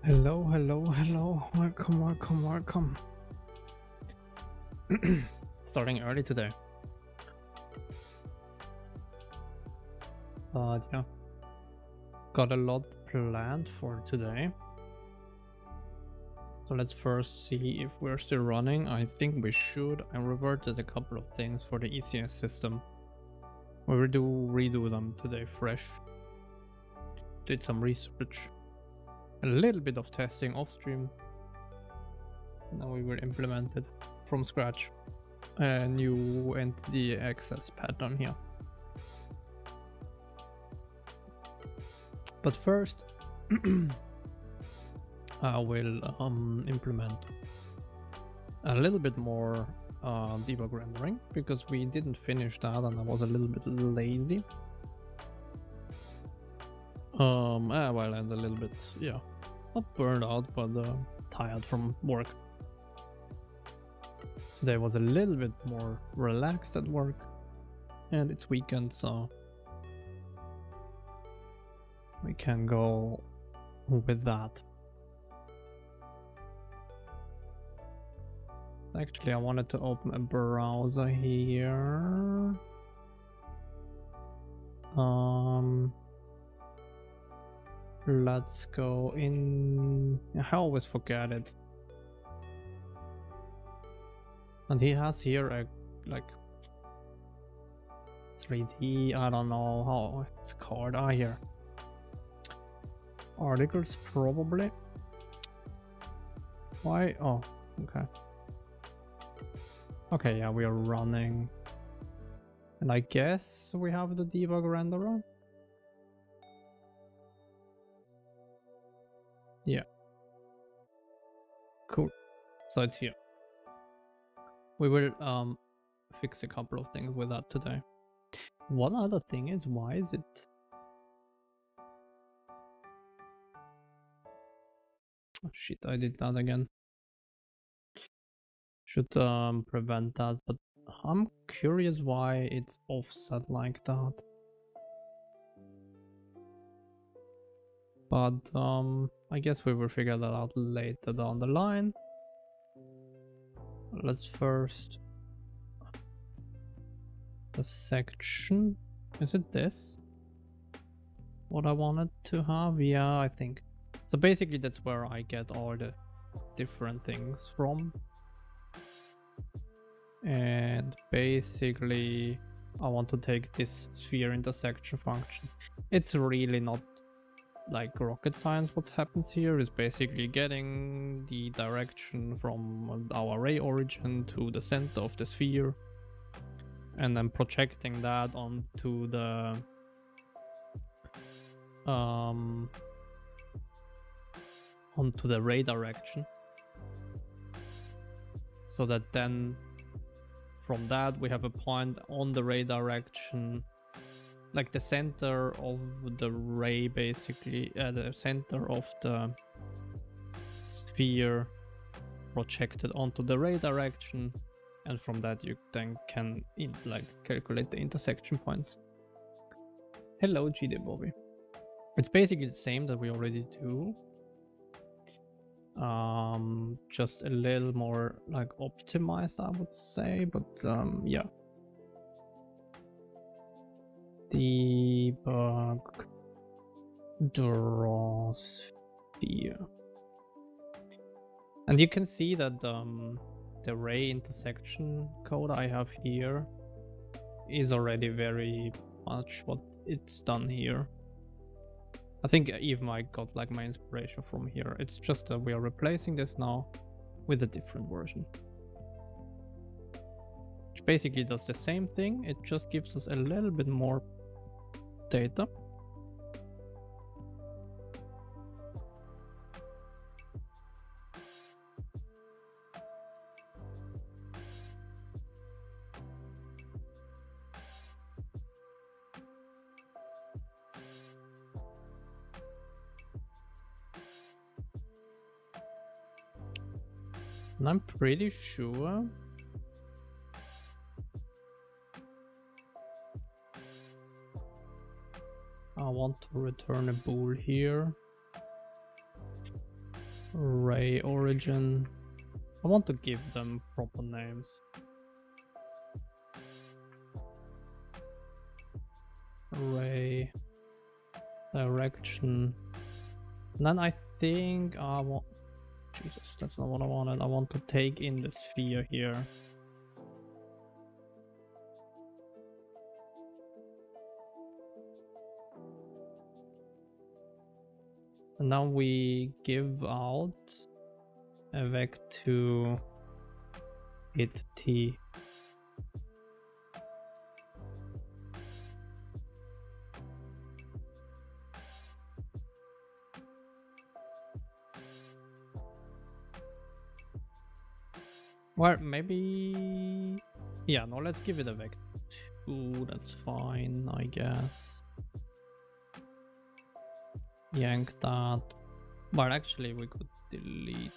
Hello, hello, hello. Welcome, welcome, welcome. Starting early today. But yeah, got a lot planned for today. So let's first see if we're still running. I think we should. I reverted a couple of things for the ECS system. We will redo them today fresh. Did some research. A little bit of testing off stream. Now we will implement it from scratch. A new entity access pattern here. But first, I will implement a little bit more debug rendering because we didn't finish that and I was a little bit lazy. Well, and a little bit, yeah, not burned out, but tired from work. Today was a little bit more relaxed at work, and it's weekend, so we can go with that. Actually, I wanted to open a browser here. Let's go in. I always forget it. And he has here a like 3D. I don't know how it's called. Here. Articles probably. Why? Oh, okay. Okay, yeah, we are running. And I guess we have the debug renderer. Yeah. Cool. So it's here. We will fix a couple of things with that today. One other thing is, why is it? Oh shit, I did that again. Should prevent that, but I'm curious why it's offset like that. But I guess we will figure that out later down the line. Let's first the section. Is it this? What I wanted to have? Yeah, I think. So basically that's where I get all the different things from. And basically I want to take this sphere intersection function. It's really not like rocket science. What happens here is basically getting the direction from our ray origin to the center of the sphere and then projecting that onto the ray direction, so that then from that we have a point on the ray direction, like the center of the ray, basically the center of the sphere projected onto the ray direction, and from that you then can calculate the intersection points. Hello GD Bobby. It's basically the same that we already do, just a little more like optimized, I would say, but yeah. Debug draw sphere, and you can see that the ray intersection code I have here is already very much what it's done here. I think even I got like my inspiration from here. It's just that we are replacing this now with a different version, which basically does the same thing. It just gives us a little bit more data. And I'm pretty sure I want to return a bool here. Ray origin. I want to give them proper names. Ray direction. And then I think I want. Jesus, that's not what I wanted. I want to take in the sphere here. And now we give out a vec to hit T. Well, maybe... Yeah, no, let's give it a vec 2. That's fine, I guess. Yank that. But actually, we could delete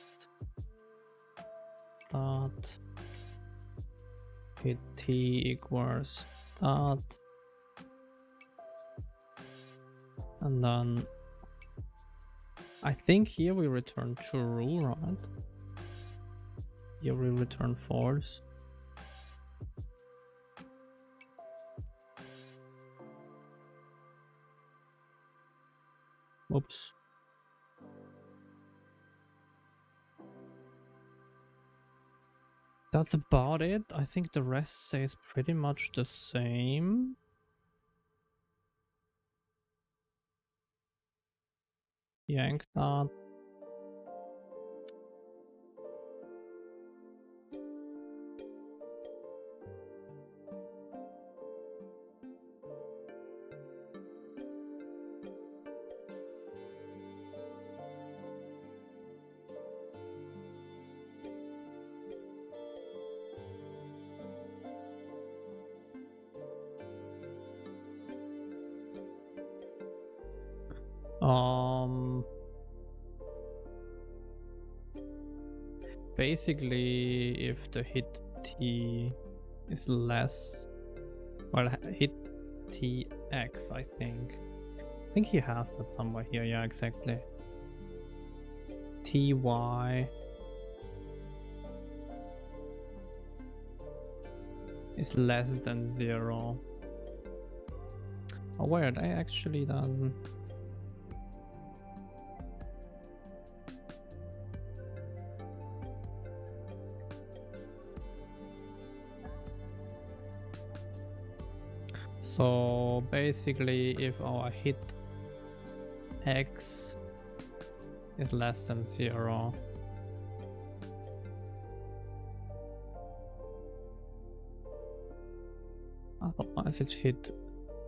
that. Hit T equals that. And then I think here we return true, right? Here we return false. Oops. That's about it. I think the rest stays pretty much the same. Yank that. Basically, if the hit T is less, well, hit TX, I think he has that somewhere here. Yeah, exactly. TY is less than 0. Oh, weird. I actually done. So basically, if our hit X is less than 0, otherwise it's hit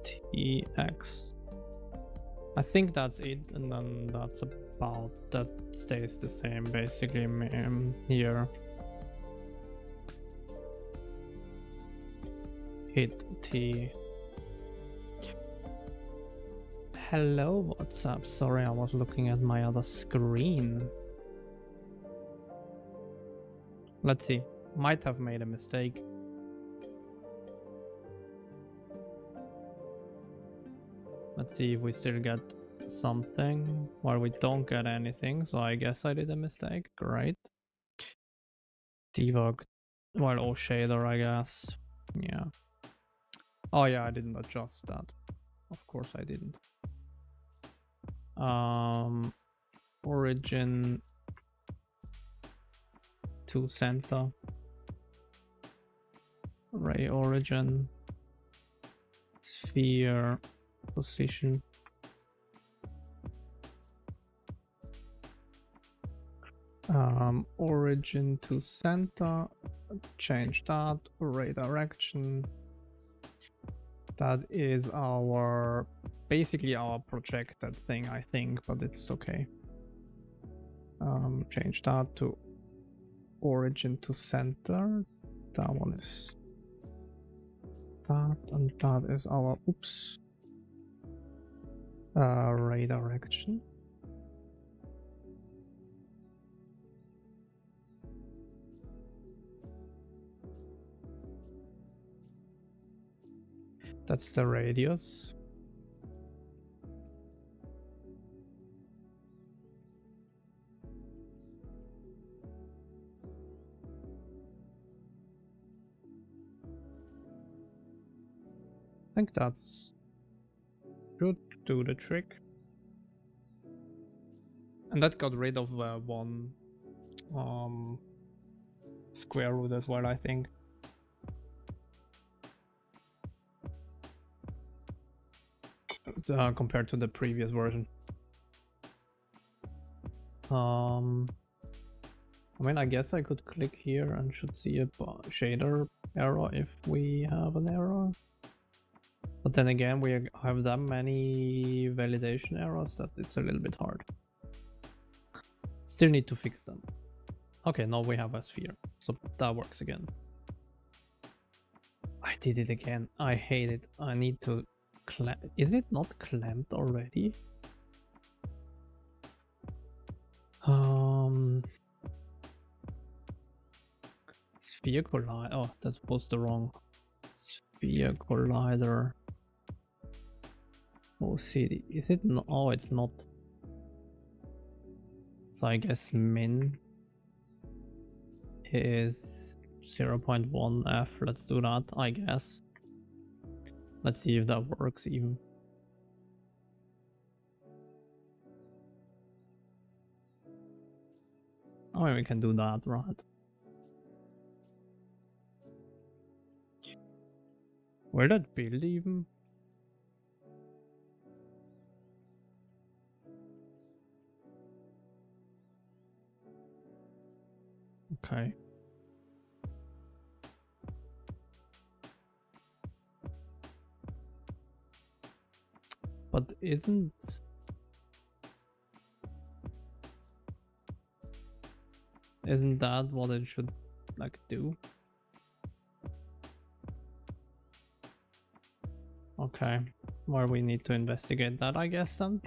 TX. I think that's it, and then that's about, that stays the same basically here. Hit T. Hello, what's up? Sorry, I was looking at my other screen. Let's see. Might have made a mistake. Let's see if we still get something. Well, we don't get anything, so I guess I did a mistake. Great. Debug. Well, oh, shader, I guess. Yeah. Oh yeah, I didn't adjust that. Of course I didn't. Origin to center. Ray origin. Sphere position. Origin to center. Change that. Ray direction. That is our, basically our projected thing, I think, but it's okay. Change that to origin to center. That one is that, and that is our, oops, ray direction. That's the radius. think that's should do the trick. And that got rid of one square root as well, I think. Compared to the previous version. I mean, I guess I could click here and should see a shader error if we have an error. But then again, we have that many validation errors that it's a little bit hard. Still need to fix them. Okay, now we have a sphere, so that works again. I did it again. I hate it. I need to clamp. Is it not clamped already? Sphere collider. Oh, that's supposed the wrong. Sphere collider. OCD. Is it not? Oh, it's not. So I guess min is 0.1 f. Let's do that, I guess. Let's see if that works even. Oh, we can do that, right? Where that build even? Okay. But isn't that what it should like do? Okay, well, we need to investigate that, I guess, then.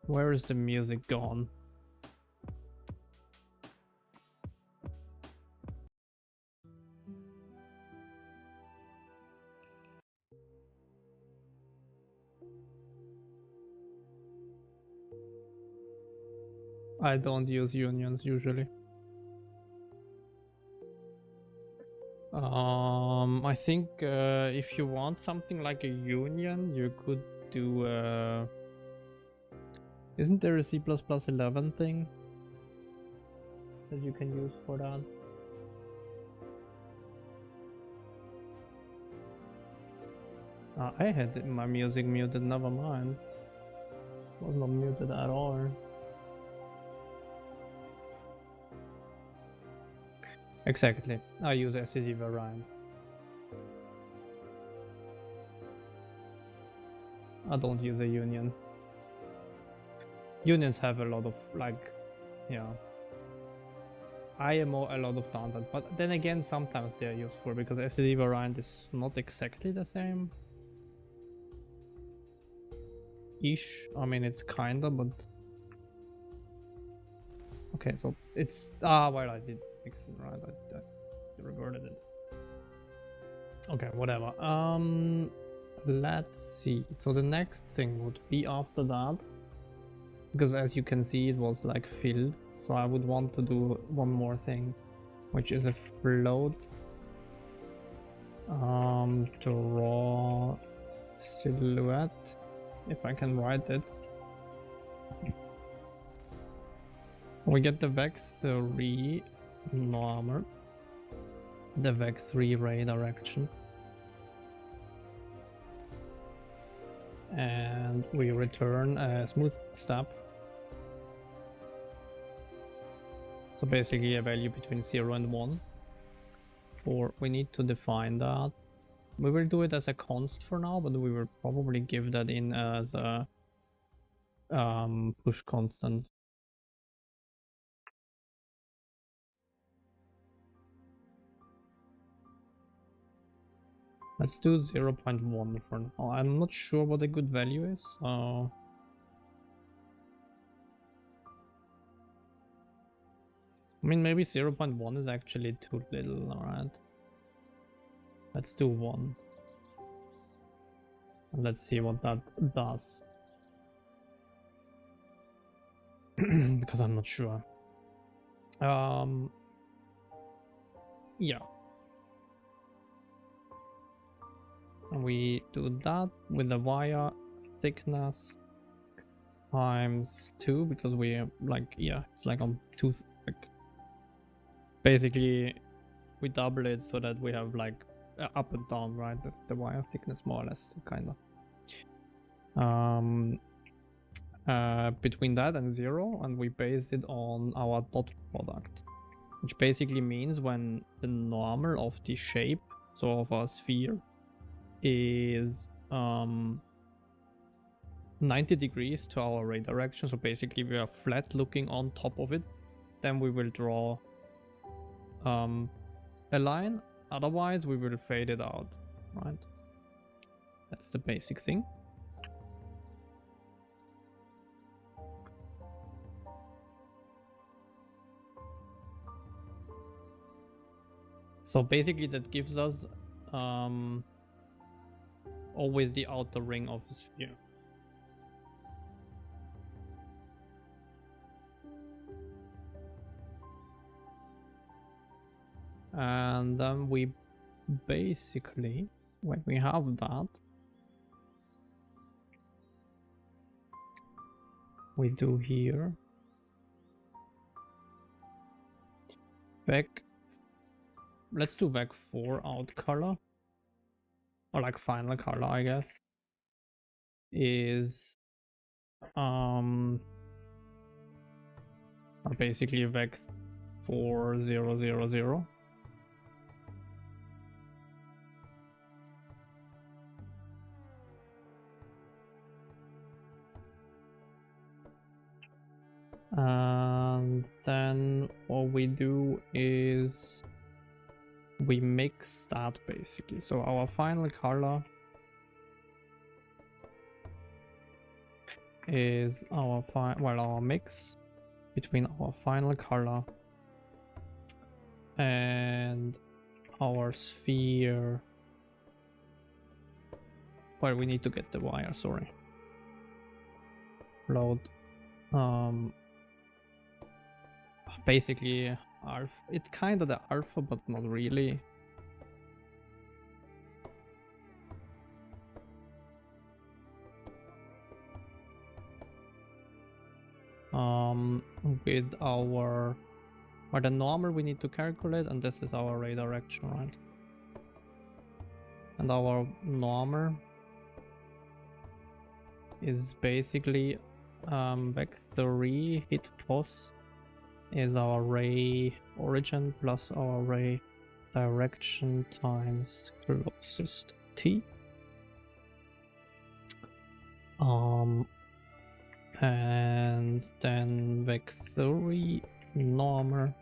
Where is the music gone? I don't use unions usually. I think if you want something like a union, you could do isn't there a C++11 thing that you can use for that? I had my music muted, never mind. It was not muted at all. Exactly, I use SCD variant. I don't use a union. Unions have a lot of like, yeah, IMO a lot of downsides, but then again sometimes they are useful because SCD variant is not exactly the same. Ish, I mean it's kinda, but okay, so it's well, I did fix it, right? I reverted it. Okay, whatever. Let's see. So the next thing would be after that, because as you can see, it was like filled. So I would want to do one more thing, which is a float. Draw silhouette, if I can write it. We get the vec3 normal, the vec3 ray direction, and we return a smooth step. So basically a value between 0 and 1. We need to define that. We will do it as a const for now, but we will probably give that in as a push constant. Let's do 0.1 for now. I'm not sure what a good value is, so I mean, maybe 0.1 is actually too little, alright. Let's do 1. And let's see what that does. Because I'm not sure. Yeah. And we do that with the wire thickness times 2, because we like, yeah, it's like on 2, like basically we double it so that we have like up and down, right? The wire thickness more or less, kind of. Between that and 0, and we base it on our dot product, which basically means when the normal of the shape, so of our sphere, is 90 degrees to our ray direction, so basically we are flat looking on top of it, then we will draw a line, otherwise we will fade it out, right? That's the basic thing. So basically that gives us always the outer ring of the sphere. And then we basically, when we have that, we do here back, let's do back 4 out color, or like final color, I guess, is basically vec 4000. And then what we do is we mix that basically. So our final color is our our mix between our final color and our sphere. Well, we need to get the wire, sorry. Load. Basically alpha, it's kind of the alpha, but not really. With our, or the normal we need to calculate, and this is our ray direction, right? And our normal is basically vec3 hit pos is our ray origin plus our ray direction times closest t. And then vec3 normal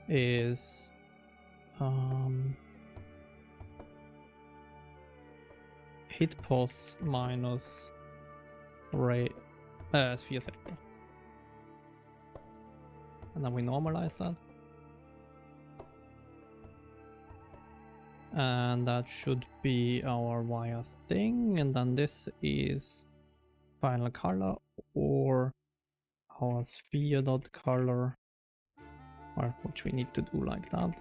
is hit pos minus ray sphere sector, and then we normalize that, and that should be our wire thing. And then this is final color, or our sphere dot color, or which we need to do like that.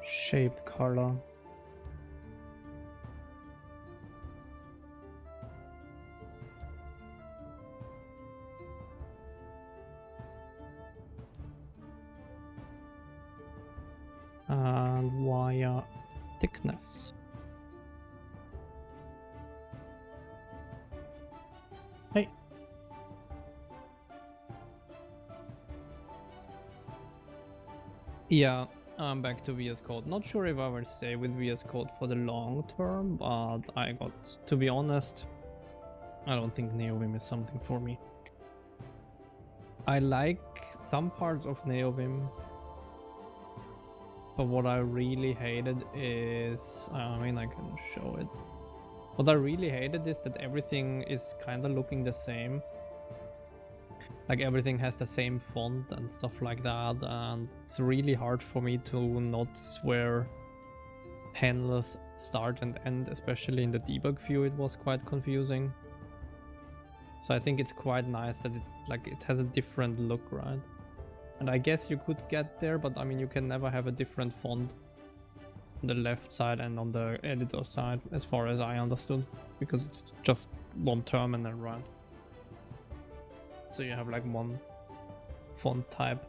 Shape color. And wire thickness. Hey. Yeah, I'm back to VS Code. Not sure if I will stay with VS Code for the long term, but I got, to be honest, I don't think NeoVim is something for me. I like some parts of NeoVim, but what I really hated is, I mean, I can show it. What I really hated is that everything is kind of looking the same. like everything has the same font and stuff like that, and it's really hard for me to notice where handlers start and end, especially in the debug view. It was quite confusing. So I think it's quite nice that it has a different look, right? And I guess you could get there, but I mean, you can never have a different font on the left side and on the editor side, as far as I understood, because it's just one terminal, right? So you have like one font type.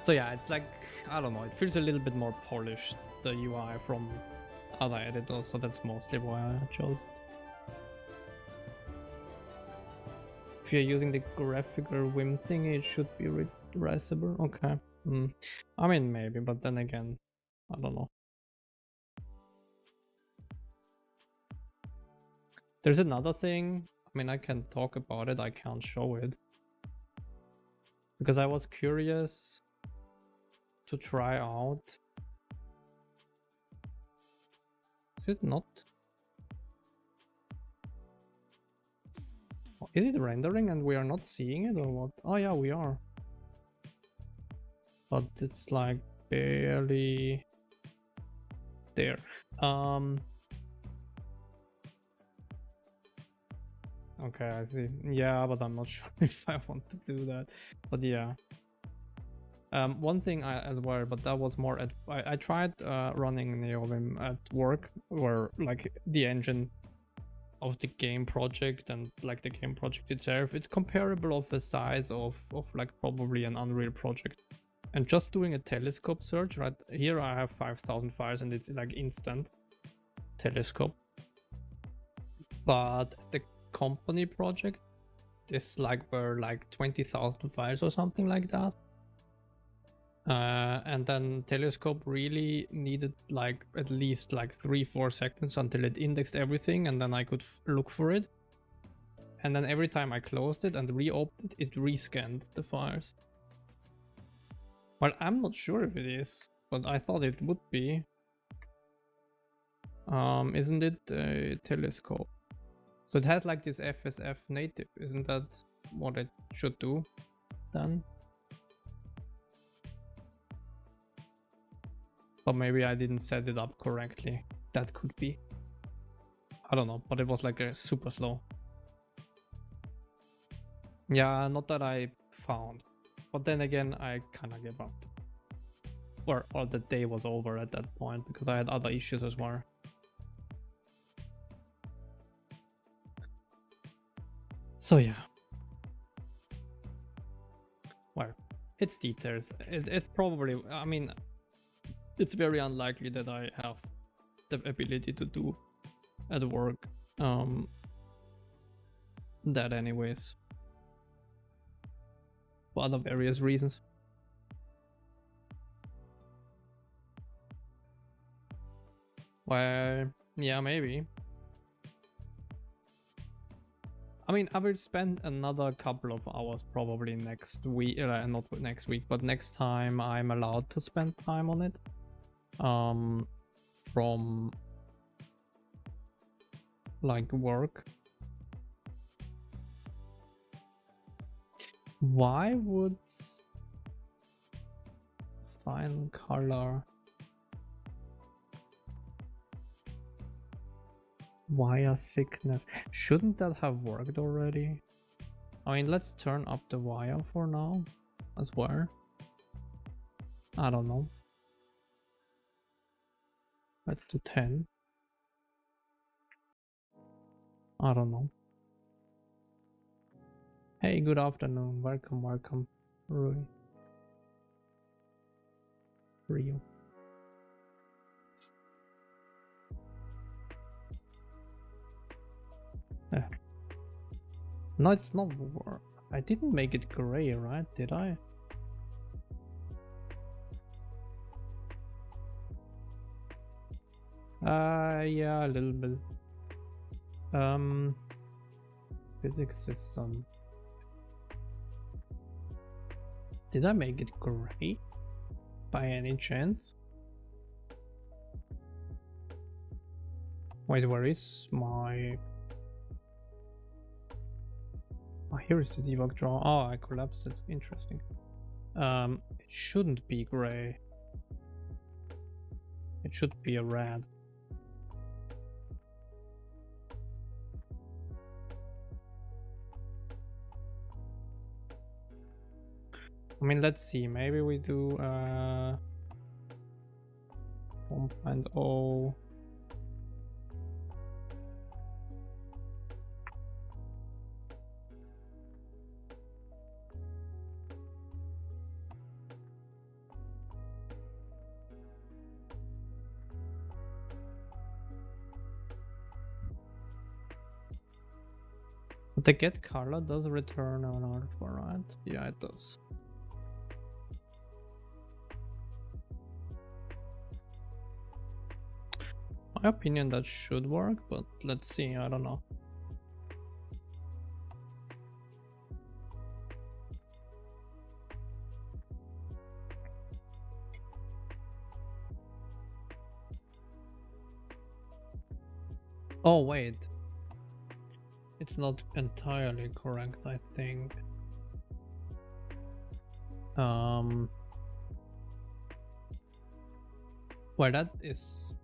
So yeah, it's like, I don't know, it feels a little bit more polished, the UI from other editors, so that's mostly why I chose. If you're using the graphical Vim thingy, it should be resizable. Okay. I mean, maybe, but then again, I don't know. There's another thing. I mean, I can talk about it. I can't show it. Because I was curious to try out. Is it not? Is it rendering and we are not seeing it or what? Oh yeah, we are. But it's like barely there. Okay, I see. Yeah, but I'm not sure if I want to do that. But yeah. One thing as well, but that was more at I tried running NeoVim at work, where like the engine of the game project and like the game project itself, it's comparable of the size of like probably an Unreal project. And just doing a telescope search, right here I have 5,000 files and it's like instant telescope. But the company project is like were like 20,000 files or something like that. And then telescope really needed like at least like 3-4 seconds until it indexed everything, and then I could look for it. And then every time I closed it and reopened it, it rescanned the files. Well, I'm not sure if it is, but I thought it would be. Isn't it a telescope? So it has like this FSF native, isn't that what it should do then? But maybe I didn't set it up correctly. That could be. I don't know, but it was like a super slow. Yeah, not that I found. But then again, I kind of gave up. Or the day was over at that point because I had other issues as well. So yeah. Well, it's details. It probably, I mean, it's very unlikely that I have the ability to do at work that anyways, for other various reasons. Well, yeah, maybe. I mean, I will spend another couple of hours probably next week, not next week, but next time I'm allowed to spend time on it. From like work. Why would fine color wire thickness, shouldn't that have worked already? I mean, let's turn up the wire for now as well. I don't know. Let's do 10. I don't know. Hey, good afternoon. Welcome. Rio. No, it's not. I didn't make it gray, right? Did I? Yeah, a little bit. Physics system. Did I make it gray by any chance? Wait, where is my Oh, here is the debug draw. Oh, I collapsed it. Interesting. It shouldn't be gray. It should be a red. I mean, let's see. Maybe we do 1.0. But the get color does return an alpha, right? Yeah, it does. My opinion, that should work, but let's see. I don't know. Oh wait, it's not entirely correct, I think. Well, that is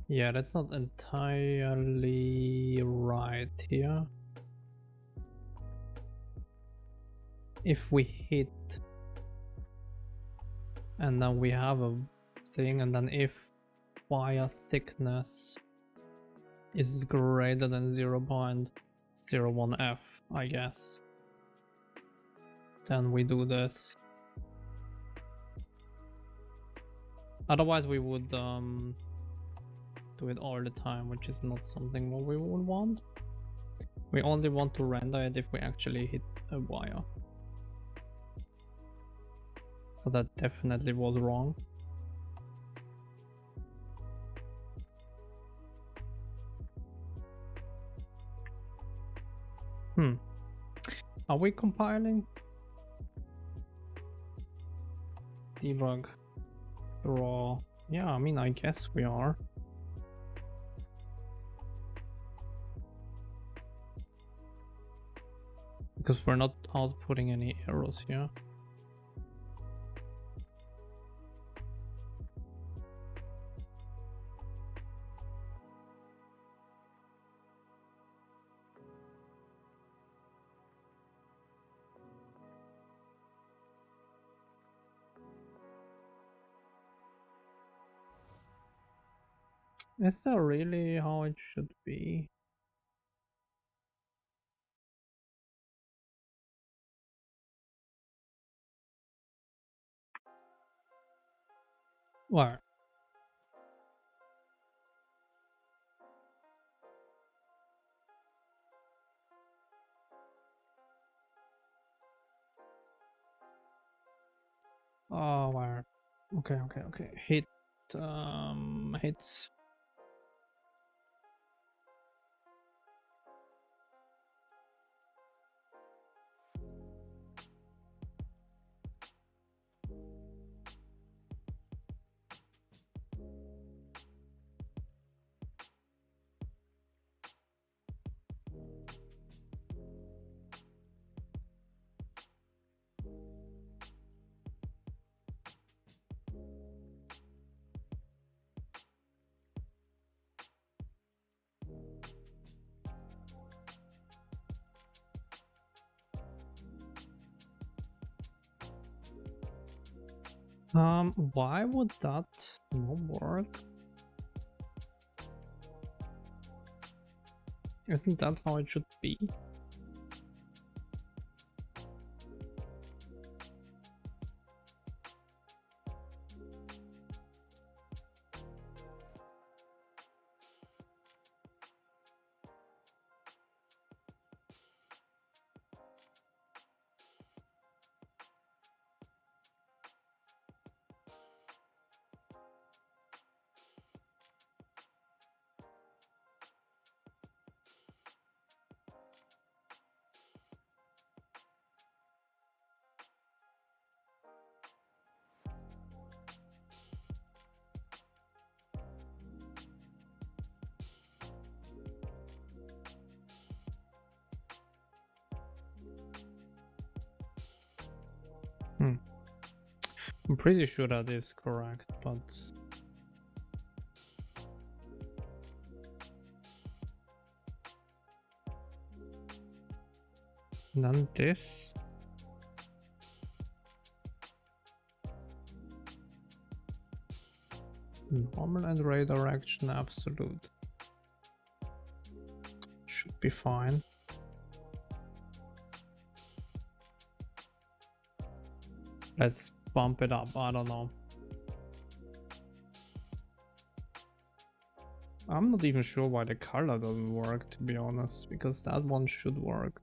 yeah, that's not entirely right here. If we hit and then we have a thing, and then if wire thickness is greater than 0.01 f, I guess, then we do this. Otherwise we would do it all the time, which is not something what we would want. We only want to render it if we actually hit a wire. So that definitely was wrong. Are we compiling? Debug, draw. Yeah, I mean, I guess we are. Because we're not outputting any errors here. Is that really how it should be? Where? Oh, where? Okay. Hit, hits. Why would that not work? Isn't that how it should be? I'm pretty sure that is correct, but then this. Normal and redirection absolute. Should be fine. Let's bump it up, I don't know. I'm not even sure why the color doesn't work, to be honest, because that one should work.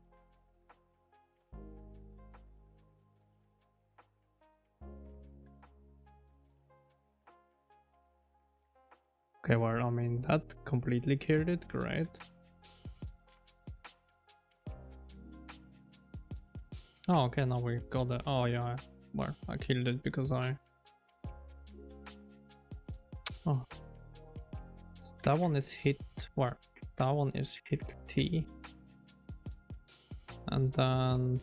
Okay, well, I mean, that completely killed it, great. Oh, okay, now we got it. Oh, yeah, well, I killed it because I... Oh. That one is hit, well, that one is hit T. And then...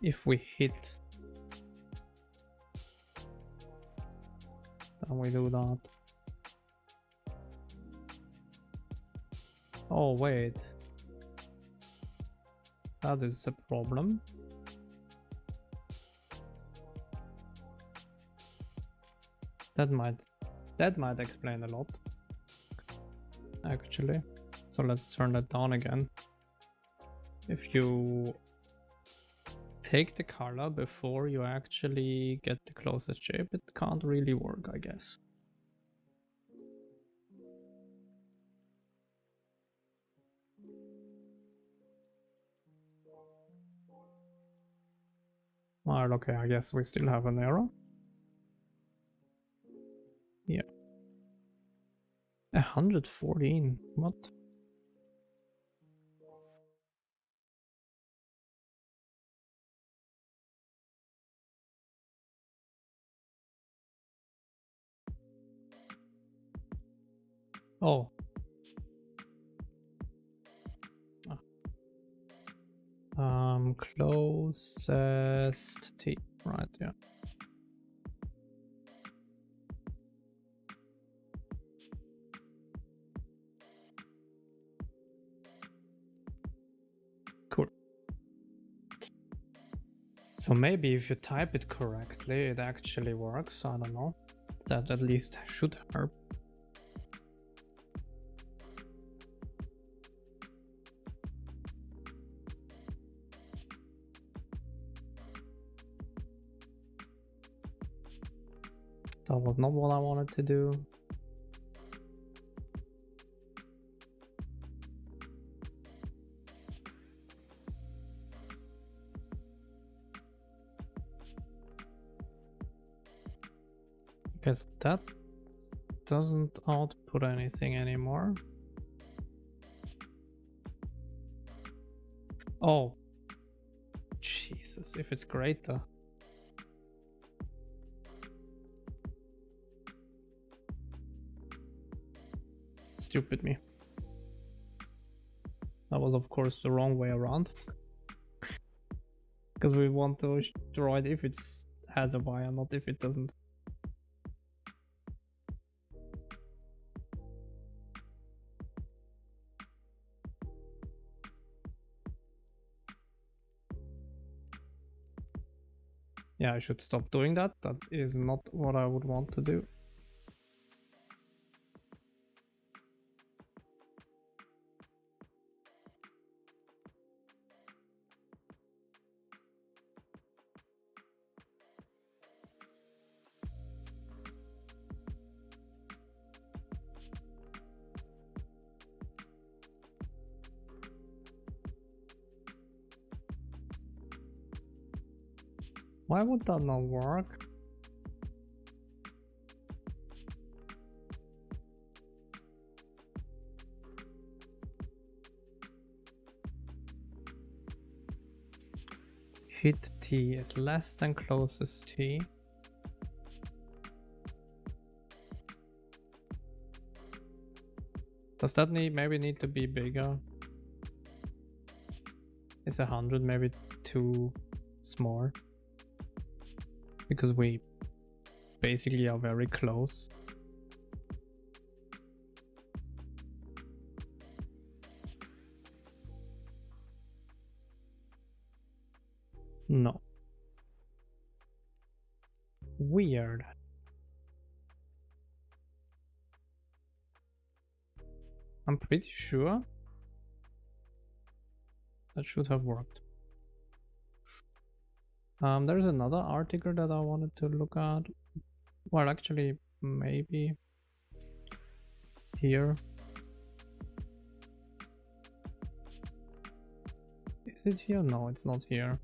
if we hit... then we do that. Oh, wait. That is a problem. That might explain a lot, actually. So let's turn that down again. If you take the color before you actually get the closest shape, it can't really work, I guess. Well, okay, I guess we still have an error. Yeah. 114, what? Oh. Closest T, right, yeah. Cool. So maybe if you type it correctly, it actually works, I don't know. That at least should help. That was not what I wanted to do. Because that doesn't output anything anymore. Oh. Jesus, if it's greater. Stupid me. That was of course the wrong way around. Because we want to draw it if it has a wire, not if it doesn't. Yeah, I should stop doing that. That is not what I would want to do. Why would that not work? Hit T is less than closest T. Does that maybe need to be bigger? Is 100 maybe too small? because we basically are very close. No. Weird. I'm pretty sure that should have worked. There's another article that I wanted to look at. Well, actually, maybe here. Is it here? No, it's not here.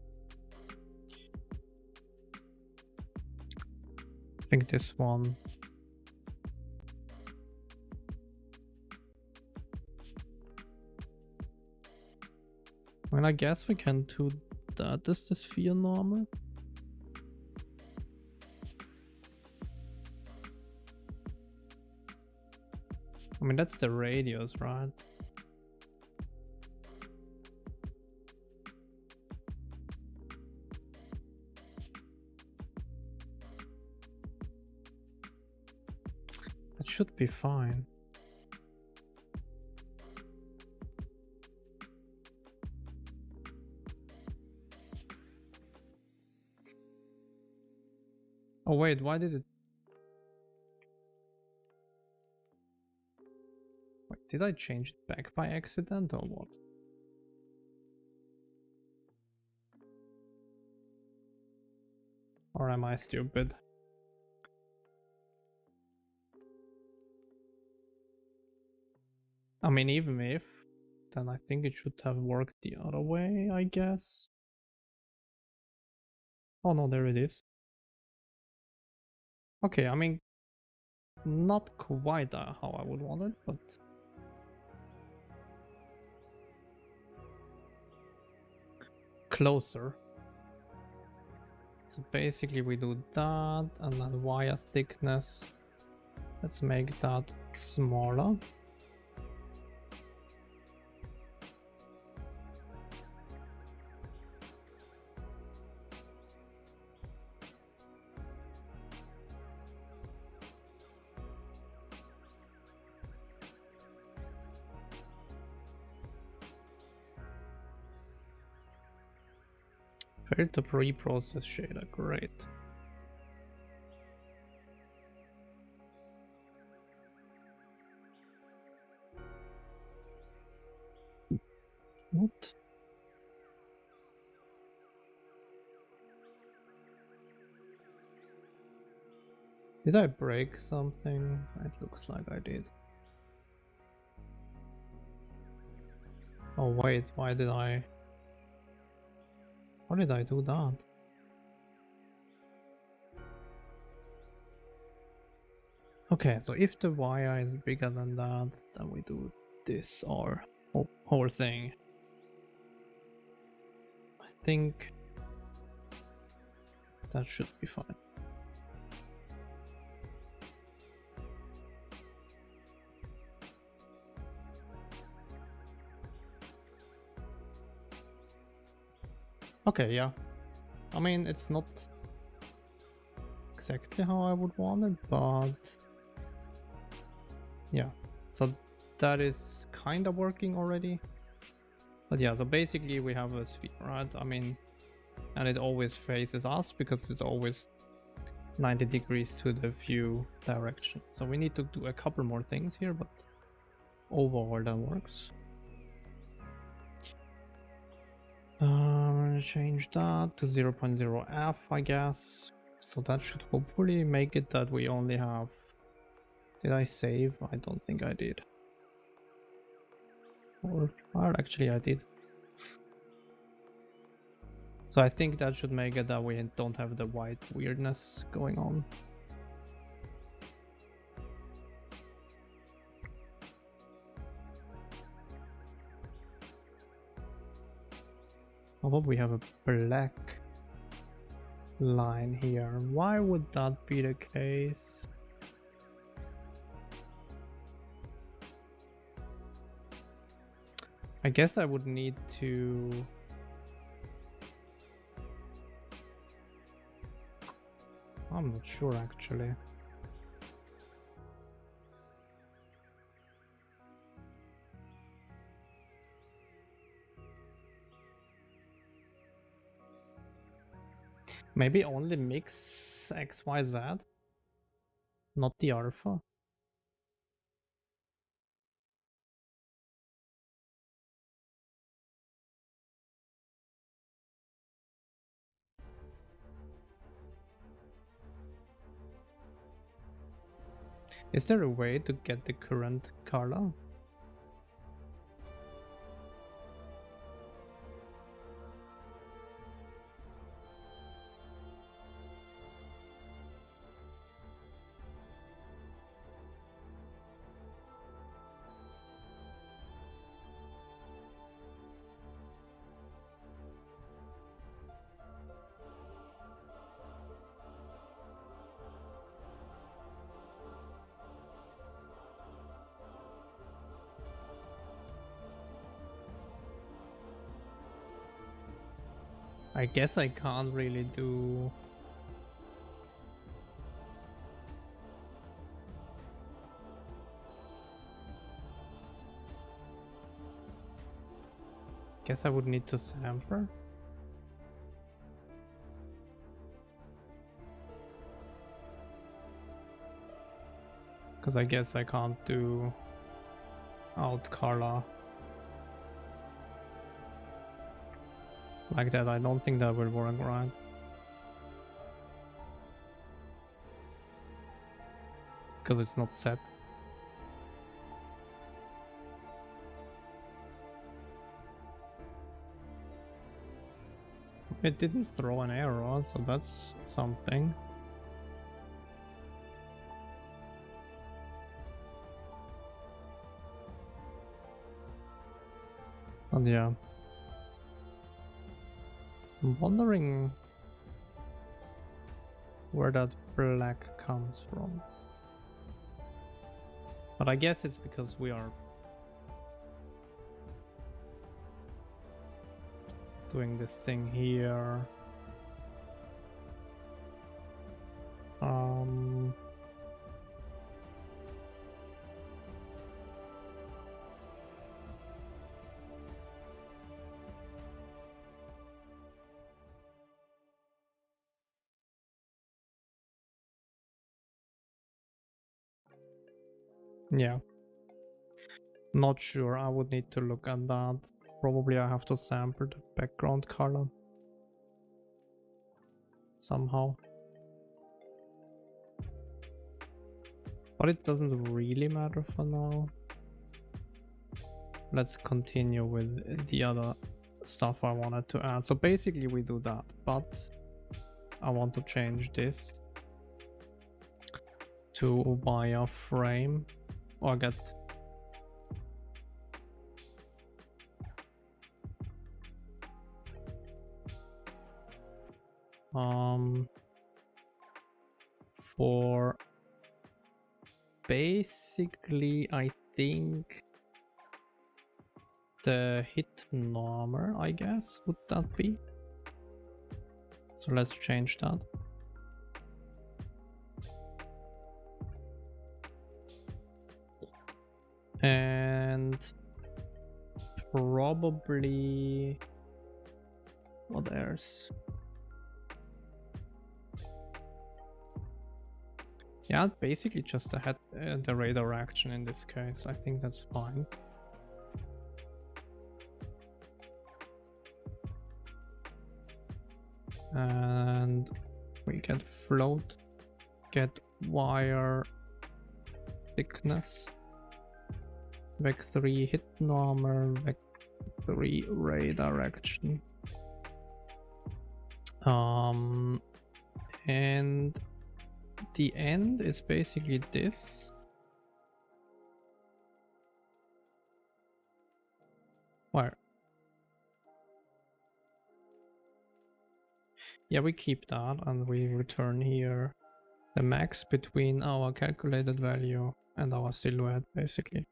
I think this one. Well, I guess we can do that. Is the sphere normal? I mean, that's the radius, right? That should be fine. Oh wait, why did it? Wait, did I change it back by accident or what? Or am I stupid? I mean, even if, then I think it should have worked the other way, I guess. Oh no, there it is. Okay, I mean, not quite how I would want it, but closer. So basically we do that, and then wire thickness, let's make that smaller. Failed to pre-process shader, great. What? Did I break something? It looks like I did. Oh wait, why did I do that? Okay, so if the wire is bigger than that, then we do this or whole thing. I think that should be fine. Okay, yeah. I mean, it's not exactly how I would want it, but yeah. So that is kind of working already. But yeah, so basically we have a sphere, right? I mean, and it always faces us because it's always 90 degrees to the view direction. So we need to do a couple more things here, but overall that works. Change that to 0.0 f, I guess. So that should hopefully make it that we only have... Did I save? I don't think I did. Or actually I did. So I think that should make it that we don't have the white weirdness going on. How about we have a black line here? Why would that be the case? I guess I would need to... I'm not sure actually. Maybe only mix XYZ, not the alpha. Is there a way to get the current Carla? I guess I can't really do... Guess I would need to sample. Because I guess I can't do out Carla like that. I don't think that will work, right? Because it's not set. It didn't throw an error, so that's something. And yeah, I'm wondering where that black comes from. But I guess it's because we are doing this thing here. Yeah. Not sure. I would need to look at that. Probably I have to sample the background color somehow. But it doesn't really matter for now. Let's continue with the other stuff I wanted to add. So basically we do that, but I want to change this to wireframe or get for basically I think the hit normer, I guess, would that be? So let's change that. And probably what else? Yeah, basically just the radar action in this case. I think that's fine. And we get float, get wire thickness, vec3 hit normal, vec3 radar action. And the end is basically this. Where? Yeah, we keep that and we return here the max between our calculated value and our silhouette, basically.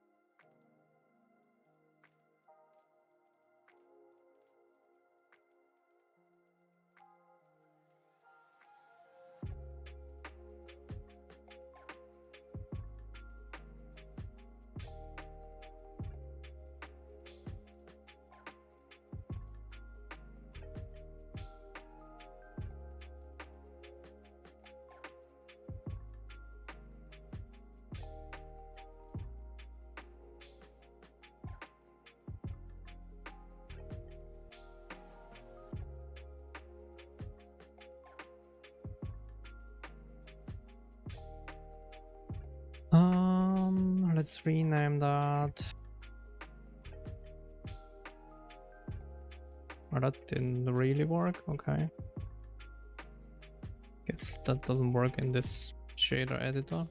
let's rename that. Oh, that didn't really work. Okay. Guess that doesn't work in this shader editor.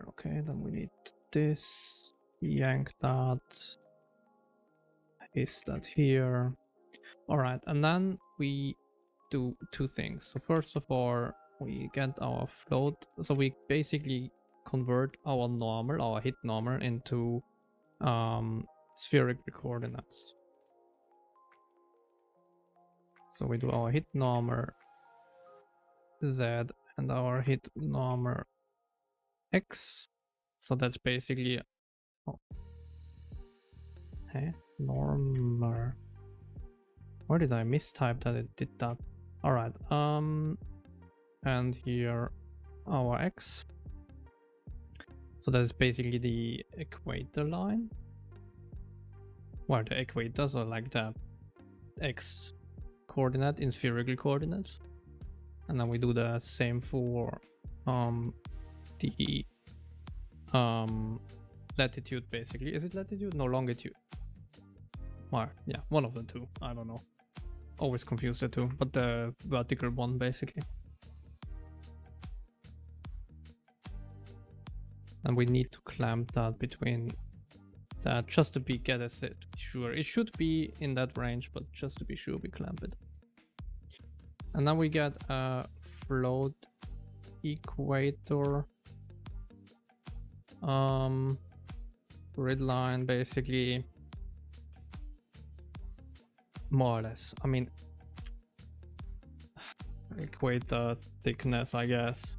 Okay, then we need this. Yank that. Paste that here. All right, and then we do two things. So first of all, we get our float. So we basically convert our normal, our hit normal, into spherical coordinates. So we do our hit normal z and our hit normal x. So that's basically normal. Where did I mistype that it did that? All right. And here our x. So that is basically the equator line. Well, the equators are like the x coordinate in spherical coordinates. And then we do the same for the latitude, basically. Is it latitude? No, longitude. Well, yeah, one of the two. I don't know. Always confuse the two, but the vertical one, basically. And we need to clamp that between that just to be sure. It should be in that range, but just to be sure, we clamp it. And then we get a float equator grid line, basically, more or less. I mean, equator thickness, I guess.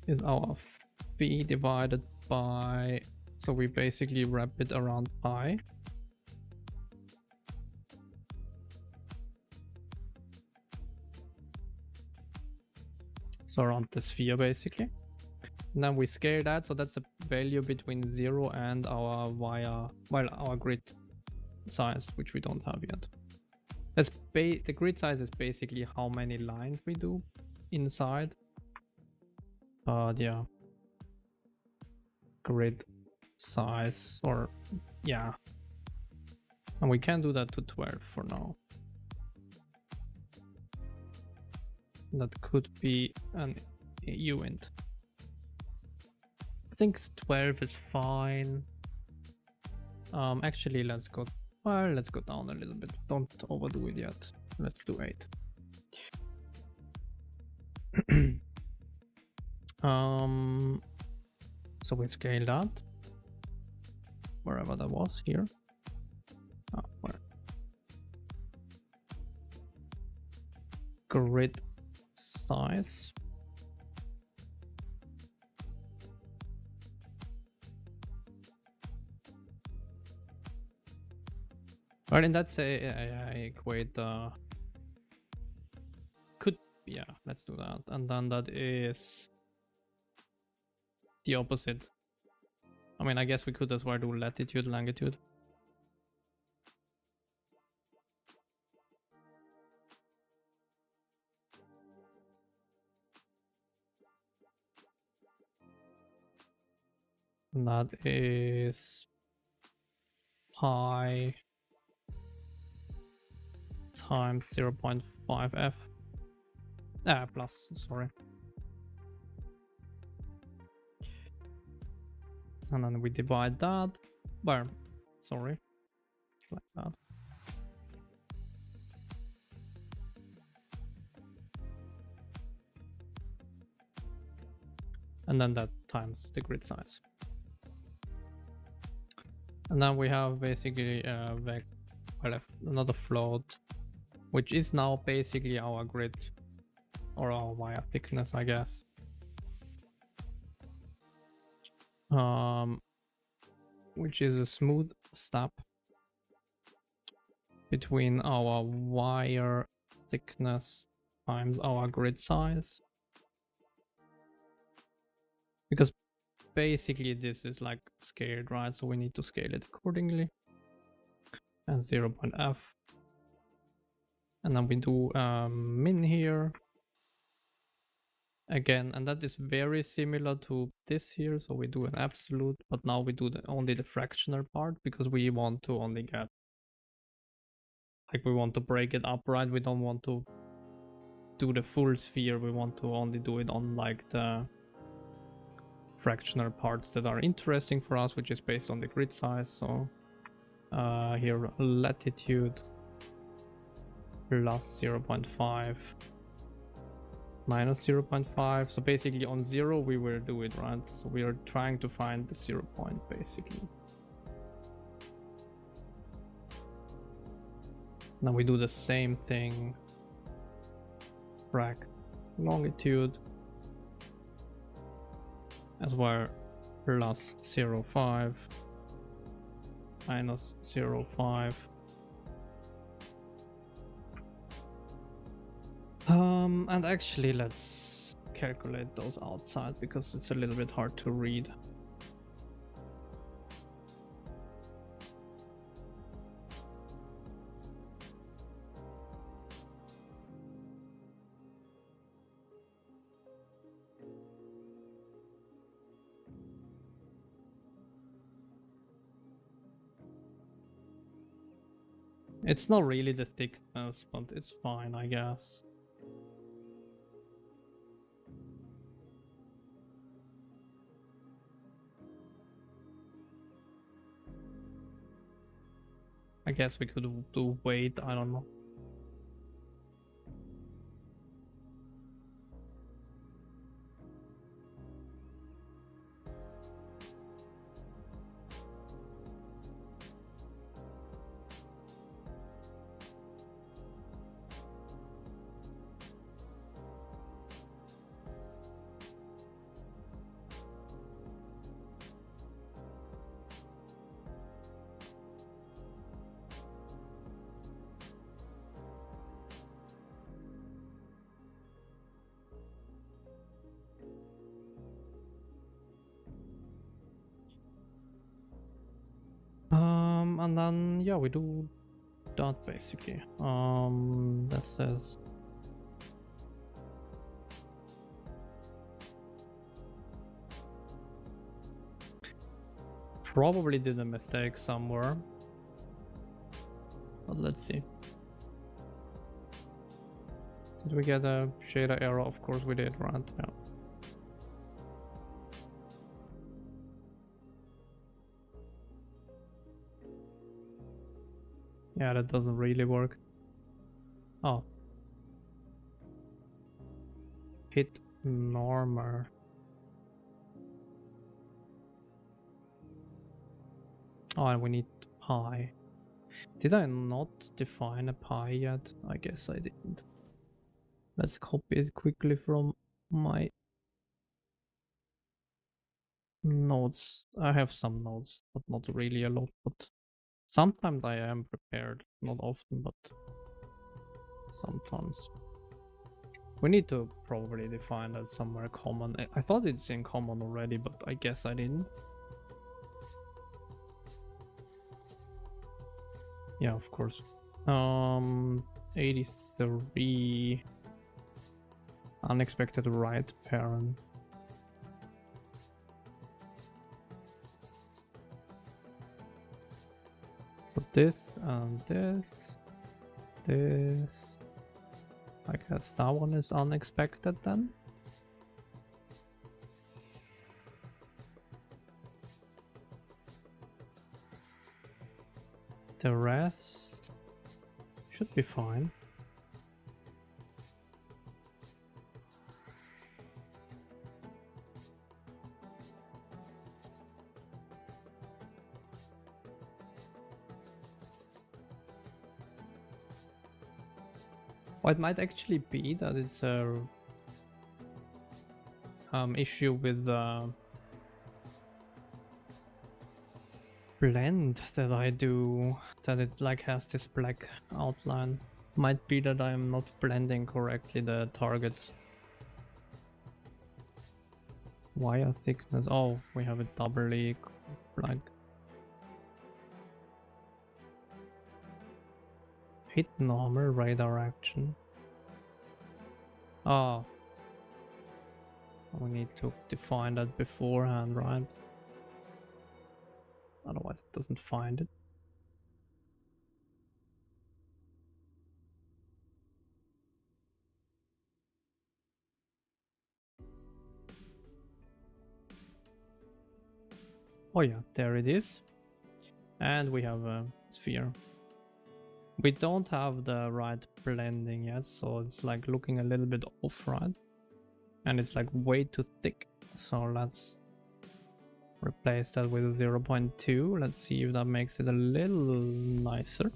Is our phi divided by, so we basically wrap it around pi. So around the sphere, basically. And then we scale that, so that's a value between 0 and our our grid size, which we don't have yet. The grid size is basically how many lines we do inside. Yeah, grid size, or yeah, and we can do that to 12 for now. That could be an uint. I think 12 is fine. Actually, let's go down a little bit. Don't overdo it yet. Let's do 8. So we scale that wherever that was here. Where? Grid size. Right, and that's I equate yeah, let's do that. And then that is the opposite. I mean, I guess we could as well do latitude, longitude. And that is pi times 0.5 f. Plus, sorry. And then we divide that. Well, sorry. Like that. And then that times the grid size. And then we have basically another float, which is now basically our grid, or our wire thickness, I guess. Which is a smooth step between our wire thickness times our grid size. Because basically this is like scaled, right? So we need to scale it accordingly. And 0.f And then we do min here again, and that is very similar to this here. So we do an absolute, but now we do only the fractional part because we want to only get, like, we want to break it up, right? We don't want to do the full sphere. We want to only do it on like the fractional parts that are interesting for us, which is based on the grid size. So here latitude plus 0.5 minus 0.5. So basically on 0 we will do it, right? So we are trying to find the 0 point basically. Now we do the same thing, frac longitude as well, plus 0.5 minus 0.5. And actually let's calculate those outside because it's a little bit hard to read. It's not really the thickness, but it's fine, I guess. I guess we could do weight, I don't know. And then yeah, we do that basically. That says probably did a mistake somewhere, but let's see. Did we get a shader error? Of course we did, right? Yeah. Yeah, that doesn't really work. Oh. Hit normal. Oh, and we need pi. Did I not define a pi yet? I guess I didn't. Let's copy it quickly from my notes. I have some notes, but not really a lot. But sometimes I am prepared. Not often, but sometimes. We need to probably define that somewhere common. I thought it's in common already, but I guess I didn't. Yeah, of course. 83 unexpected right parent. So this and this. I guess that one is unexpected then. The rest should be fine. Or it might actually be that it's a issue with blend that I do, that it like has this black outline. Might be that I'm not blending correctly the targets. Wire thickness. Oh, we have it doubly black. Hit normal radar action. Oh. We need to define that beforehand, right? Otherwise it doesn't find it. Oh yeah, there it is. And we have a sphere. We don't have the right blending yet, so it's like looking a little bit off, right? And it's like way too thick. So let's replace that with 0.2. Let's see if that makes it a little nicer.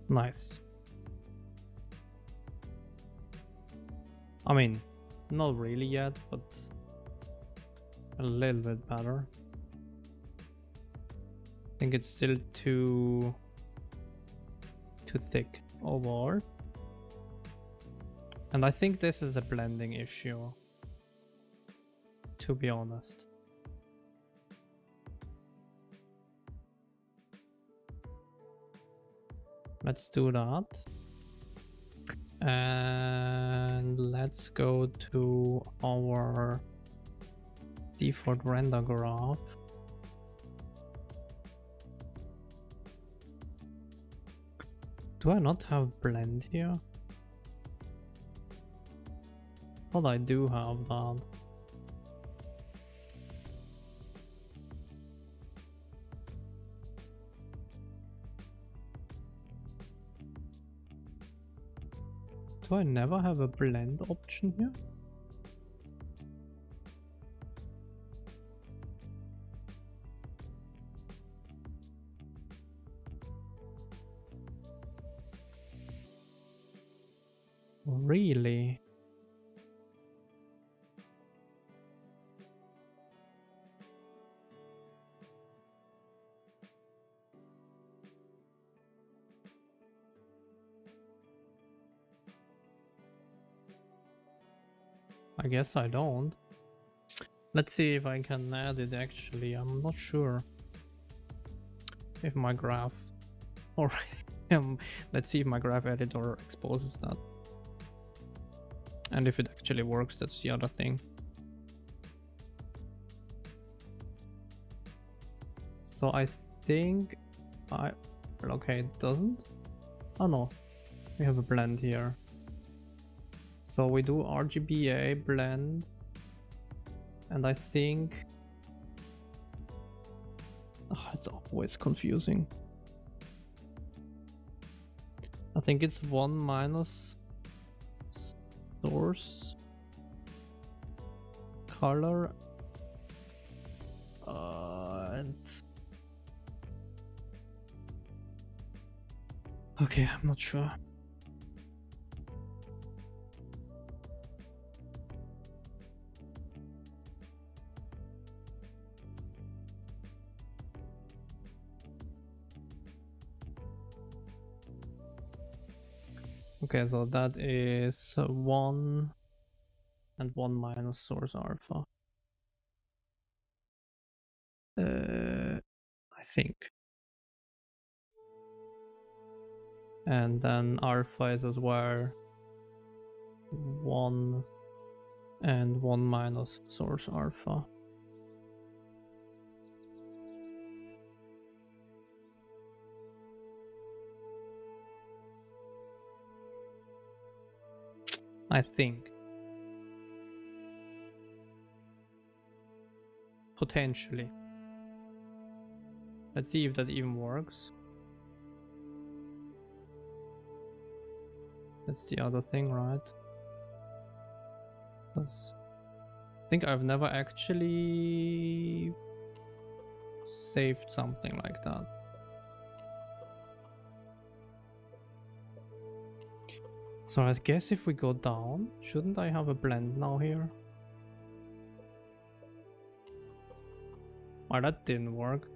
Nice. I mean, not really yet, but a little bit better. I think it's still too thick overall. And I think this is a blending issue, to be honest. Let's do that. And let's go to our default render graph. Do I not have blend here? Thought I do have that. Do I never have a blend option here? Really? I guess I don't. Let's see if I can add it actually. I'm not sure if my graph or let's see if my graph editor exposes that. And if it actually works, that's the other thing. So I think okay, it doesn't. Oh no, we have a blend here. So we do RGBA blend, and I think it's always confusing. I think it's 1 minus source color and okay, I'm not sure. Okay, so that is 1 and 1 minus source alpha. I think. And then alpha is as well 1 and 1 minus source alpha. I think. Potentially. Let's see if that even works. That's the other thing, right? I think I've never actually saved something like that. So I guess if we go down, shouldn't I have a blend now here? Why that didn't work?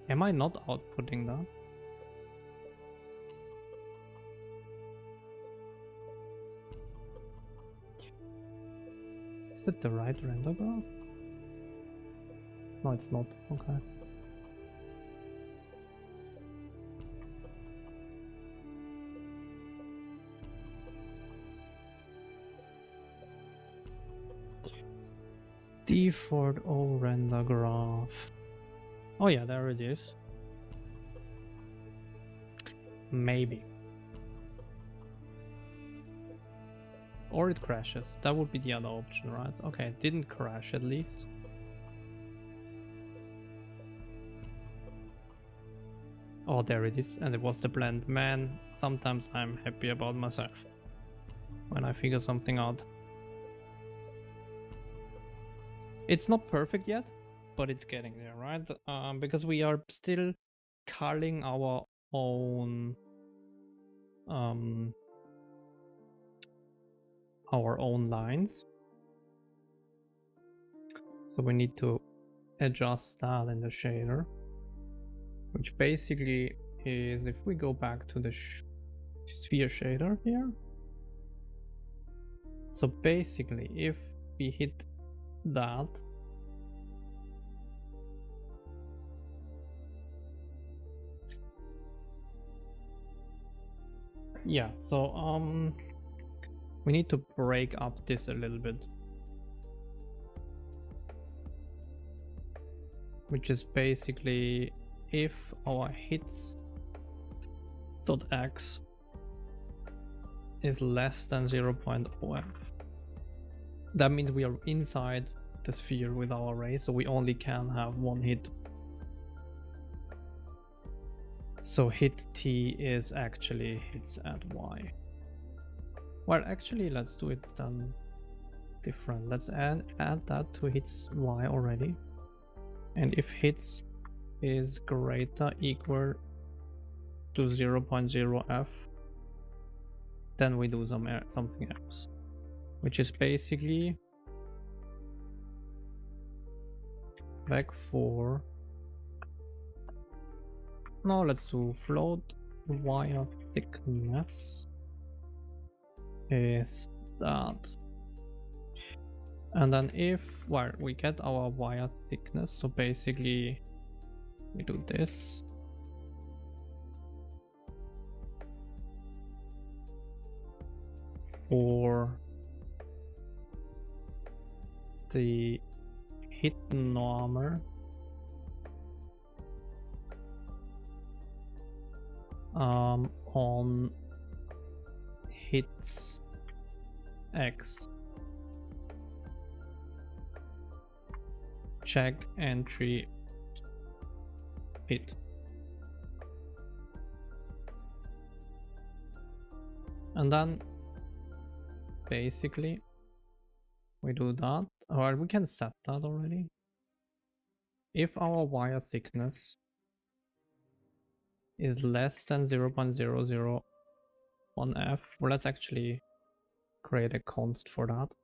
Am I not outputting that? Is it the right render graph? No, it's not. Okay. Default O render graph. Oh yeah, there it is. Maybe. Or it crashes. That would be the other option, right? Okay, it didn't crash at least. Oh, there it is. And it was the blend. Man, sometimes I'm happy about myself when I figure something out. It's not perfect yet, but it's getting there, right? Because we are still culling our own lines. So we need to adjust that in the shader, which basically is, if we go back to the sphere shader here. So basically, if we hit that, yeah, so we need to break up this a little bit, which is basically if our hits.x is less than 0.0f, that means we are inside the sphere with our array, so we only can have one hit. So hit t is actually hits at y. Well, actually, let's do it then different. Let's add that to hits y already. And if hits is greater equal to 0.0f, then we do something else, which is basically vec4. No, let's do float wire thickness is that. And then if, well, we get our wire thickness, so basically we do this. For the hit normer, on hits x, check entry hit, and then basically we do that, or we can set that already. If our wire thickness is less than 0.001f, well, let's actually create a const for that.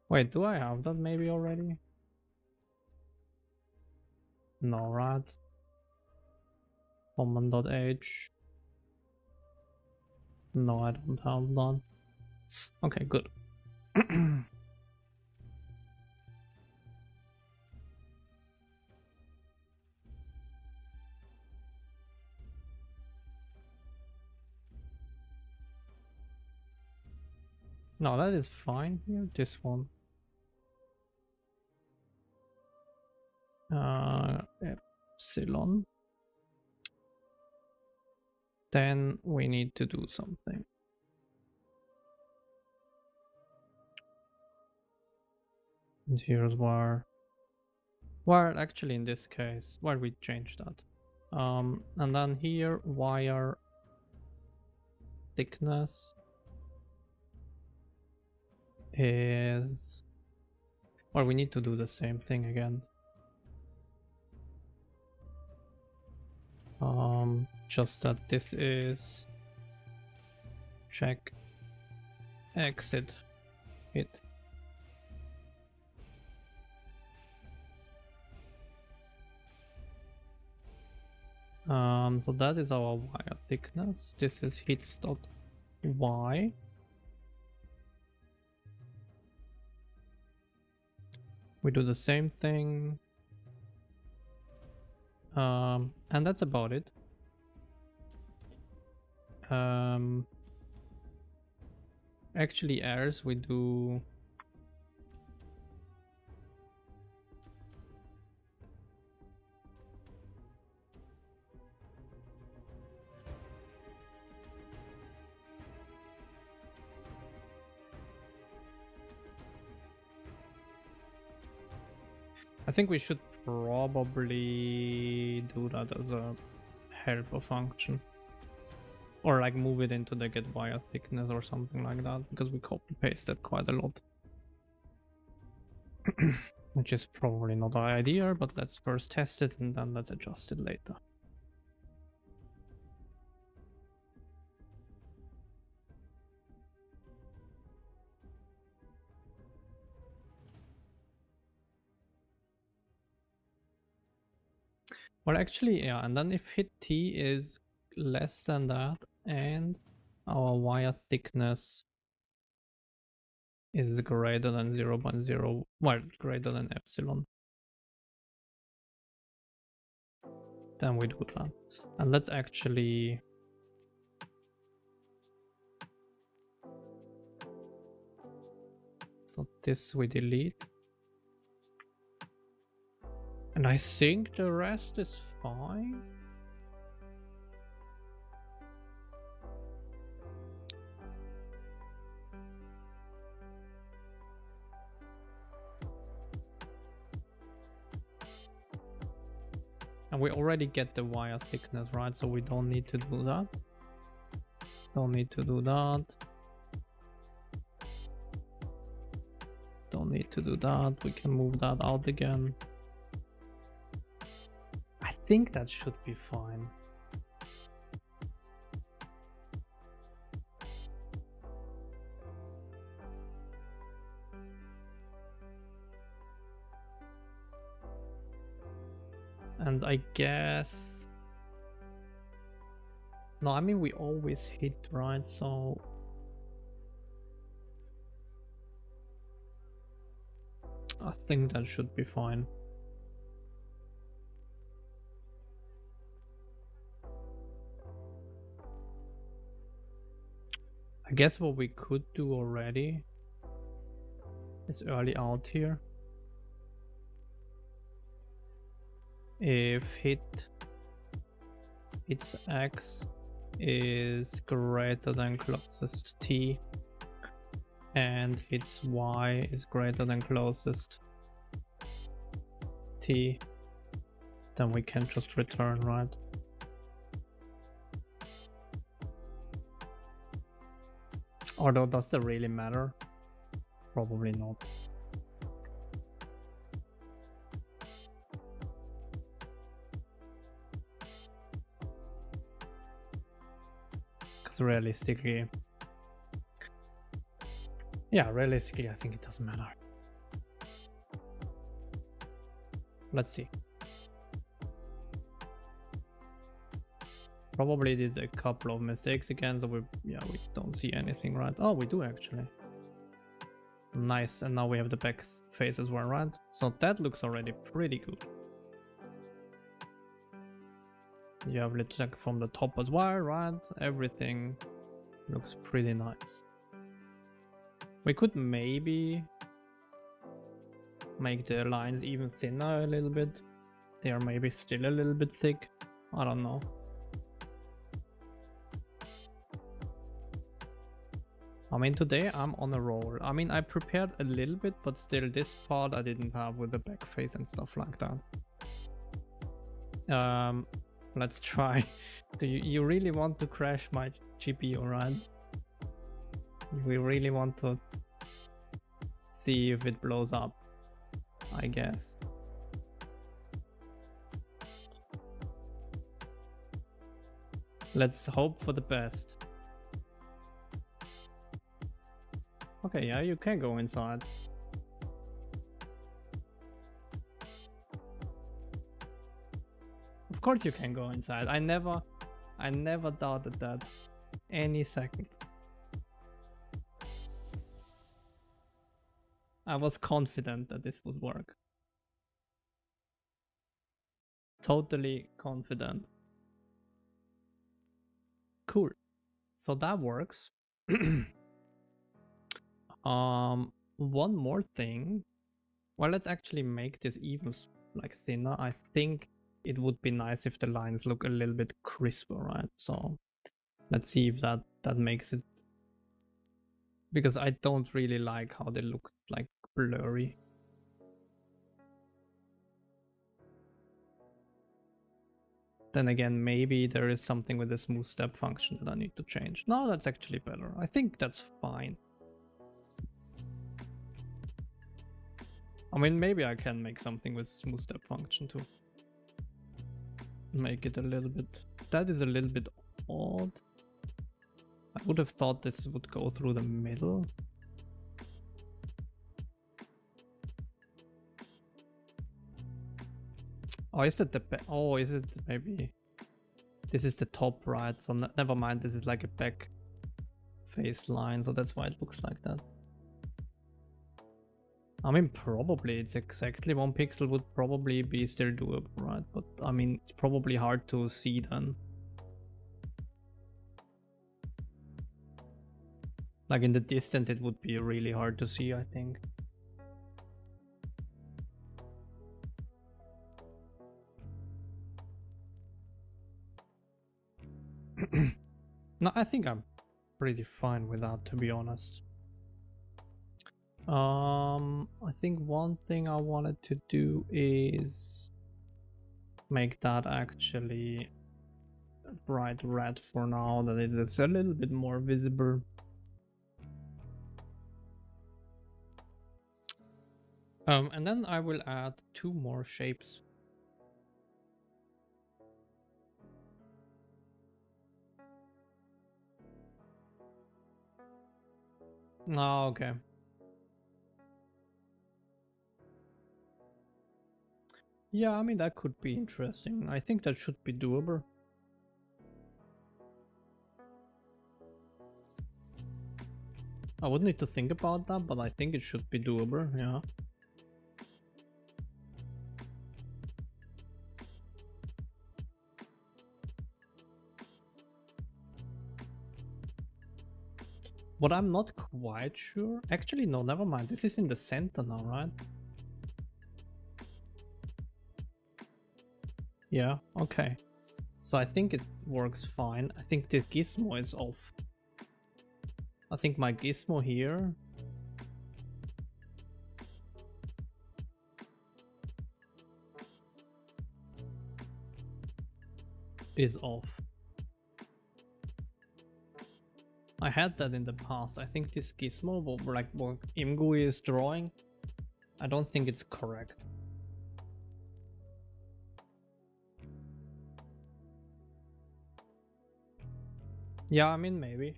Wait, do I have that maybe already? No, right? Common.h. No, I don't have that. Okay, good. No, that is fine here. This one. Epsilon. Then we need to do something. And here's where. Well, actually, in this case, why we change that? And then here, wire thickness is. Well, we need to do the same thing again. Just that this is check exit hit. So that is our wire thickness. This is hits.y. We do the same thing. And that's about it. Actually, airs we do. I think we should probably do that as a helper function. Or like move it into the get wire thickness or something like that, because we copy pasted quite a lot. Which is probably not the idea, but let's first test it and then let's adjust it later. Well, actually, yeah, and then if hit T is less than that and our wire thickness is greater than 0.0, well, greater than epsilon, then we do that. And let's actually so this we delete. And I think the rest is fine. And we already get the wire thickness, right? So we don't need to do that. Don't need to do that. Don't need to do that. We can move that out again. I think that should be fine. And I guess... No, I mean, we always hit, right? So... I think that should be fine. I guess what we could do already is early out here. If its x is greater than closest t and its y is greater than closest t, then we can just return, right? Although, does that really matter? Probably not. Because realistically, yeah, realistically, I think it doesn't matter. Let's see. Probably did a couple of mistakes again, so we don't see anything, right? Oh, we do actually. Nice, and now we have the back face as well, right? So that looks already pretty good. You have it like from the top as well, right? Everything looks pretty nice. We could maybe make the lines even thinner a little bit. They are maybe still a little bit thick. I don't know. I mean, today I'm on a roll. I mean, I prepared a little bit, but still this part I didn't have with the back face and stuff like that. Let's try. Do you really want to crash my GPU, right? We really want to see if it blows up, I guess. Let's hope for the best. Okay, yeah, you can go inside. Of course you can go inside. I never doubted that any second. I was confident that this would work. Totally confident. Cool. So that works. One more thing. Well, let's actually make this even like thinner. I think it would be nice if the lines look a little bit crisper, right? So let's see if that makes it, because I don't really like how they look like blurry. Then again, maybe there is something with the smooth step function that I need to change. No, that's actually better. I think that's fine. I mean, maybe I can make something with smooth step function too. Make it a little bit... That is a little bit odd. I would have thought this would go through the middle. Oh, is it the... Oh, is it maybe... This is the top right, so never mind, this is like a back face line, so that's why it looks like that. I mean, probably it's exactly 1 pixel would probably be still doable, right? But I mean, it's probably hard to see then. Like in the distance, it would be really hard to see, I think. No, I think I'm pretty fine with that, to be honest. I think one thing I wanted to do is make that actually bright red for now, that it is a little bit more visible. And then I will add 2 more shapes. Oh, okay. Yeah, I mean, that could be interesting. I think that should be doable. I would need to think about that, but I think it should be doable, yeah. What I'm not quite sure... Actually, no, never mind. This is in the center now, right? Yeah, okay. So I think it works fine. I think the gizmo is off. I think my gizmo here is off. I had that in the past. I think this gizmo, like what Imgui is drawing, I don't think it's correct. Yeah, I mean, maybe.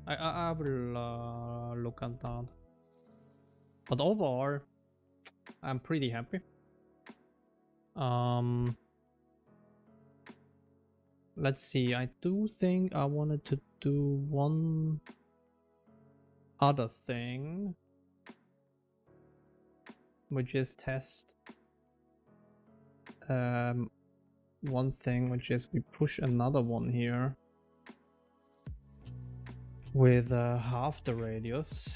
I will look at that. But overall, I'm pretty happy. Let's see. I do think I wanted to do one other thing, which is test one thing, which is we push another one here with half the radius.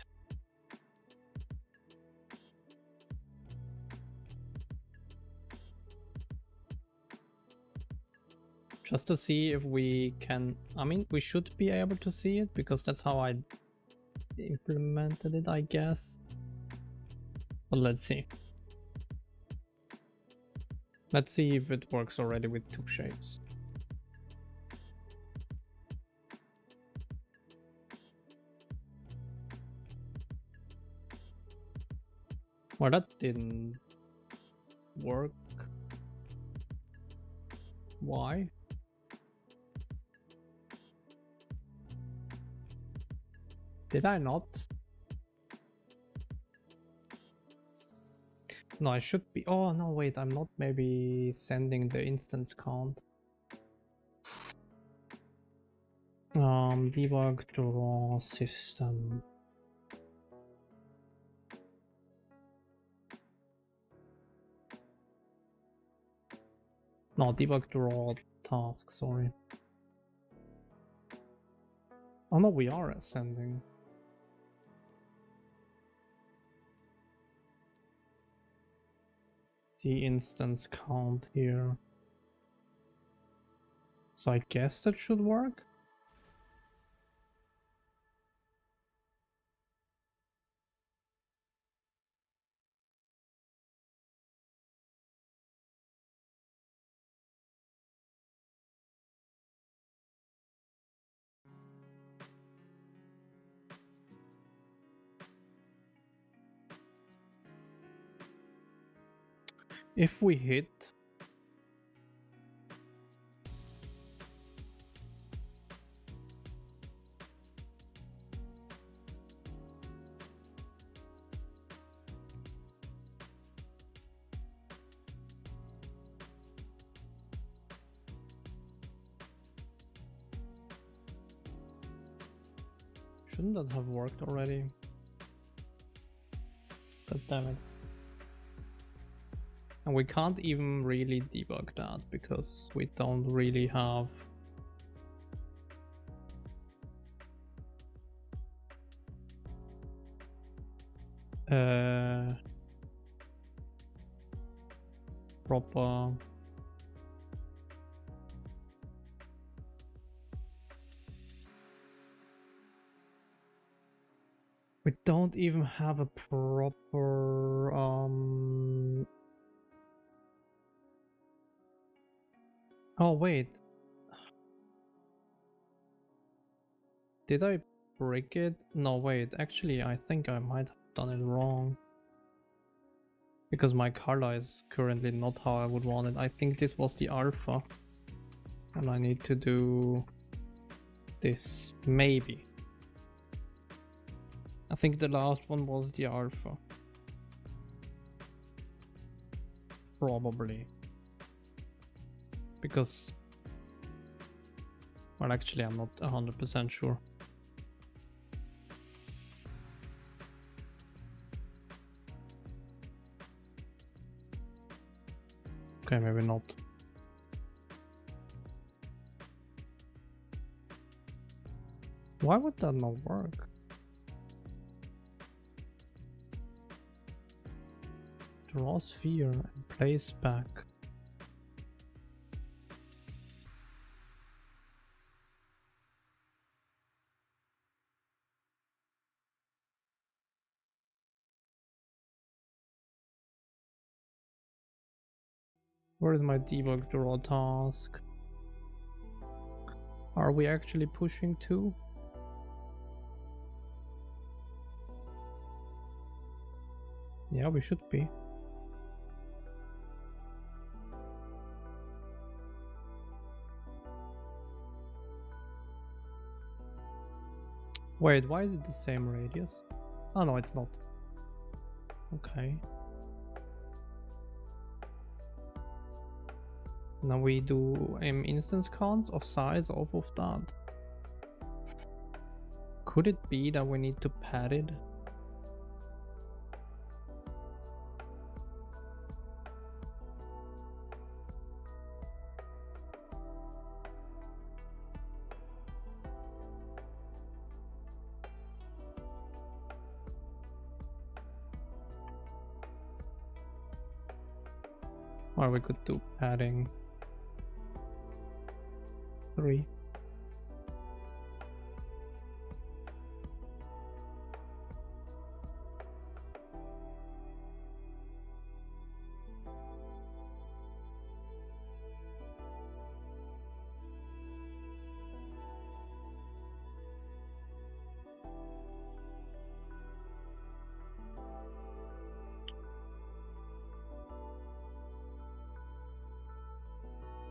Just to see if we can... I mean, we should be able to see it, because that's how I implemented it, I guess. But let's see. Let's see if it works already with 2 shapes. Well, that didn't work. Why? Did I not? No, I should be. Oh, no, wait, I'm not maybe sending the instance count. Debug draw system. No, debug draw task, sorry. Oh no, we are sending. The instance count here. So I guess that should work. If we hit shouldn't that have worked already? God damn it. And we can't even really debug that because we don't really have proper we don't even have a proper oh wait, did I break it? No, wait, actually I think I might have done it wrong because my color is currently not how I would want it. I think this was the alpha and I need to do this, maybe. I think the last one was the alpha. Probably. Because, well, actually I'm not 100% sure. Okay, maybe not. Why would that not work? Draw sphere and place back. Where is my debug draw task? Are we actually pushing to? Yeah, we should be. Wait, why is it the same radius? Oh no, it's not. Okay. Now we do instance counts of size off of that. Could it be that we need to pad it? Or we could do padding 3.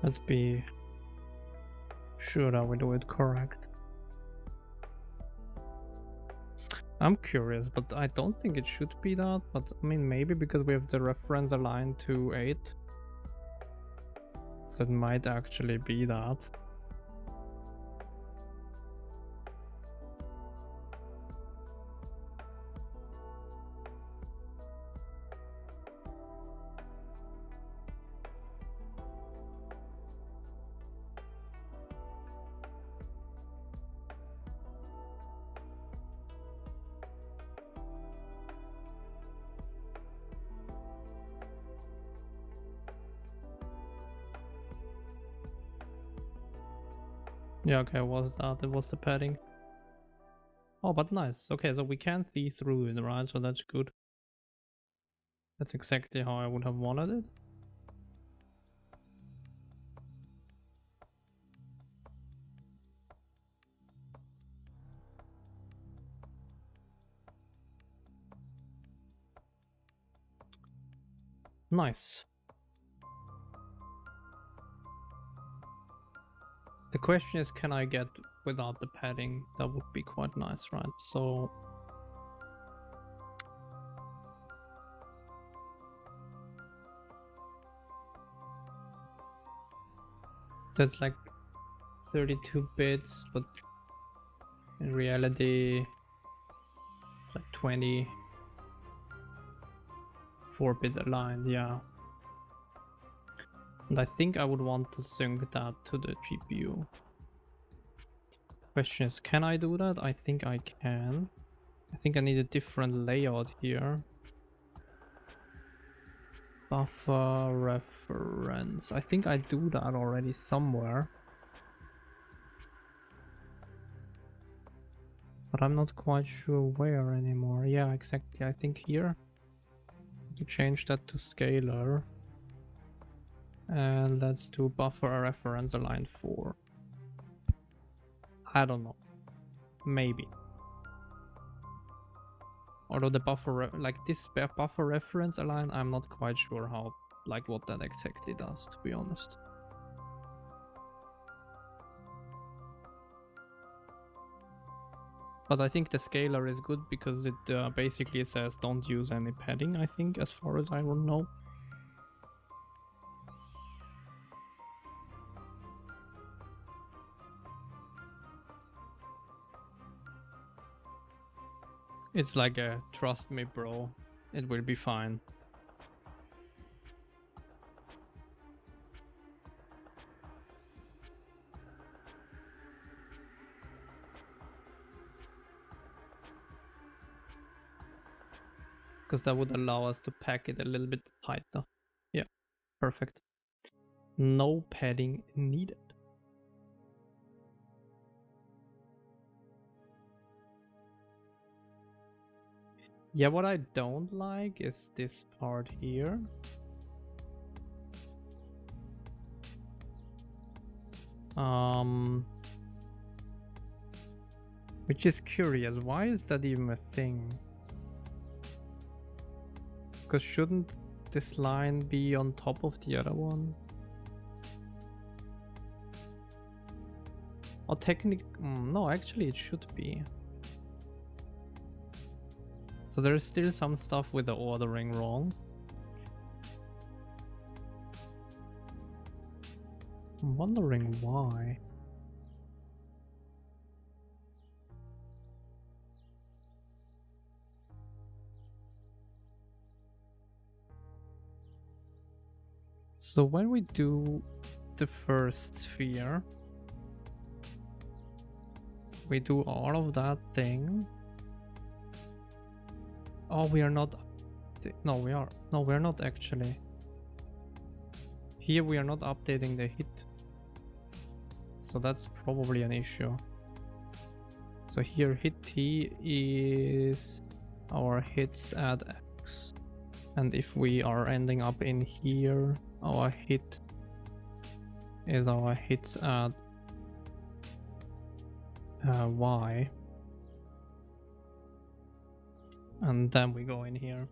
Let's be sure that we do it correct. I'm curious, but I don't think it should be that. But I mean, maybe because we have the reference aligned to 8. So it might actually be that. Yeah, okay, it was that. It was the padding. Oh, but nice. Okay, so we can see through it, right? So that's good. That's exactly how I would have wanted it. Nice. The question is, can I get without the padding? That would be quite nice, right? So that's like 32 bits, but in reality, it's like 24-bit aligned, yeah. And I think I would want to sync that to the GPU. Question is, can I do that? I think I can. I think I need a different layout here. Buffer reference. I think I do that already somewhere. But I'm not quite sure where anymore. Yeah, exactly. I think here. To change that to scalar. And let's do buffer reference align 4. I don't know. Maybe. Although the buffer, like this buffer reference align, I'm not quite sure how, like what that exactly does, to be honest. But I think the scalar is good because it basically says don't use any padding, I think, as far as I will know. It's like a trust me bro, it will be fine. Because that would allow us to pack it a little bit tighter. Yeah, perfect. No padding needed. Yeah, what I don't like is this part here. Which is curious. Why is that even a thing? Because shouldn't this line be on top of the other one? Or technically, no, actually it should be. So there's still some stuff with the ordering wrong. I'm wondering why. So when we do the first sphere, we do all of that thing. Oh, we are not. No, we are. No, we're not actually. Here we are not updating the hit. So that's probably an issue. So here hit T is our hits at X. And if we are ending up in here, our hit is our hits at Y. And then we go in here.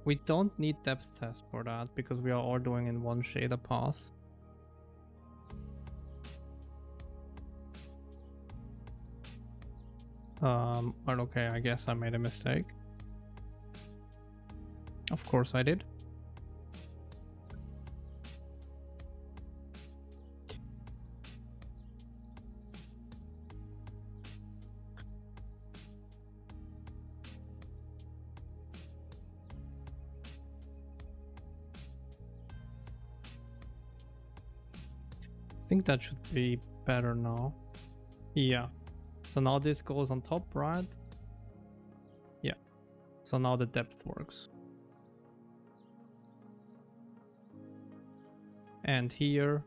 We don't need depth test for that because we are all doing in one shader pass. Well, okay, I guess I made a mistake. Of course I did. I think that should be better now. Yeah. So now this goes on top, right? Yeah. So now the depth works. And here,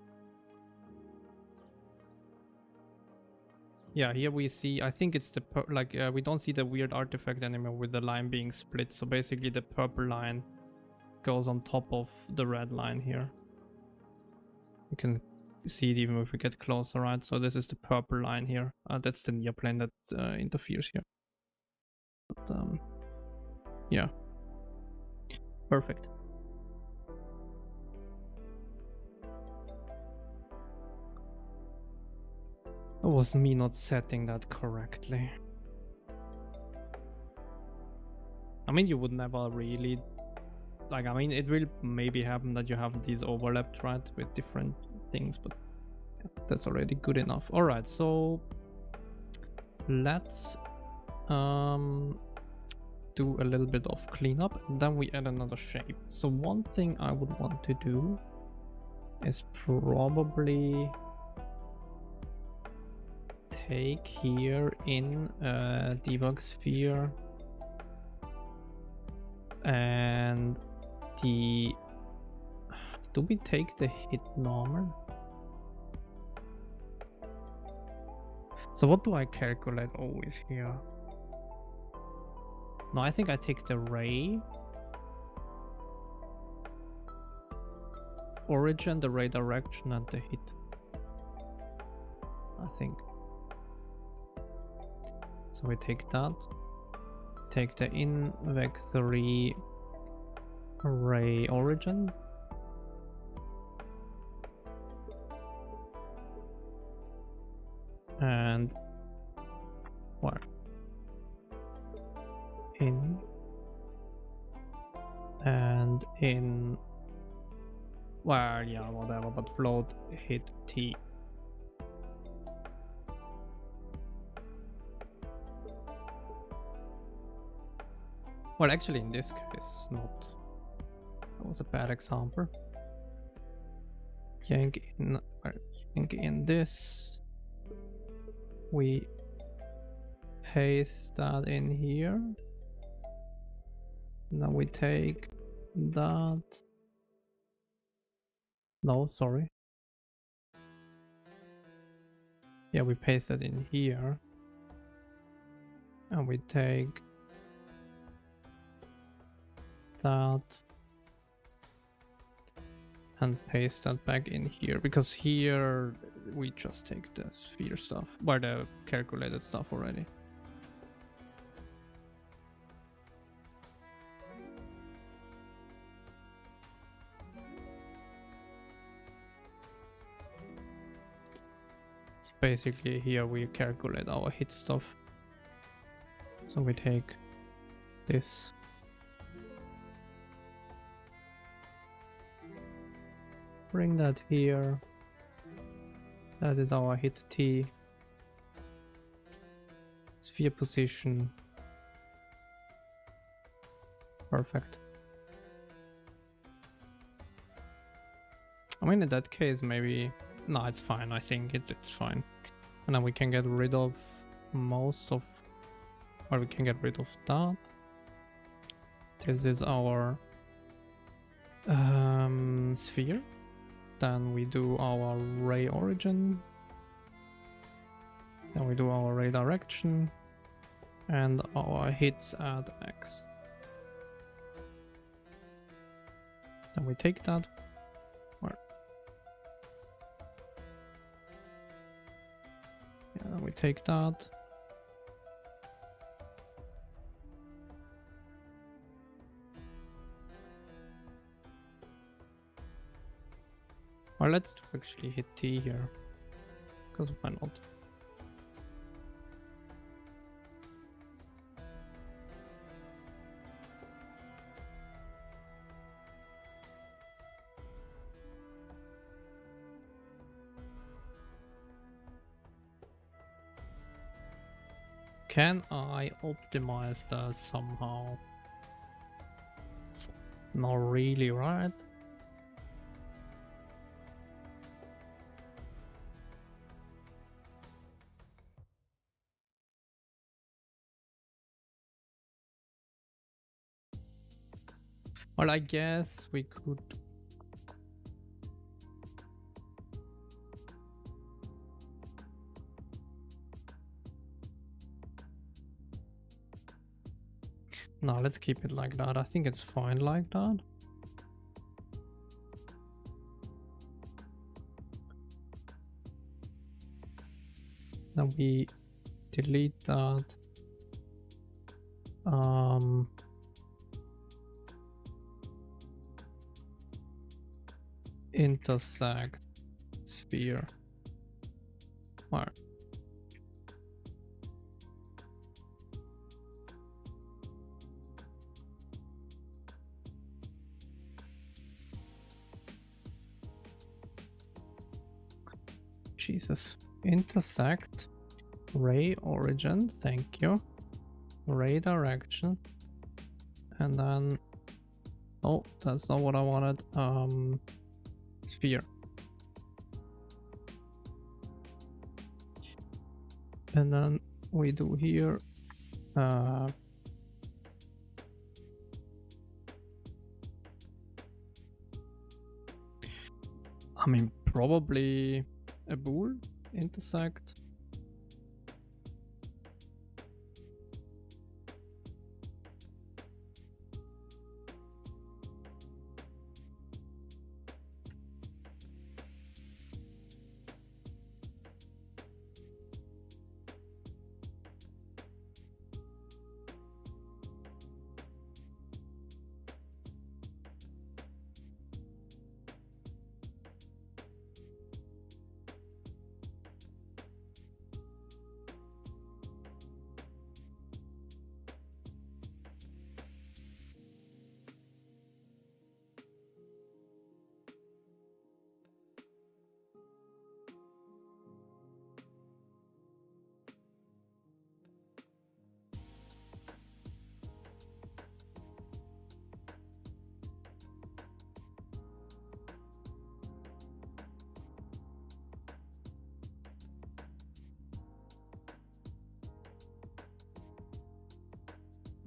yeah, here we see, I think it's the, we don't see the weird artifact anymore with the line being split. So basically the purple line goes on top of the red line here. You can see it even if we get closer, right? So this is the purple line here. That's the near plane that interferes here. But, yeah, perfect. It was me not setting that correctly. I mean, you would never really, like, I mean, it will maybe happen that you have these overlapped, right, with different things, but that's already good enough. All right, so let's do a little bit of cleanup, and then we add another shape. So one thing I would want to do is probably take here in a debug sphere and do we take the hit normal? So what do I calculate always here? No, I think I take the ray origin, the ray direction, and the hit. I think. So we take that. Take the in vec3 ray origin. And what? In and in, well, yeah, whatever, but float hit T. Well, actually, in this case, not. That was a bad example. Yank in this. We paste that in here. Now we take that. No, sorry. Yeah, we paste that in here. And we take that and paste that back in here, because here we just take the sphere stuff, or the calculated stuff already. So basically here we calculate our hit stuff. So we take this. Bring that here. That is our hit T. Sphere position. Perfect. I mean, in that case, maybe... No, it's fine. I think it's fine. And then we can get rid of most of... Or we can get rid of that. This is our sphere. Then we do our ray origin. Then we do our ray direction. And our hits at X. Then we take that. Yeah, then we take that. Or let's actually hit T here, because why not? Can I optimize that somehow? Not really, right? Well, I guess we could. No, let's keep it like that. I think it's fine like that. Now we delete that. Intersect sphere. Alright. Jesus. Intersect ray origin, thank you. Ray direction. And then, oh, that's not what I wanted. Sphere. And then we do here I mean, probably a bool intersect.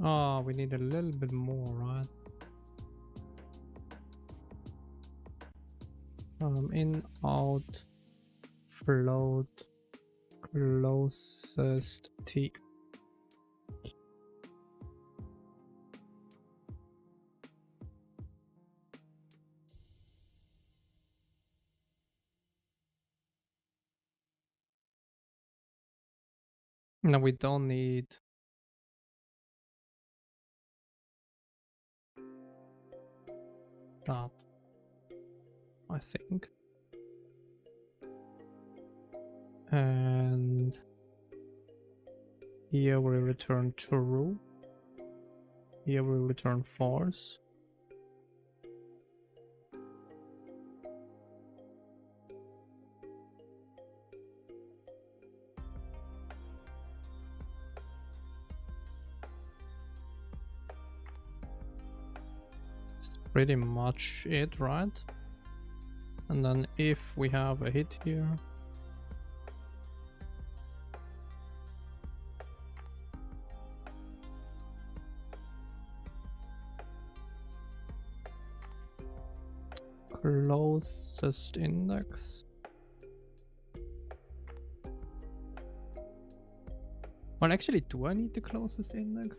Oh, we need a little bit more, right? In, out, float, closest T. No, we don't need that, I think. And here we return true. Here we return false. It's pretty much it, right? And then if we have a hit here, closest index. Well, actually, do I need the closest index?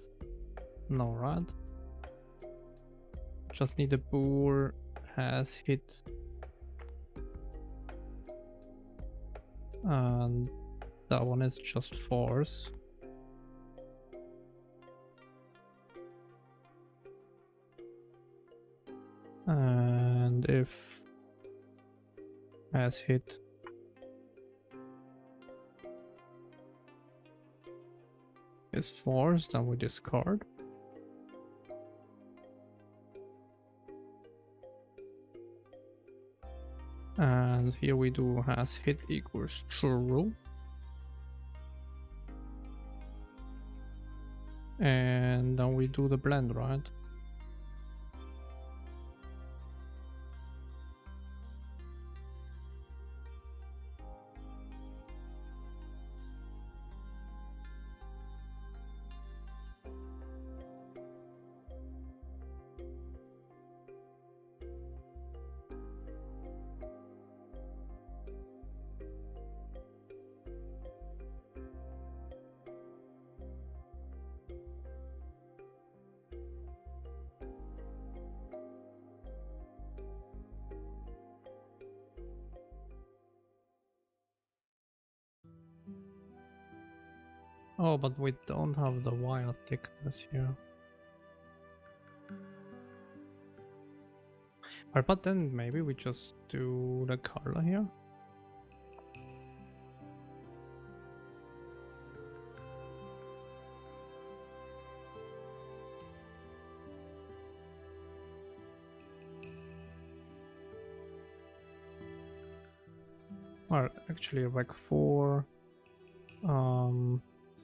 No, right? Just need a bool has hit. And that one is just false. And if has hit is false, then we discard. And here we do has hit equals true. And then we do the blend, right? Oh, but we don't have the wire thickness here. But then maybe we just do the color here. Well, actually like 4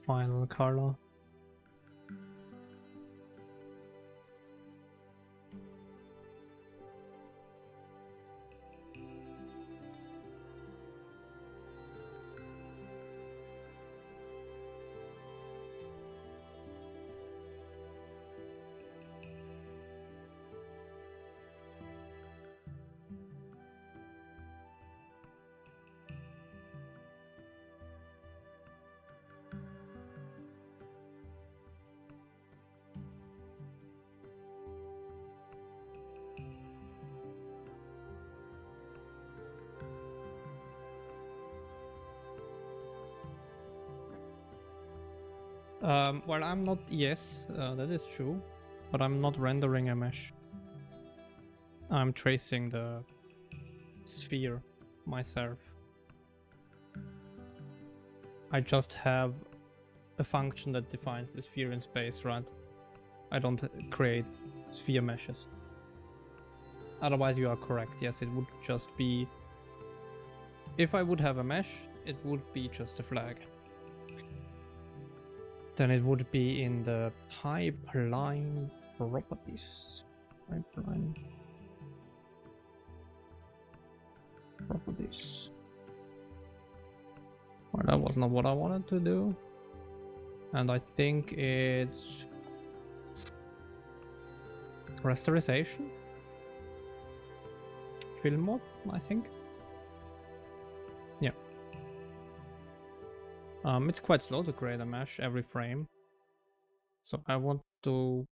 final color. Well, I'm not, yes, that is true, but I'm not rendering a mesh. I'm tracing the sphere myself. I just have a function that defines the sphere in space, right? I don't create sphere meshes. Otherwise you are correct, yes, it would just be... If I would have a mesh, it would be just a flag. Then it would be in the pipeline properties. Pipeline properties. Well, that was not what I wanted to do. And I think it's rasterization. Film mode, I think. Yeah. It's quite slow to create a mesh every frame. So I want to...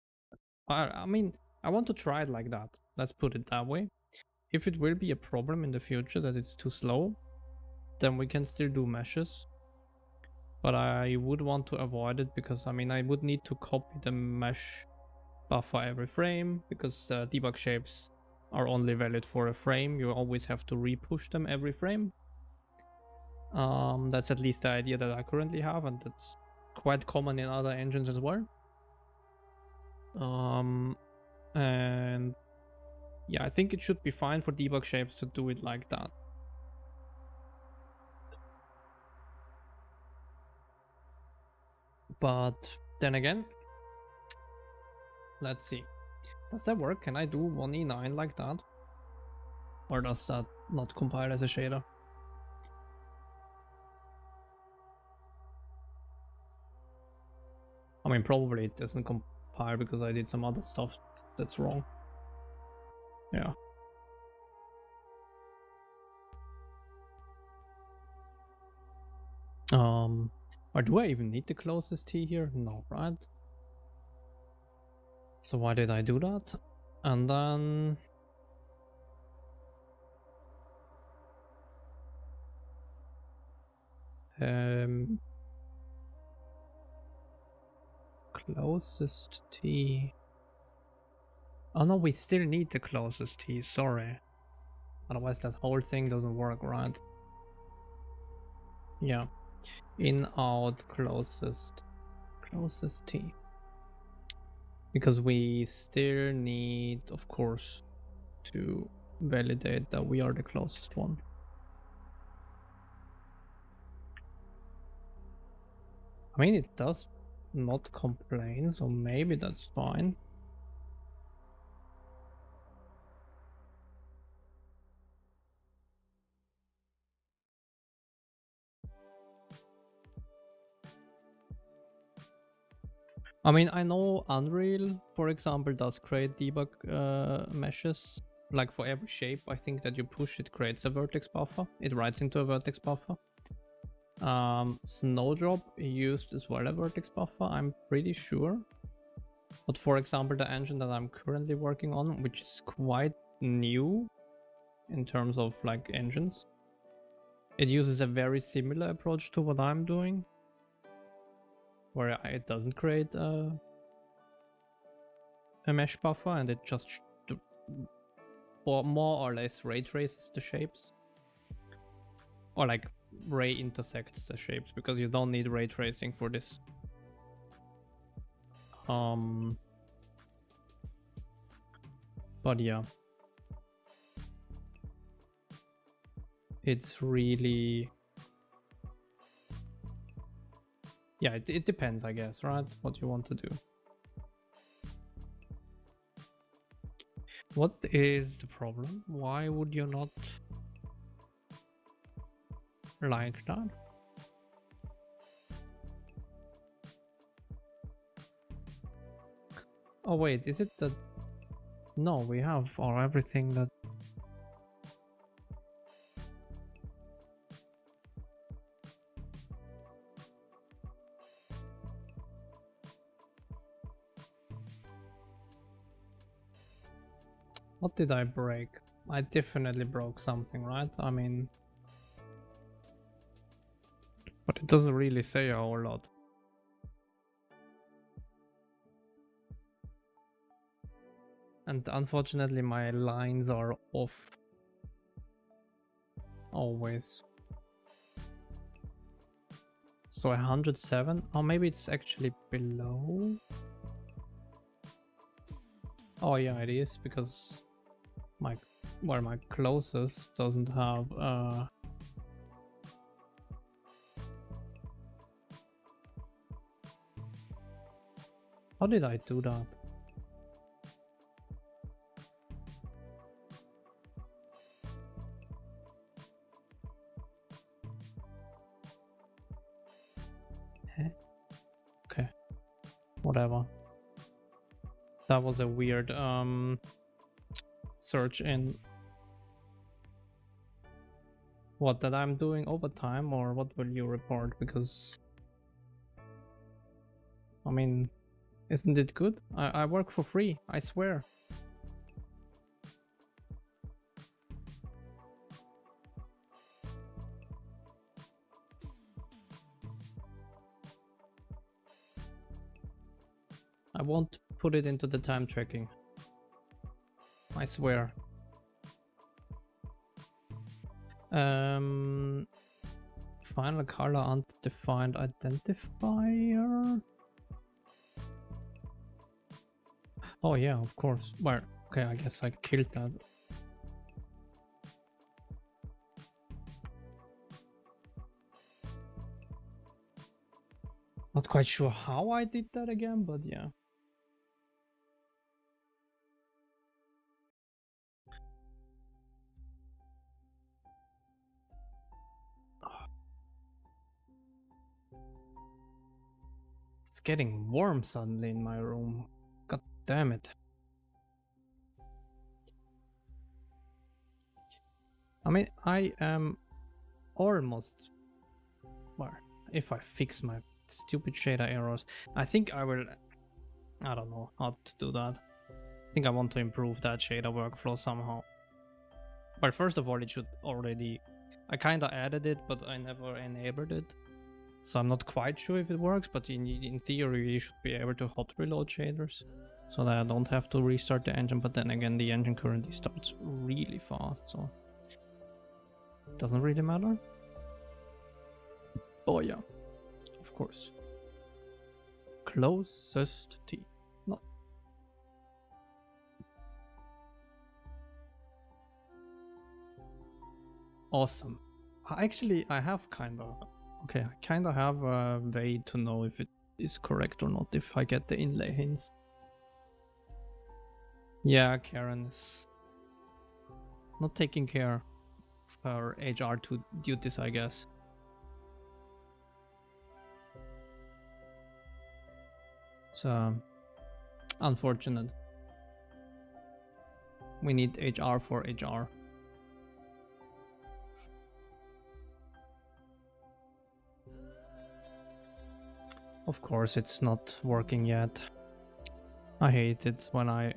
I mean, I want to try it like that. Let's put it that way. If it will be a problem in the future that it's too slow, then we can still do meshes. But I would want to avoid it because, I mean, I would need to copy the mesh buffer every frame because debug shapes are only valid for a frame. You always have to repush them every frame. That's at least the idea that I currently have, and that's quite common in other engines as well. And yeah, I think it should be fine for debug shapes to do it like that. But then again, let's see. Does that work? Can I do 1E9 like that? Or does that not compile as a shader? I mean, probably it doesn't compile because I did some other stuff that's wrong. Yeah. Or do I even need the closest T here? No, right? So why did I do that? And then... closest T... Oh no, we still need the closest T, sorry. Otherwise that whole thing doesn't work, right? Yeah. In, out, closest T. Because we still need, of course, to validate that we are the closest one. I mean, it does not complain, so maybe that's fine. I mean, I know Unreal, for example, does create debug meshes. Like for every shape, I think that you push, it creates a vertex buffer. It writes into a vertex buffer. Snowdrop used as well a vertex buffer, I'm pretty sure. But for example, the engine that I'm currently working on, which is quite new in terms of like engines, it uses a very similar approach to what I'm doing, where it doesn't create a mesh buffer, and it just more or less ray traces the shapes, or like ray intersects the shapes, because you don't need ray tracing for this. But yeah, it's really, yeah, it depends, I guess, right? What you want to do. What is the problem? Why would you not like that? Oh wait, is it that? No, we have everything that. What did I break? I definitely broke something, right? I mean, but it doesn't really say a whole lot. And unfortunately my lines are off. Always. So 107? Oh, maybe it's actually below? Oh yeah, it is, because my closest doesn't have how did I do that? Okay, whatever. That was a weird search in. What, that I'm doing overtime, or what will you report? Because I mean, isn't it good? I work for free, I swear. I won't put it into the time tracking, I swear. Final color undefined identifier. Oh yeah, of course. Well, okay, I guess I killed that. Not quite sure how I did that again, but yeah. It's getting warm suddenly in my room. God damn it. I mean, I am almost, well, if I fix my stupid shader errors, I think I will, I don't know how to do that. I think I want to improve that shader workflow somehow. But first of all, it should already, I kinda added it, but I never enabled it. So I'm not quite sure if it works, but in theory you should be able to hot reload shaders, so that I don't have to restart the engine. But then again, the engine currently starts really fast, so it doesn't really matter. Oh yeah, of course. Closest T. No. Awesome. Actually, I have kind of, okay, I kind of have a way to know if it is correct or not if I get the inlay hints. Yeah, Karen is not taking care of her HR2 duties, I guess. It's unfortunate. We need HR for HR. Of course, it's not working yet. I hate it when I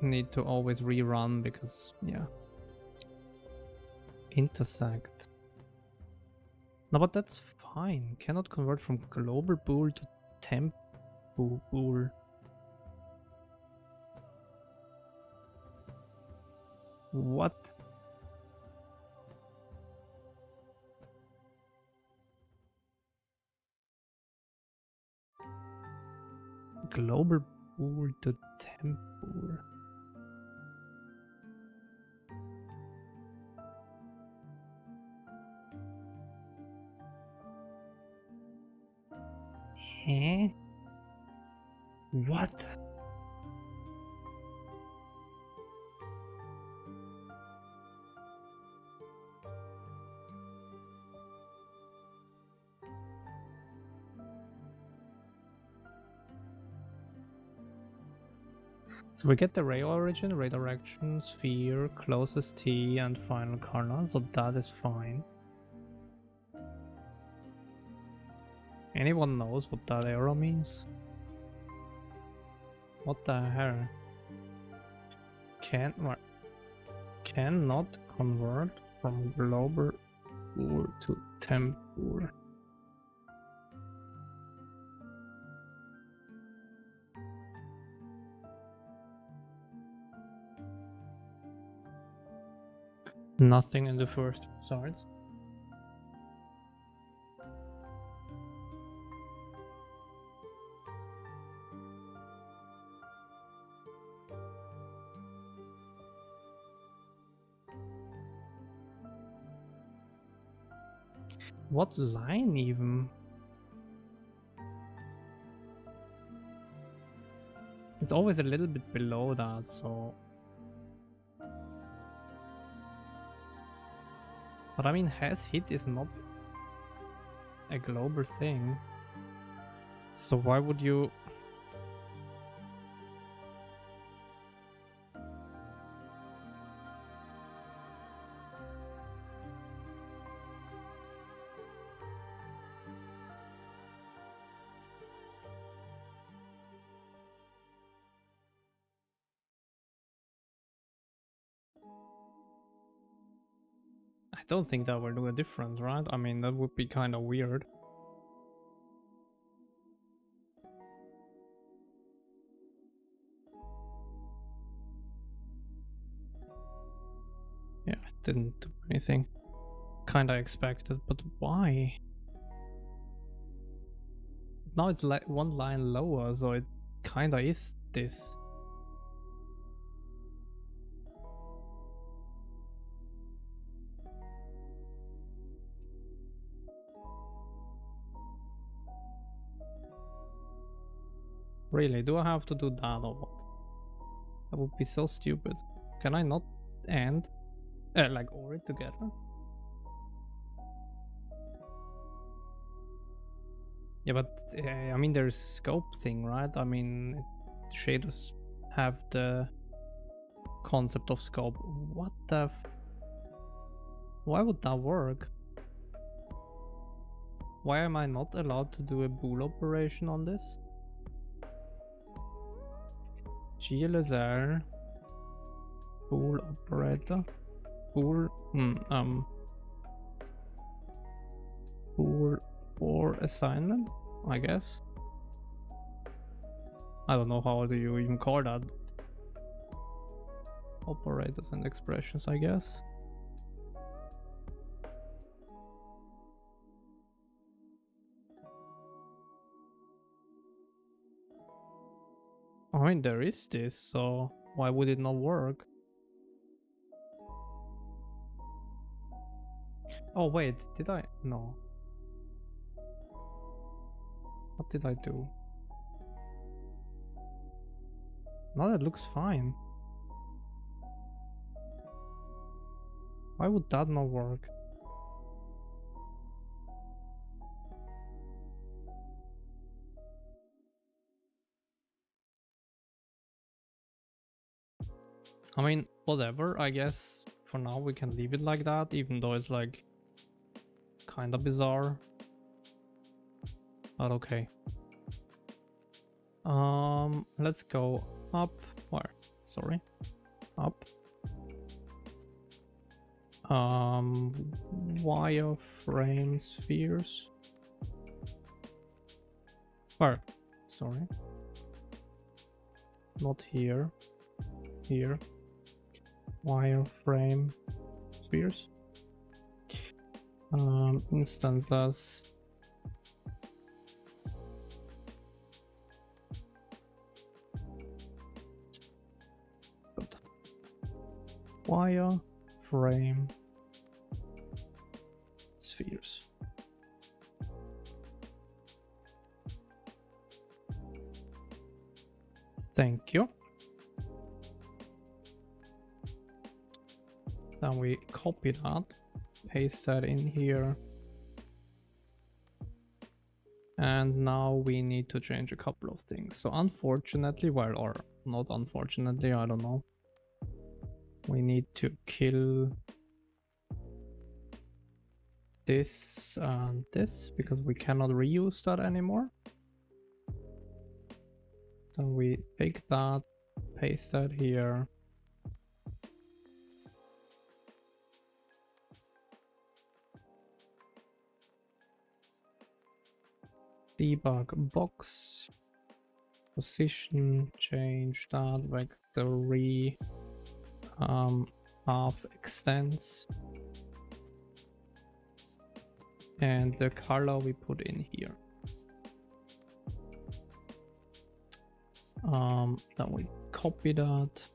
need to always rerun because, yeah. Intersect. No, but that's fine. Cannot convert from global bool to temp bool. What? Global bool to temp bool. Huh? What? So we get the ray origin, redirection, sphere, closest T, and final kernel, so that is fine. Anyone knows what that arrow means? What the hell? Cannot convert from global bool to temp bool. Nothing in the first side. What line even? It's always a little bit below that, so... But I mean, has hit is not a global thing. So why would you... I don't think that will do a difference, right? I mean, that would be kind of weird. Yeah, it didn't do anything. Kinda expected, but why? Now it's like one line lower, so it kinda is this. Really, do I have to do that or what? That would be so stupid. Can I not end? Like or it together? Yeah, but I mean, there's scope thing, right? I mean, shaders have the concept of scope. What the? Why would that work? Why am I not allowed to do a bool operation on this? GLSR bool operator bool bool for assignment, I guess. I don't know how do you even call that. Operators and expressions, I guess. I mean, there is this, so why would it not work? Oh wait, did I? No. What did I do? Now that looks fine. Why would that not work? I mean, whatever, I guess for now we can leave it like that, even though it's like kinda bizarre. But okay. Let's go up. Where? Sorry. Up. Wireframe spheres. Where? Sorry. Not here. Here. Wireframe spheres. Instances. Wireframe spheres. Thank you. Then we copy that, paste that in here. And now we need to change a couple of things. So unfortunately, well, or not unfortunately, I don't know. We need to kill this and this because we cannot reuse that anymore. Then we take that, paste that here. Debug box. Position, change that, vector half extends. And the color we put in here. Then we copy that.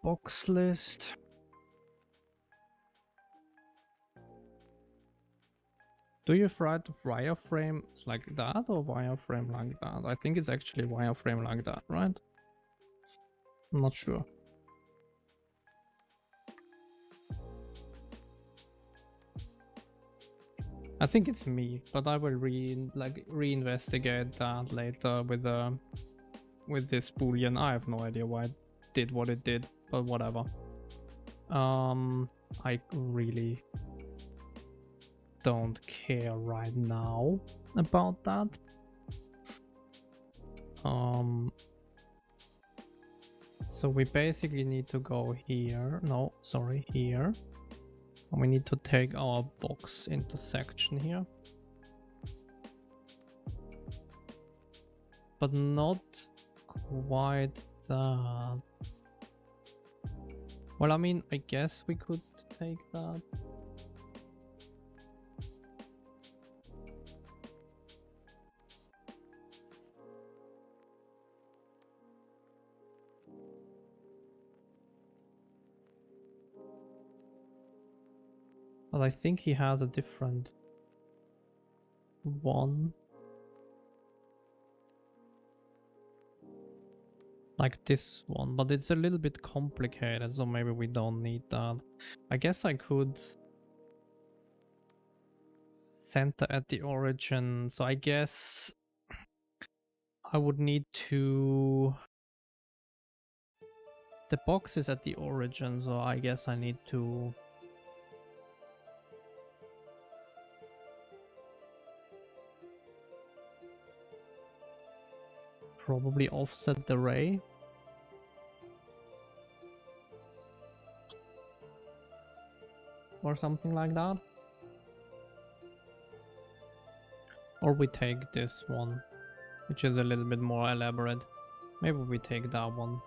Box list. Do you write wireframe like that or wireframe like that? I think it's actually wireframe like that, right? I'm not sure. I think it's me, but I will reinvestigate that later with this boolean. I have no idea why it did what it did, but whatever. I really don't care right now about that. So we basically need to go here. No, sorry, here. And we need to take our box intersection here. But not quite that. Well, I mean, I guess we could take that. But I think he has a different one. Like this one, but it's a little bit complicated, so maybe we don't need that. I guess I could center at the origin, so I guess I would need to... The box is at the origin, so I guess I need to... probably offset the ray. Or something like that. Or we take this one, which is a little bit more elaborate. Maybe we take that one.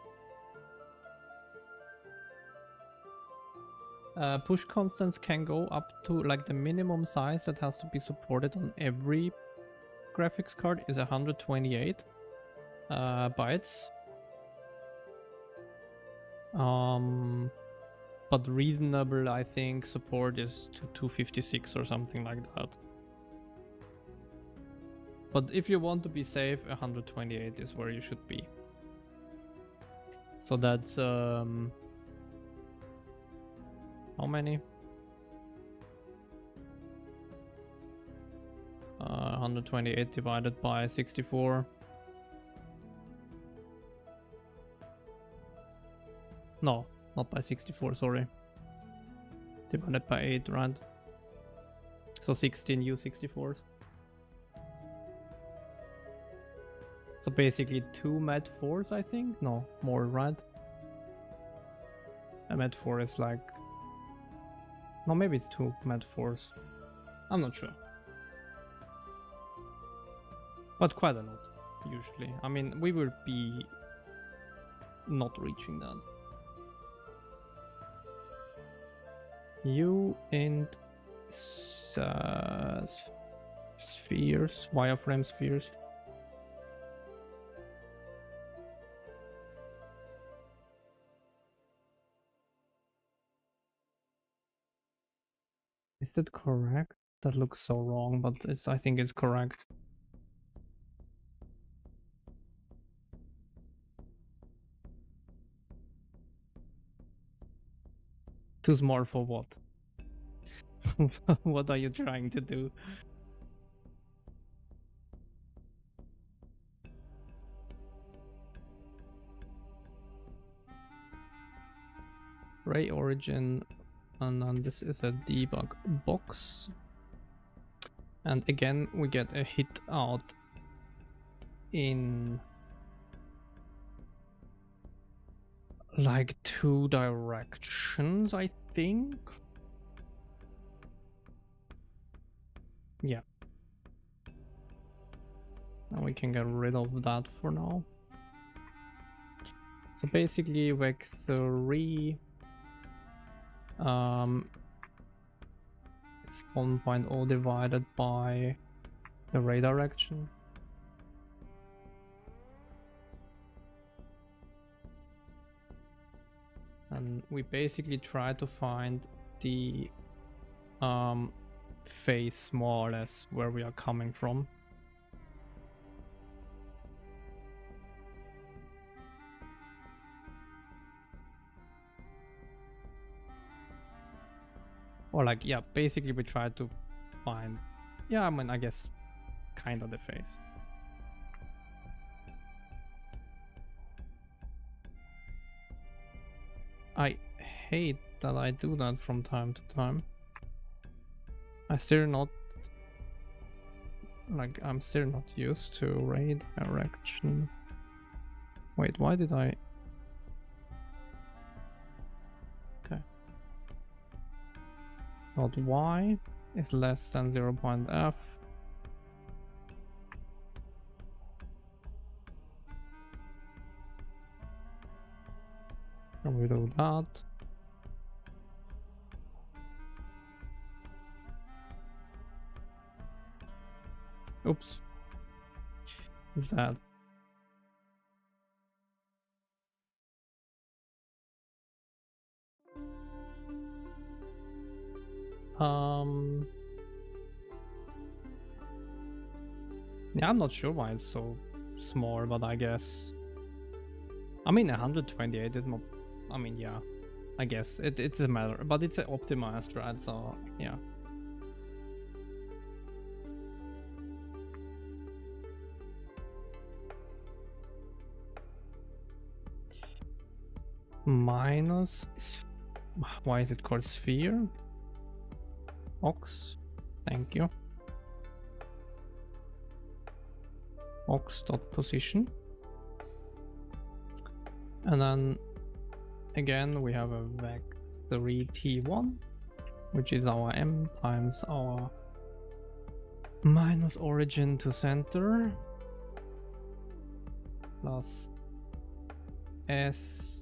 Push constants can go up to, like, the minimum size that has to be supported on every graphics card is 128 bytes. But reasonable, I think, support is to 256 or something like that. But if you want to be safe, 128 is where you should be. So that's how many? 128 divided by 64. No, not by 64, sorry. Divided by 8, right? So 16 U64s. So basically 2 Mat 4s, I think? No, more, right? A Mat 4 is like... No, maybe it's 2 Mat 4s. I'm not sure. But quite a lot, usually. I mean, we will be not reaching that. U and spheres, wireframe spheres. Is that correct? That looks so wrong, but it's, I think it's correct. Too small for what? What are you trying to do? Ray origin, and then this is a debug box. And again, we get a hit out in like 2 directions, I think. Yeah. Now we can get rid of that for now. So basically Vec 3 it's 1.0 divided by the ray direction. And we basically try to find the phase more or less where we are coming from. Or like, yeah, basically we try to find, yeah, I mean, I guess kind of the phase. I hate that I do that from time to time. I'm still not used to ray direction. Wait, why did I? Okay. Not y is less than 0.f. Can we do that? Oops. Z. Yeah, I'm not sure why it's so small, but I guess. I mean, 128 is not. I mean, yeah, I guess it's a matter, but it's optimized, right? So yeah. Minus. Why is it called sphere? Ox. Thank you. Ox dot position. And then again we have a vec3t1, which is our m times our minus origin to center plus s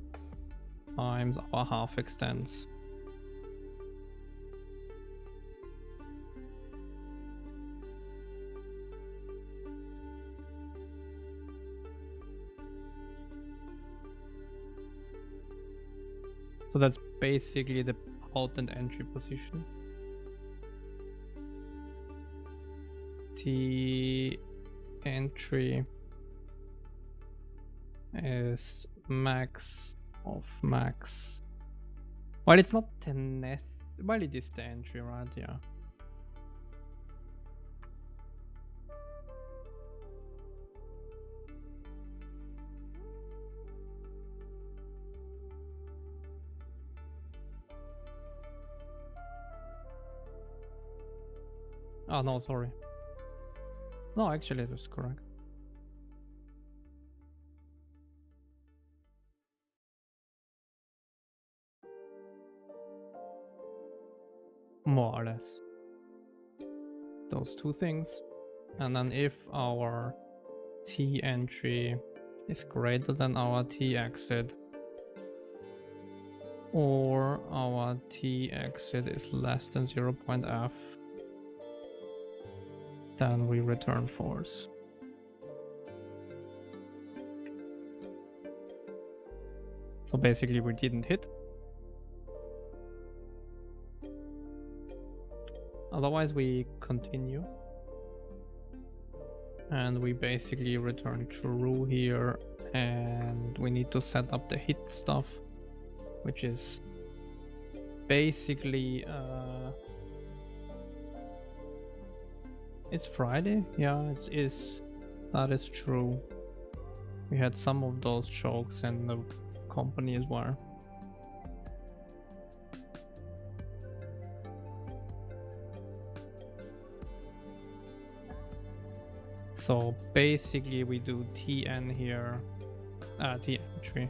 times our half extents. So that's basically the out and entry position. T entry is max of max. Well, it's not 10s. Well, it is the entry, right? Yeah. Oh, no, sorry. No, actually, it was correct. More or less. Those two things. And then if our T entry is greater than our T exit, or our T exit is less than 0.f, then we return false. So basically we didn't hit. Otherwise we continue. And we basically return true here, and we need to set up the hit stuff, which is basically it's Friday. Yeah, it is. That is true. We had some of those jokes in the company as well. So basically we do Tn here, T entry,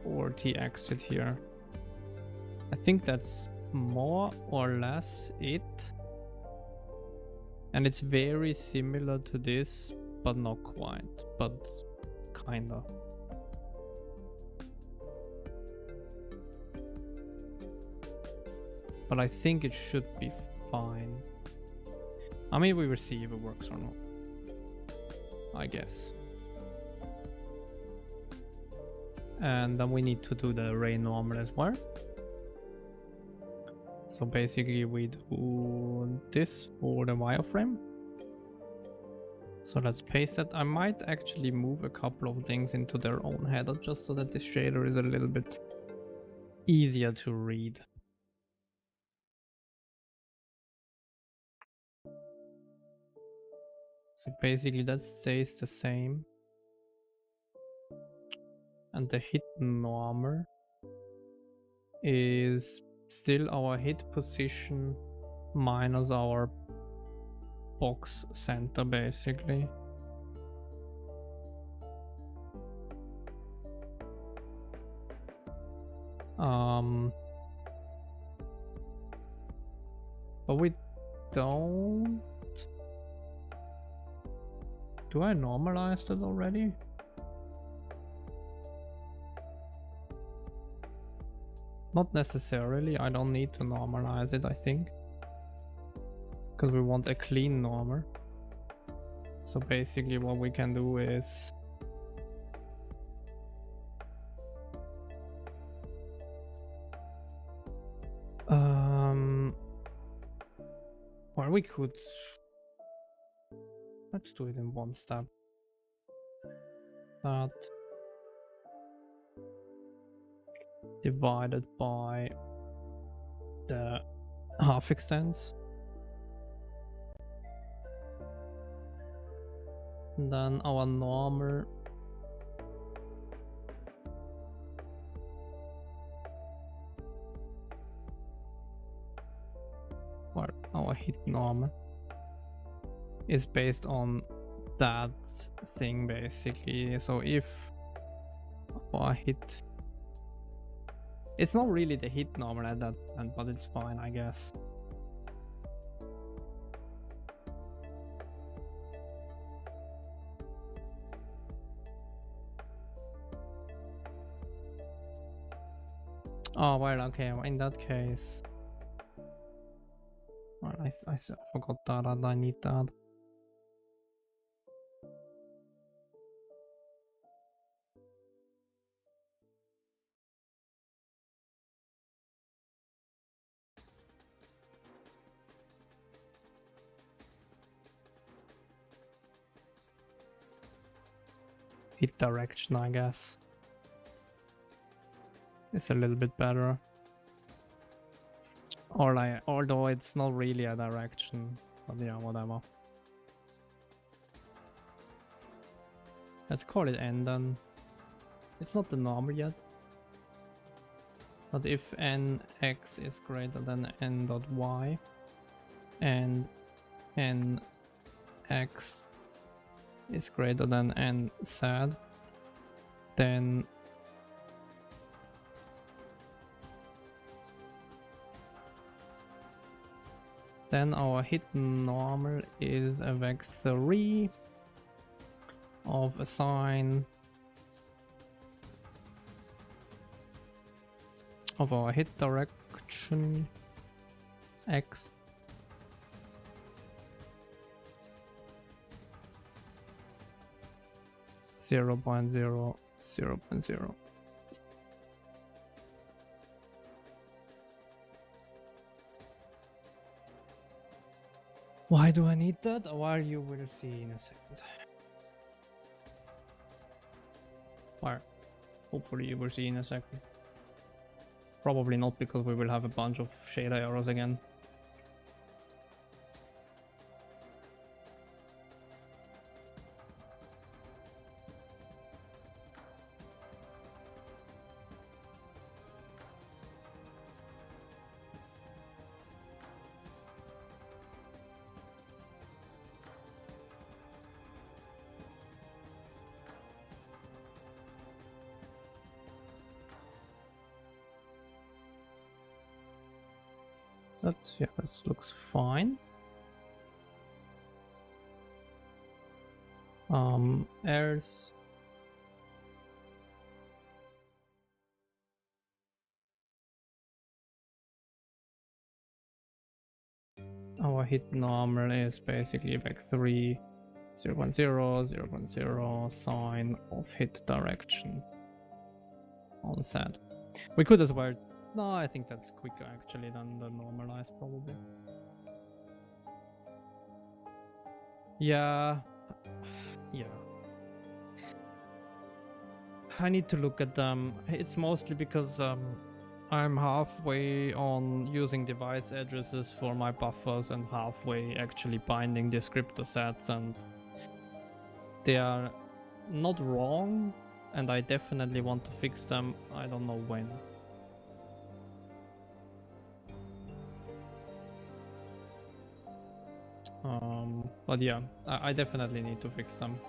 or T exit here. I think that's more or less it. And it's very similar to this, but not quite, but kinda. But I think it should be fine. I mean, we will see if it works or not, I guess. And then we need to do the array normal as well. So basically we do this for the wireframe. So let's paste it. I might actually move a couple of things into their own header just so that the shader is a little bit easier to read. So basically that stays the same. And the hit normal is still our hit position minus our box center basically. But we don't. Do I normalize it already? Not necessarily, I don't need to normalize it, I think. Because we want a clean normal. So basically what we can do is well, we could, let's do it in one step. That divided by the half extents. And then our normal or our hit normal is based on that thing basically. So if our hit. It's not really the hit normal at that point, but it's fine, I guess. Oh, well, okay, in that case... Well, I forgot that I need that. Hit direction, I guess. It's a little bit better. Or like, although it's not really a direction, but yeah, whatever. Let's call it n then. It's not the normal yet. But if nx is greater than n dot y and nx is greater than nz, then our hit normal is a vec3 of a sine of our hit direction x (0.0, 0.0). Why do I need that? Well, you will see in a second. Or hopefully you will see in a second. Probably not, because we will have a bunch of shader errors again. Yeah, that looks fine. Else our hit normal is basically vec3 0.0, 0.0 sine of hit direction on set. We could as well. No, I think that's quicker actually than the normalized, probably. Yeah. I need to look at them. It's mostly because I'm halfway on using device addresses for my buffers and halfway actually binding descriptor sets, and they are not wrong, and I definitely want to fix them. I don't know when. But yeah, I definitely need to fix them.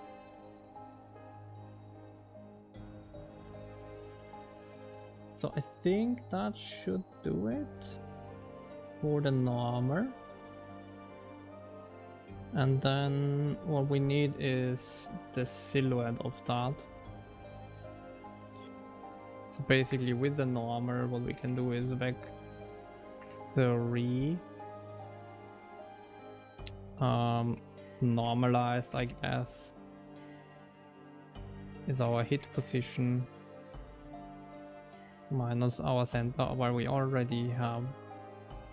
So I think that should do it for the normal. And then what we need is the silhouette of that. So basically with the normal, what we can do is vec3 normalized, I guess, is our hit position minus our center, where we already have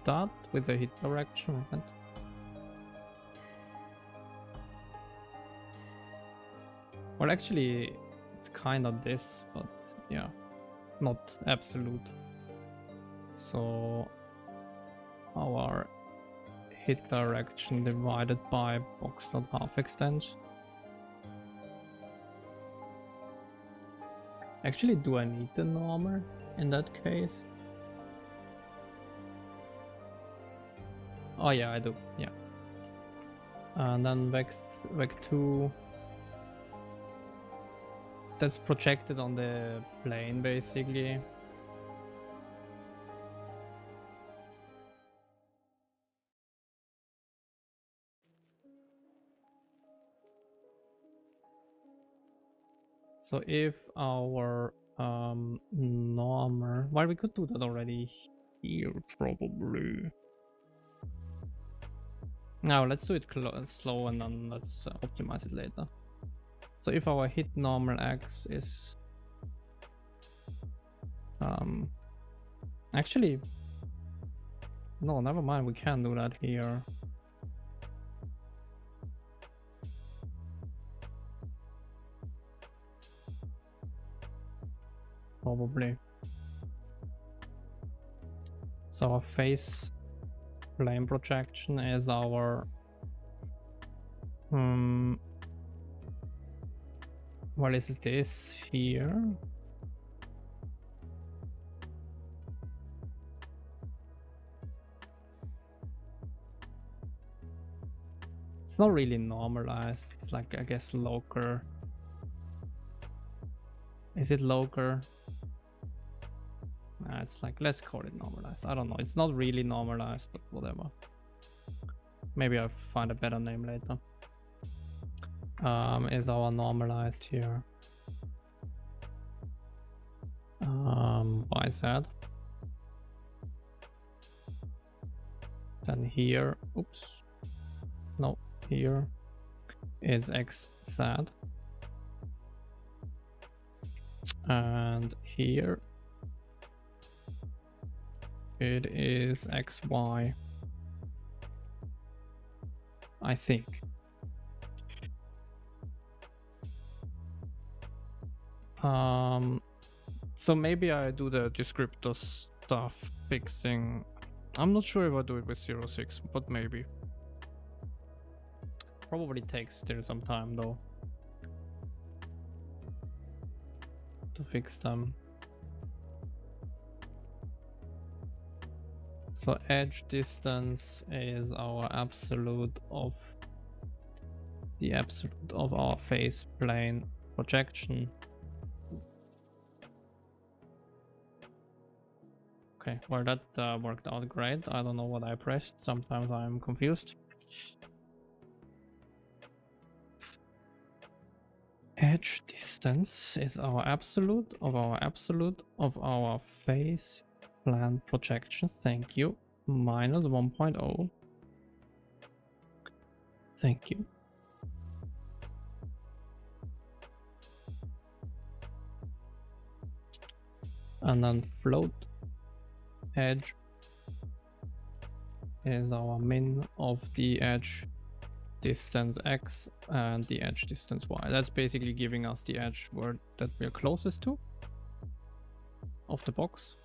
that with the hit direction, right? Well, actually, it's kind of this, but yeah, not absolute. So our hit direction divided by box.half extents. Actually, do I need the normal in that case? Oh yeah, I do, yeah. And then vec2 that's projected on the plane basically. So if our normal, well, we could do that already here probably. Now let's do it slow and then let's optimize it later. So if our hit normal x is actually no, never mind, we can do that here. Probably. So our face plane projection is our what is this here? It's not really normalized. It's like, I guess, local. Is it local? It's like, let's call it normalized. I don't know. It's not really normalized, but whatever. Maybe I'll find a better name later. Is our normalized here? YZ. Then here, oops. No, here is XZ. And here it is XY, I think. So maybe I do the descriptor stuff fixing. I'm not sure if I do it with 06, but maybe. Probably takes still some time though to fix them. So edge distance is our absolute of the absolute of our face plane projection. Okay, well that worked out great. I don't know what I pressed. Sometimes I'm confused. Edge distance is our absolute of our face plane projection. Thank you. Minus 1.0. Thank you. And then float edge is our min of the edge distance x and the edge distance y. That's basically giving us the edge that we're closest to of the box.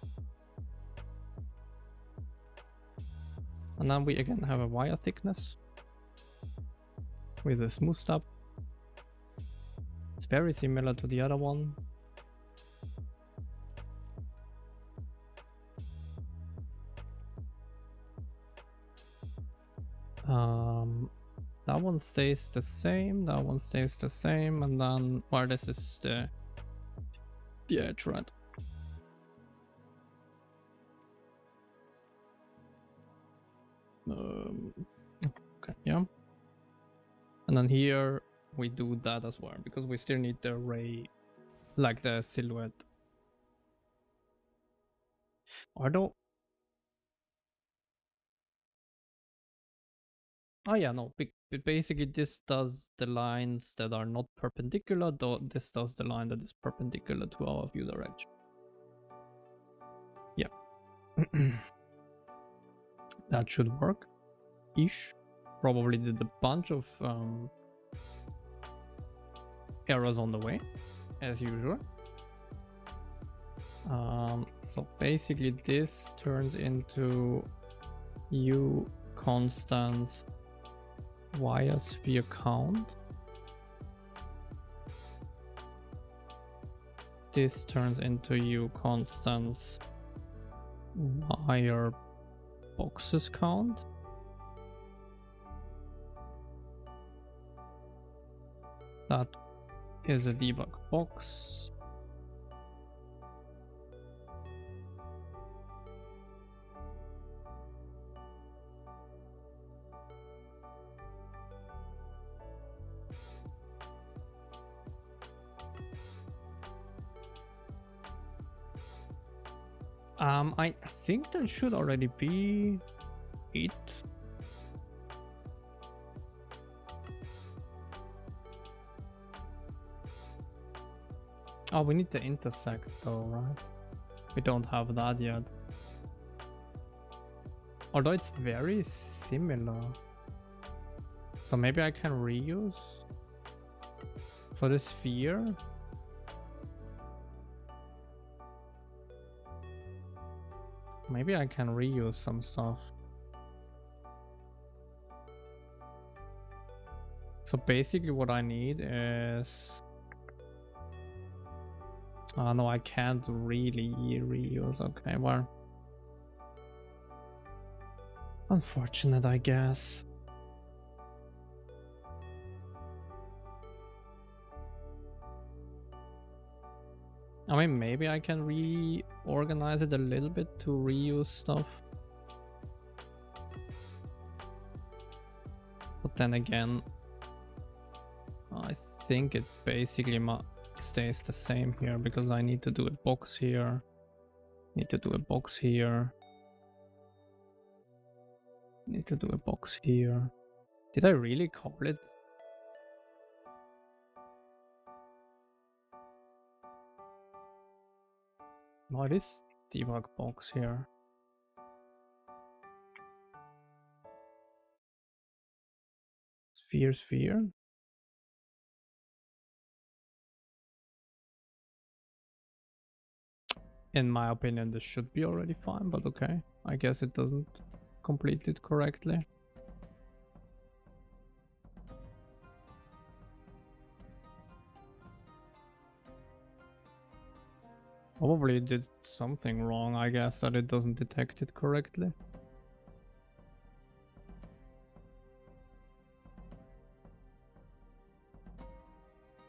And then we again have a wire thickness with a smooth stub. It's very similar to the other one. That one stays the same, that one stays the same, and then, well, this is the edge, right? Okay, yeah. And then here we do that as well, because we still need the ray, like the silhouette. Although, oh yeah, no, basically this does the lines that are not perpendicular, though this does the line that is perpendicular to our view direction. Yeah. That should work ish. Probably did a bunch of errors on the way, as usual. So basically this turns into U constants wire sphere count. This turns into U constants wire boxes count. That is a debug box. I think there should already be it. Oh, we need to intersect though, right? We don't have that yet. Although it's very similar. So maybe I can reuse for the sphere. Maybe I can reuse some stuff. So basically what I need is... Oh no, I can't really reuse. Okay, well... Unfortunate, I guess. I mean, maybe I can reorganize it a little bit to reuse stuff. But then again, I think it basically stays the same here because I need to do a box here. Need to do a box here. Need to do a box here. Did I really call it? No, it is debug box here. Sphere, sphere. In my opinion, this should be already fine, but okay. I guess it doesn't complete it correctly. Probably did something wrong, I guess, that it doesn't detect it correctly.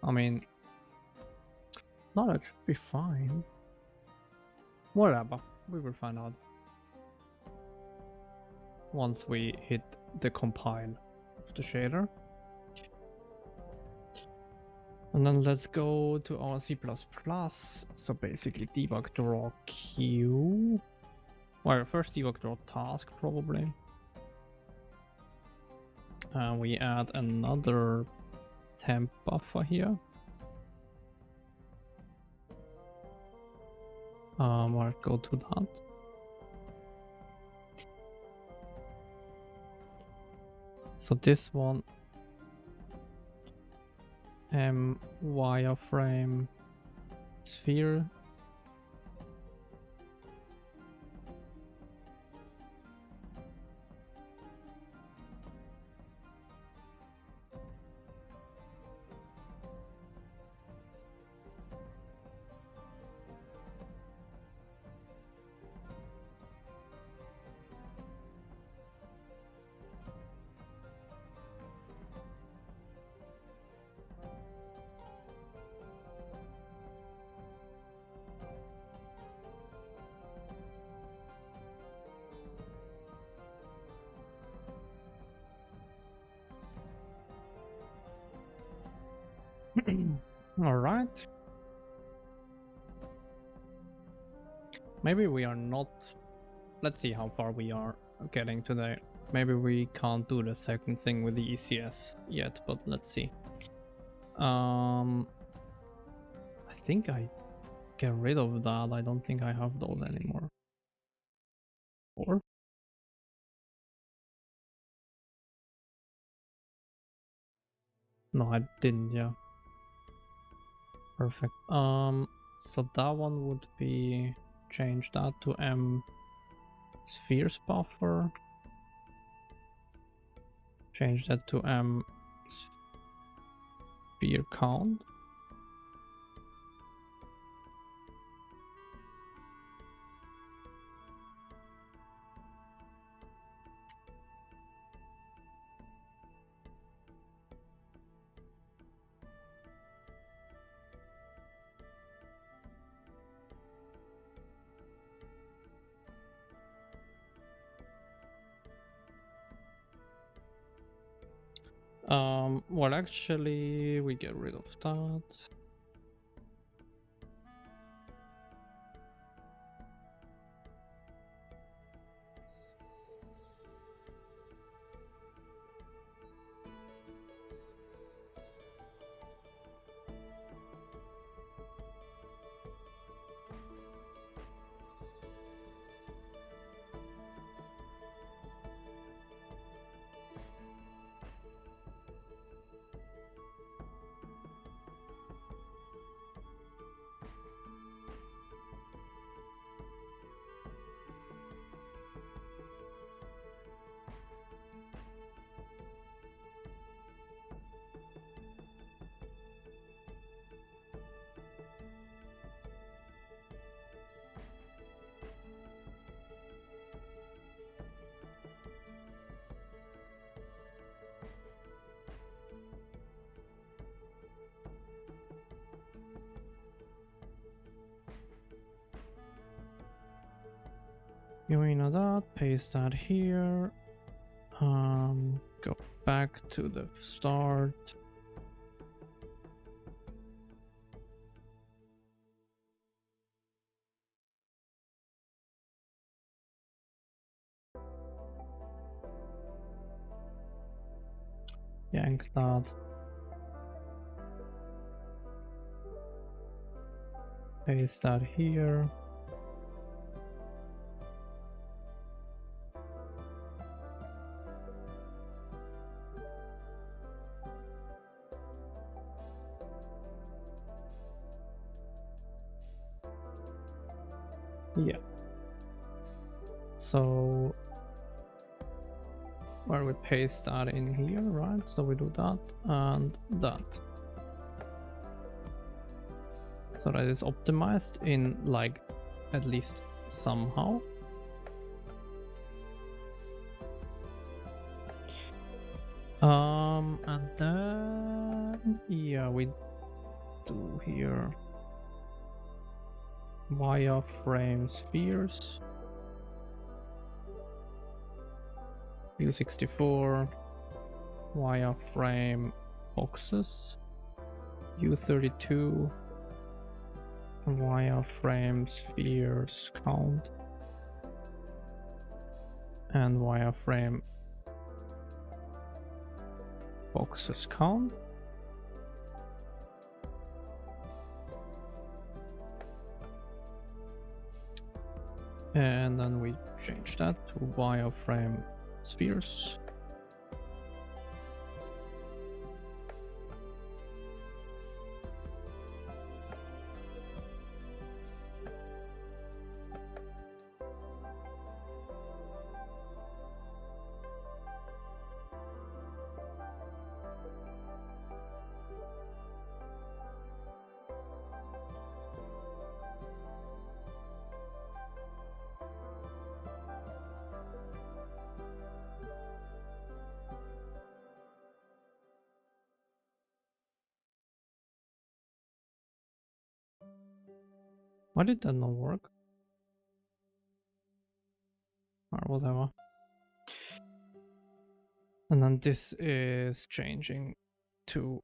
I mean, no, that should be fine. Whatever, we will find out once we hit the compile of the shader. And then let's go to our C++. So basically debug draw queue. Well, first debug draw task probably. We add another temp buffer here. I'll go to that. So this one, wireframe sphere. All right. Maybe we are not. Let's see how far we are getting today. Maybe we can't do the second thing with the ECS yet, but let's see. I think I get rid of that. I don't think I have those anymore. Or? No, I didn't, yeah. Perfect. So that one would be change that to spheres buffer. Change that to sphere count. Well, actually, we get rid of that. You know that, paste that here. Go back to the start. Yank that. Paste that here. Yeah. So where we paste that in here, right? So we do that and that. So that is optimized in like at least somehow. And then yeah, we do here wireframe spheres, U64, wireframe boxes, U32, wireframe spheres count, and wireframe boxes count. And then we change that to wireframe spheres. Why did that not work? Or whatever. And then this is changing to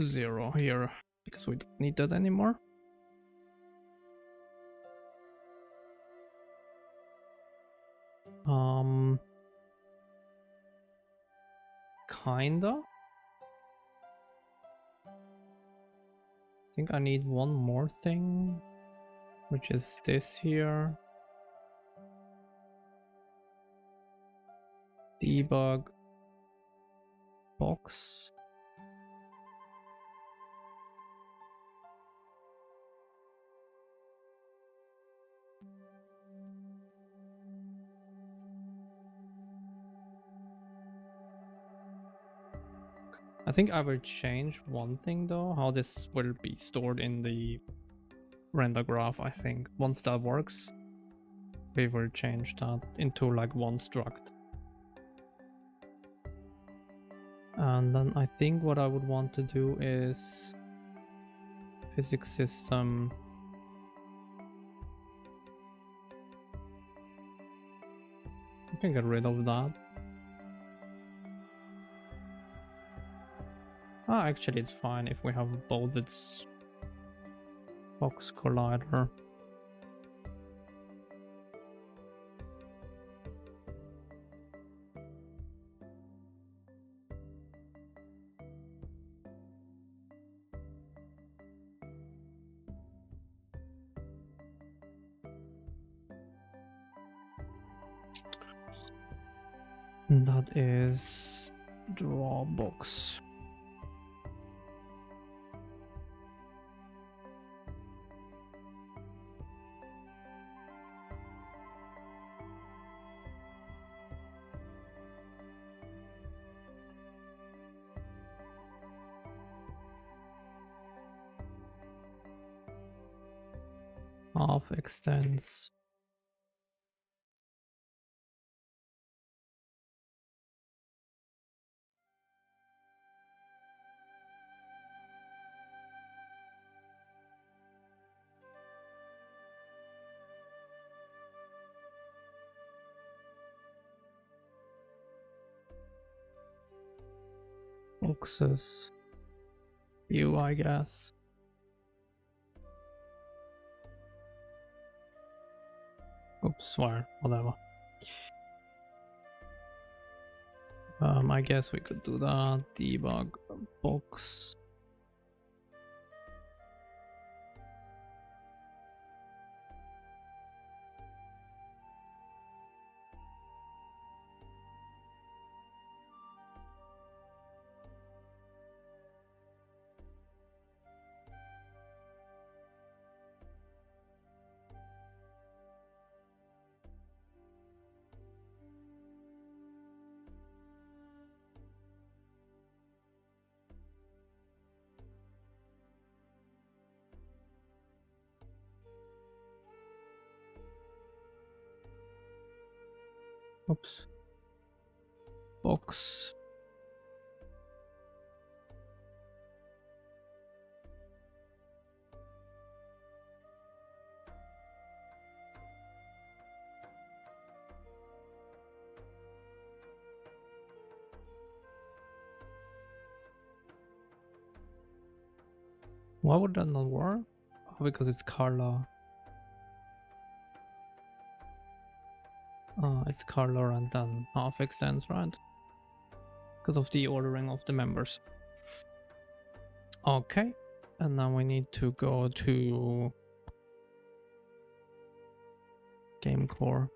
0 here because we don't need that anymore. Kinda. I think I need one more thing, which is this here. Debug box. I think I will change one thing though, how this will be stored in the render graph. I think once that works, we will change that into like one struct. And then I think what I would want to do is physics system. I can get rid of that. Ah, actually it's fine if we have both its box collider. That is draw box. Half extends. Boxes. View, I guess. Oops, whatever. I guess we could do that. Debug box. Oops. Box. Why would that not work? Oh, because it's color. It's color and then half extends, right? Because of the ordering of the members. Okay, and now we need to go to game core.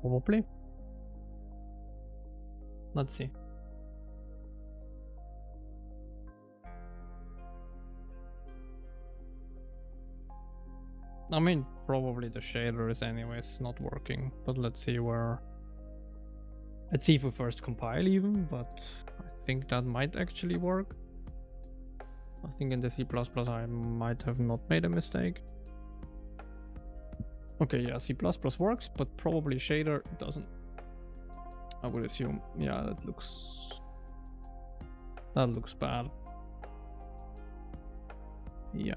Probably. Let's see. I mean, probably the shader is anyways not working, but let's see where... Let's see if we first compile even, but I think that might actually work. I think in the C++ I might have not made a mistake. Okay, yeah, C++ works, but probably shader doesn't. I would assume. Yeah, that looks bad. Yeah.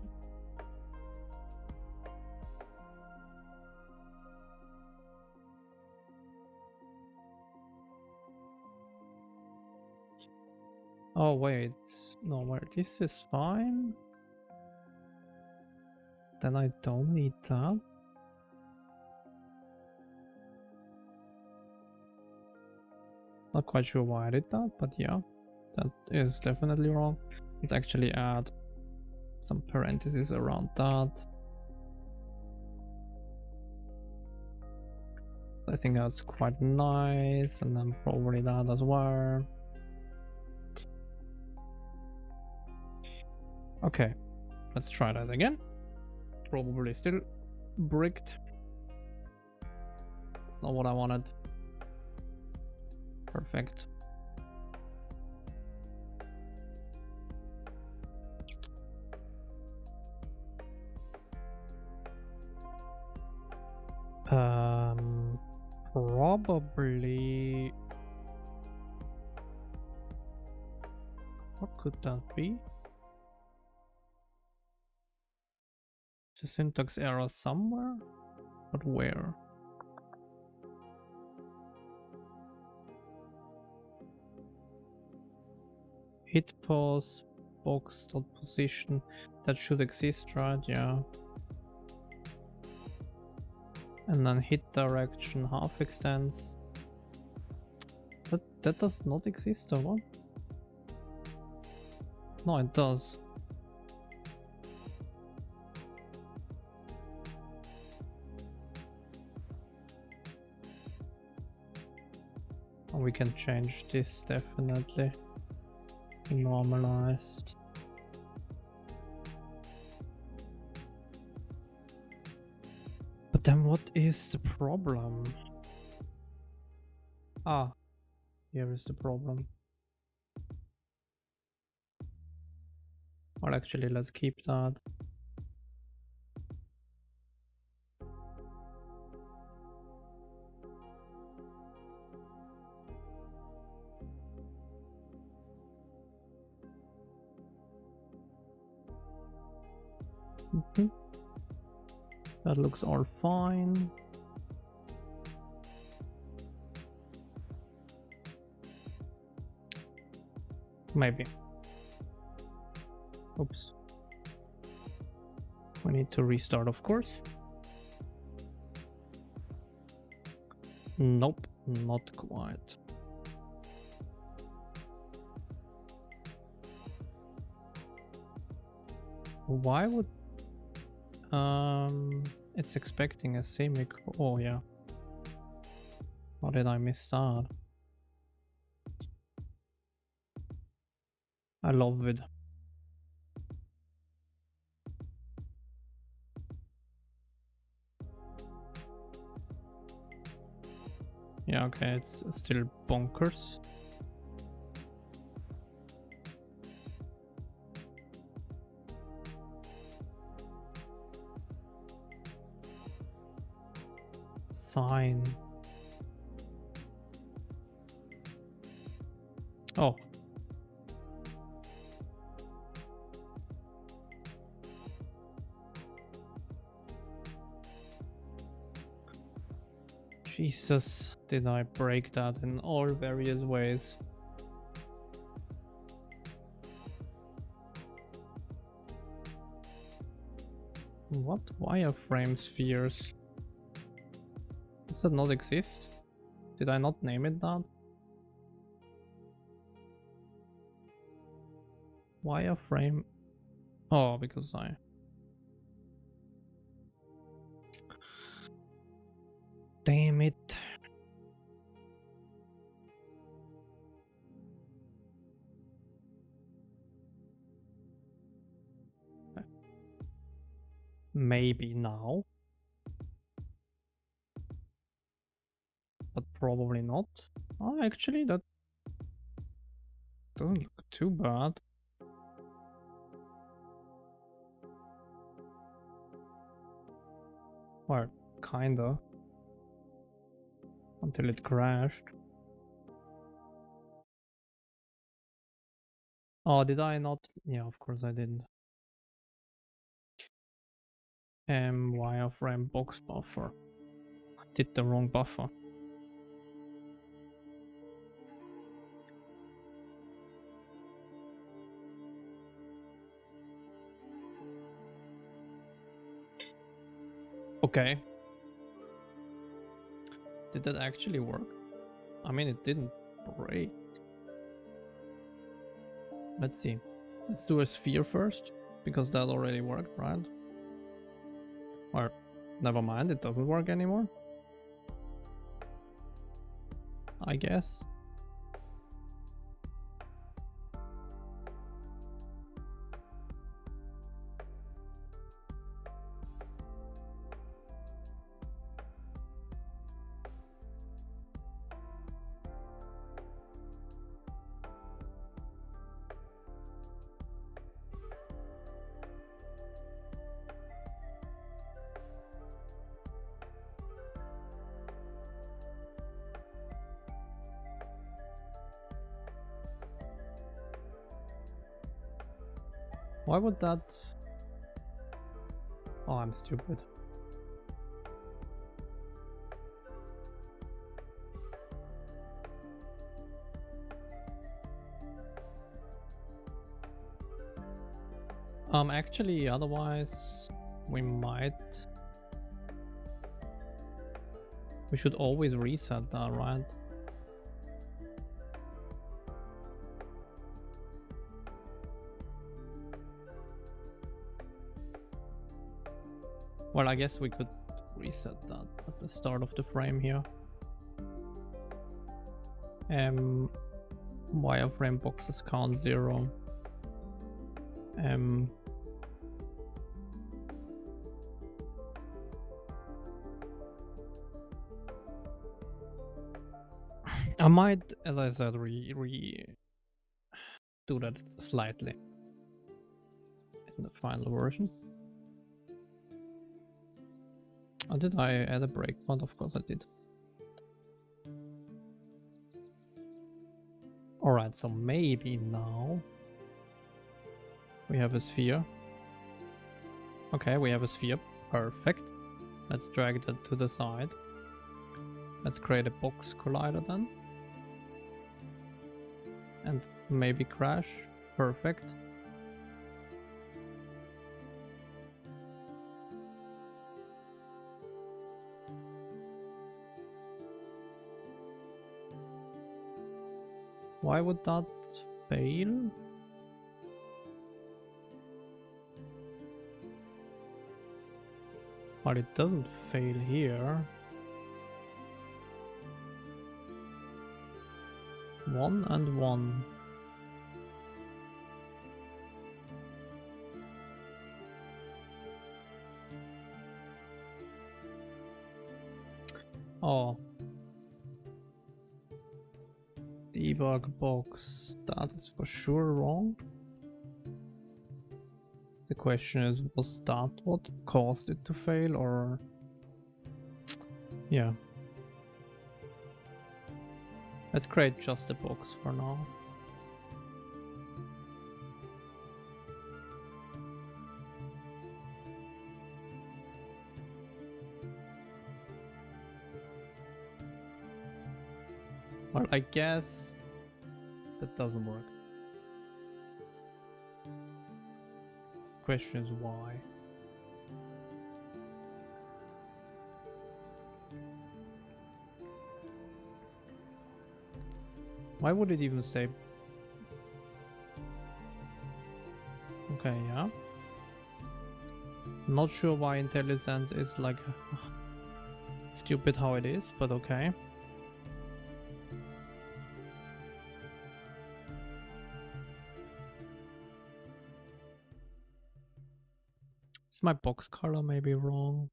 Oh wait, no, wait, this is fine. Then I don't need that. Not quite sure why I did that, but yeah, that is definitely wrong. Let's actually add some parentheses around that. I think that's quite nice, and then probably that as well. Okay, let's try that again. Probably still bricked. It's not what I wanted. Perfect. Probably. What could that be? It's a syntax error somewhere, but where? Hit pause, box dot position. That should exist, right? Yeah. And then hit direction half extends. That does not exist, or what? No, it does. We can change this definitely. Normalized. But then what is the problem? Ah, here is the problem. Well, actually, let's keep that. That looks all fine. Maybe. Oops. We need to restart, of course. Nope, not quite. Why would... it's expecting a semicolon. Oh, yeah. How did I miss that? I love it. Yeah, okay, it's still bonkers. Sign. Oh. Jesus, did I break that in all various ways? What wireframe spheres? Does that not exist? Did I not name it that? Wireframe. Oh, because I... Damn it. Maybe now. But probably not. Oh, actually, that doesn't look too bad. Well, kinda. Until it crashed. Oh, did I not? Yeah, of course I didn't. Wireframe box buffer. I did the wrong buffer. Okay. Did that actually work? I mean, it didn't break. Let's see. Let's do a sphere first, because that already worked, right? Or, never mind, it doesn't work anymore. I guess. Why would that... Oh, I'm stupid. Actually, otherwise we might... We should always reset that, right? Well, I guess we could reset that at the start of the frame here. Wireframe boxes count 0. I might, as I said, do that slightly in the final version. Oh, did I add a breakpoint? Of course I did. Alright, so maybe now we have a sphere. Okay, we have a sphere. Perfect. Let's drag that to the side. Let's create a box collider then. And maybe crash. Perfect. Why would that fail? But it doesn't fail here. 1 and 1. Oh. Debug box. That is for sure wrong. The question is, was that what caused it to fail, or... Yeah. Let's create just a box for now. Well, I guess that doesn't work. Question is why. Why would it even say... Okay, yeah. Not sure why IntelliSense is like stupid how it is, but okay. Is my box color maybe wrong?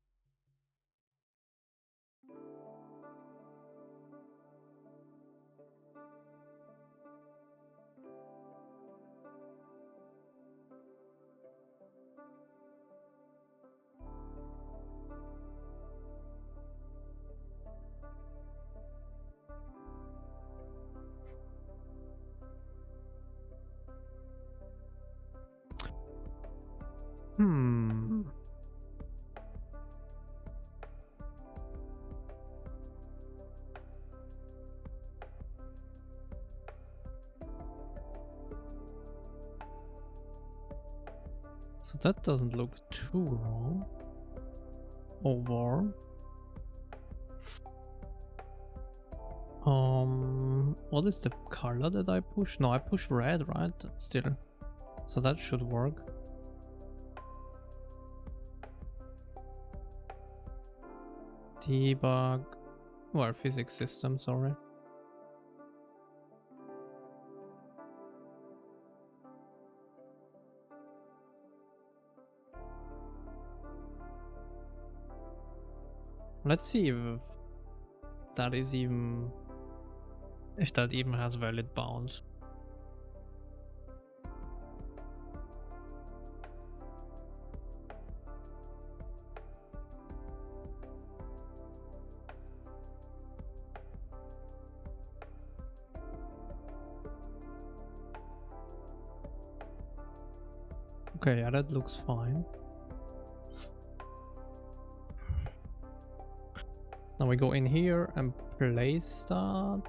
So that doesn't look too wrong. Over. What is the color that I push? No, I push red, right? Still. So that should work. Debug. Well, physics system, sorry. Let's see if that is even... If that even has valid bounds. Okay, yeah, that looks fine. Now we go in here and place that.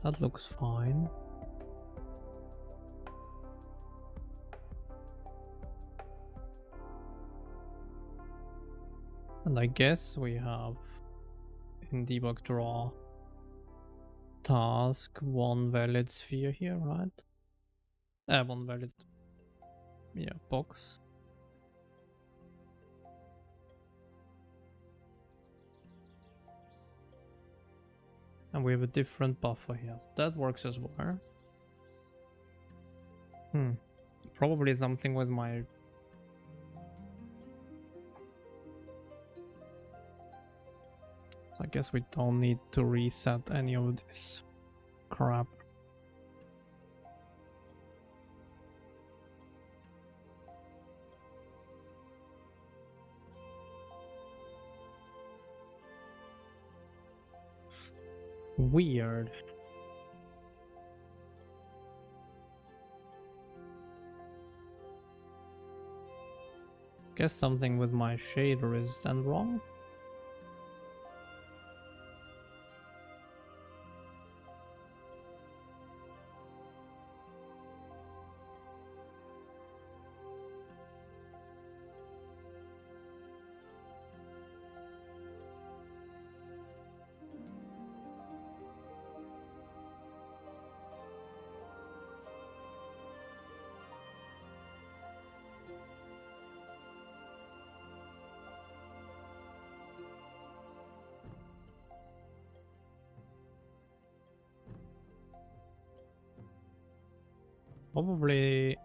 That looks fine. And I guess we have in debug draw task one valid sphere here, right? One valid, yeah, box. And we have a different buffer here. That works as well. Probably something with my... I guess we don't need to reset any of this crap. Weird. Guess something with my shader is then wrong. Probably...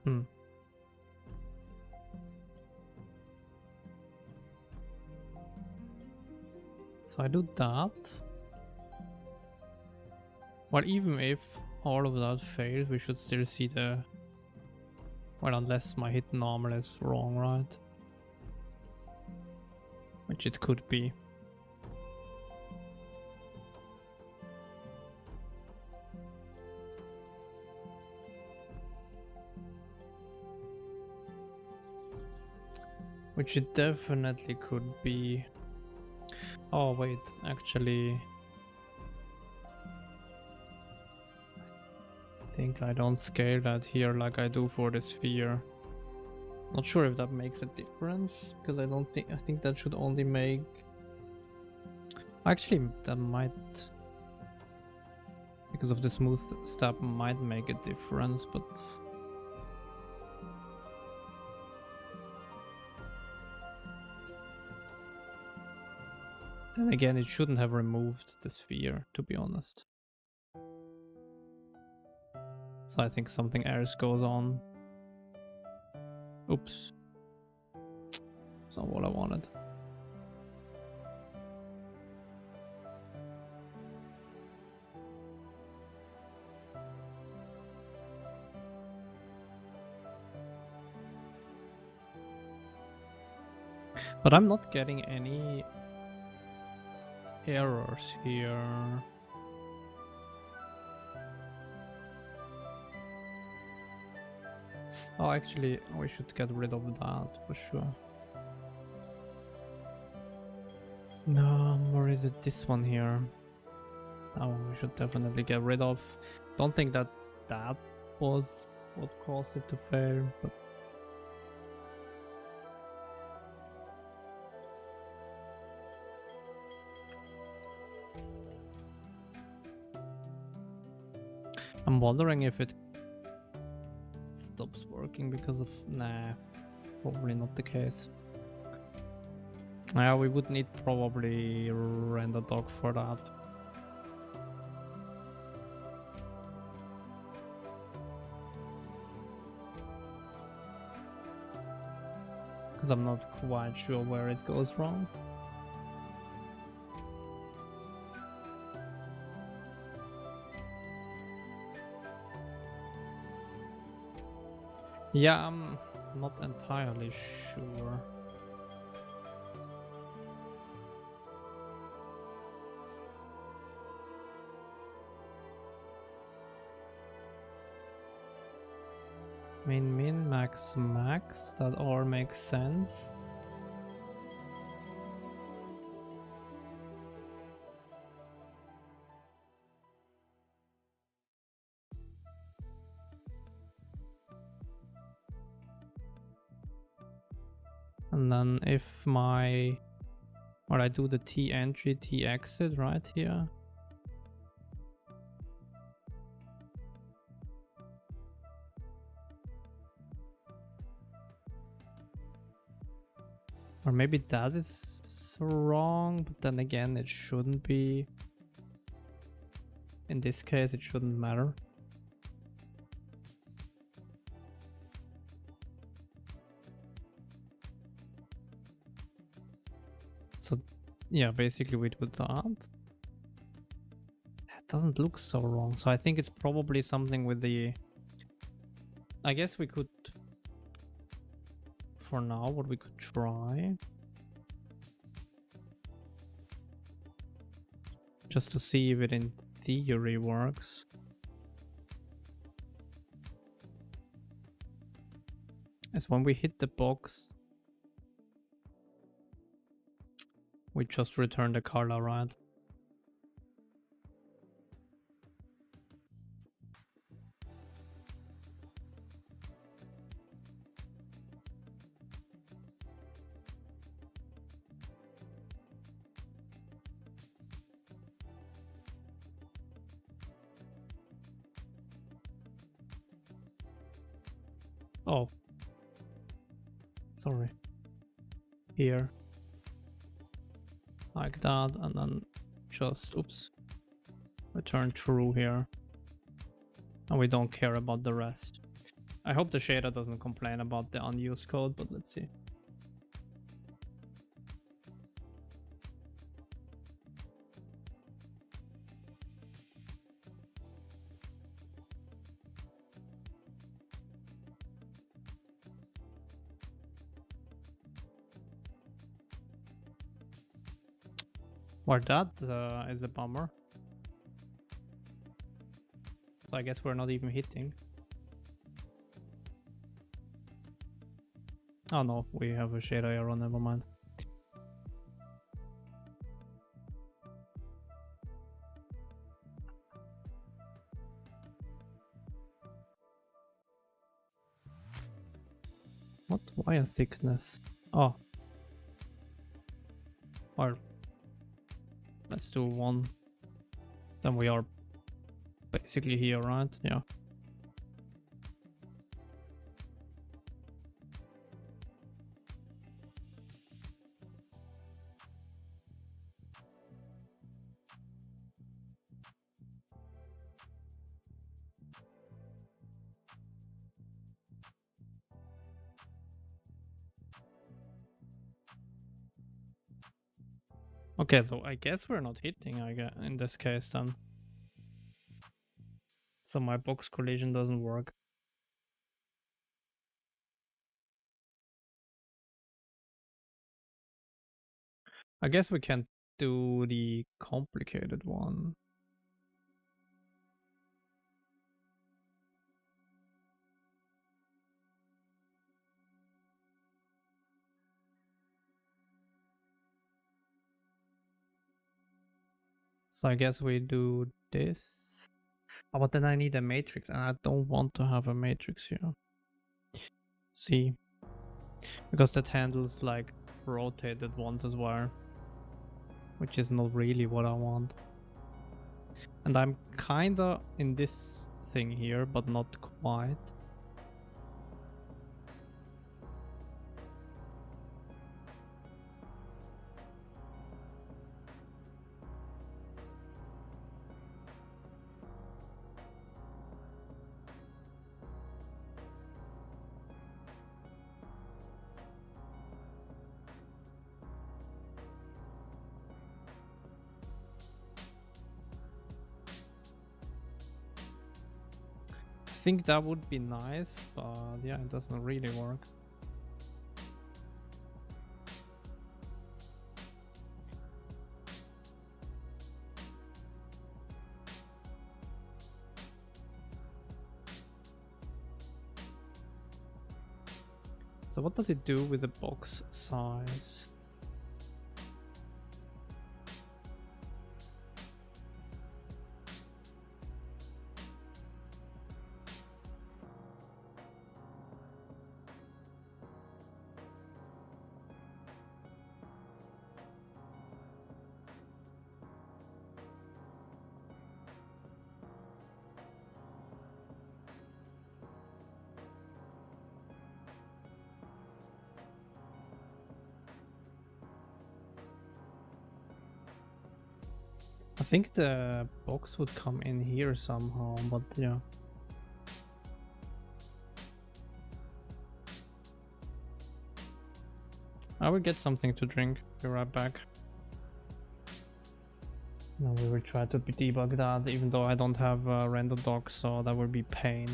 So I do that. Well, even if all of that fails, we should still see the... Well, unless my hit normal is wrong, right? Which it could be. Which it definitely could be. Oh wait, actually... I think I don't scale that here like I do for the sphere. Not sure if that makes a difference, because I think that should only make... Actually, that might... Because of the smooth step might make a difference, but... Then again, it shouldn't have removed the sphere, to be honest. So I think something else goes on. Oops. That's not what I wanted. But I'm not getting any errors here. Oh, actually, we should get rid of that for sure. No, or is it this one here? That one we should definitely get rid of. Don't think that that was what caused it to fail, but... I'm wondering if it stops working because of... Nah, it's probably not the case. Yeah, we would need probably render doc for that. Because I'm not quite sure where it goes wrong. Yeah, I'm not entirely sure. Min, max, max. That all makes sense. And then if my, or I do the T entry, T exit right here. Or maybe that is wrong, but then again, it shouldn't be. In this case, it shouldn't matter. So yeah, basically we do that. It doesn't look so wrong. So I think it's probably something with the, I guess we could, for now, what we could try, just to see if it in theory works. Is when we hit the box, we just return the color, right? Oh, sorry. Here, like that, and then just, oops, return true here. And we don't care about the rest. I hope the shader doesn't complain about the unused code, but let's see. Well, that is a bummer. So I guess we're not even hitting. Oh no, we have a shader error, never mind. What wire thickness? Oh. Or let's do 1. Then we are basically here, right? Yeah. Okay, so I guess we're not hitting, I guess, in this case then. So my box collision doesn't work. I guess we can do the complicated one. So I guess we do this. Oh, but then I need a matrix, and I don't want to have a matrix here. See, because that handles like rotated ones as well, which is not really what I want. And I'm kinda in this thing here, but not quite. I think that would be nice, but yeah, it doesn't really work. So what does it do with the box size? I think the box would come in here somehow, but yeah. I will get something to drink. Be right back. Now we will try to debug that, even though I don't have a render doc, so that will be pain.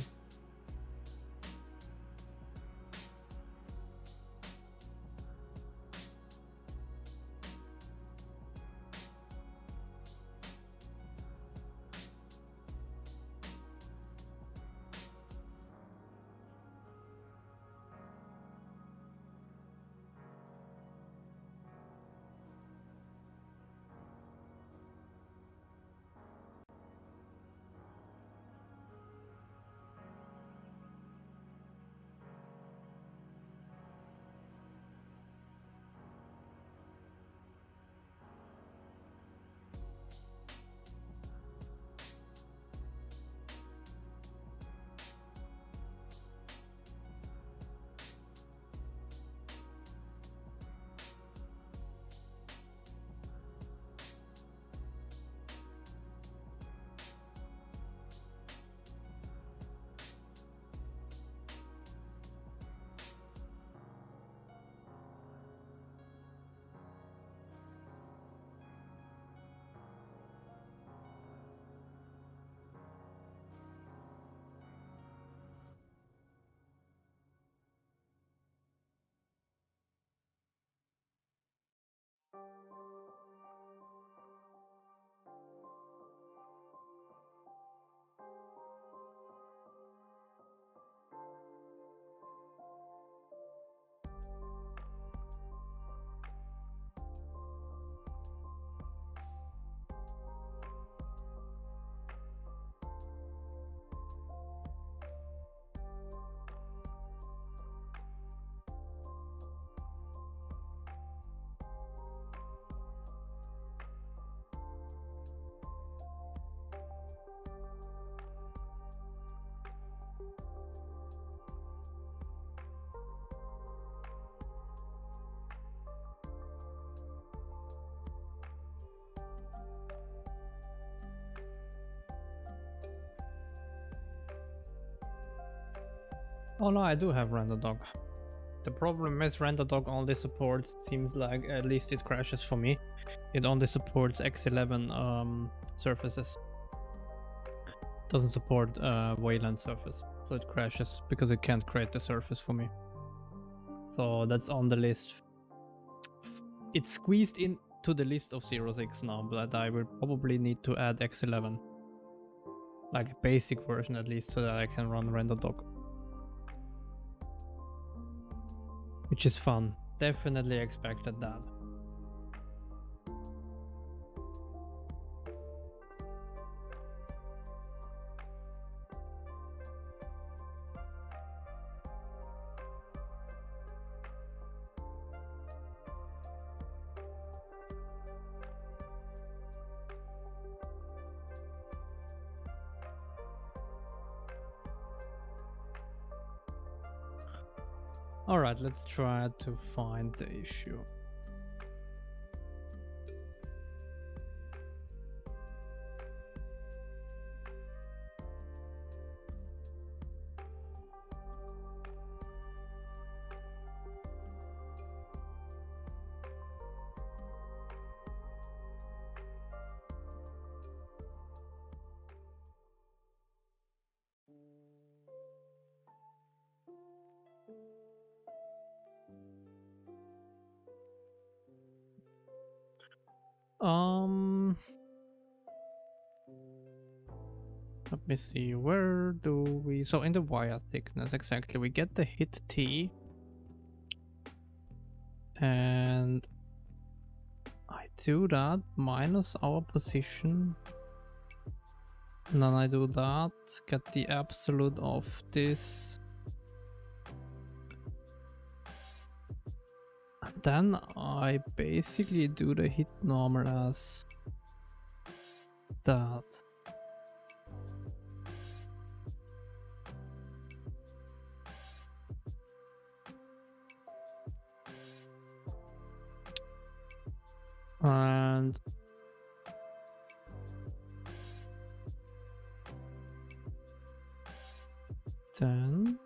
Oh no, I do have render doc. The problem is render doc only supports, it seems like, at least it crashes for me. It only supports X11 surfaces. Doesn't support Wayland surface, so it crashes because it can't create the surface for me. So that's on the list. It's squeezed into the list of 06 now, but I will probably need to add X11. Like a basic version at least, so that I can run render doc. Which is fun. Definitely expected that. Alright, let's try to find the issue. Let me see, where do we... So in the wire thickness, exactly, we get the hit T And I do that minus our position, and then I do that, get the absolute of this, and then I basically do the hit normal as that. And then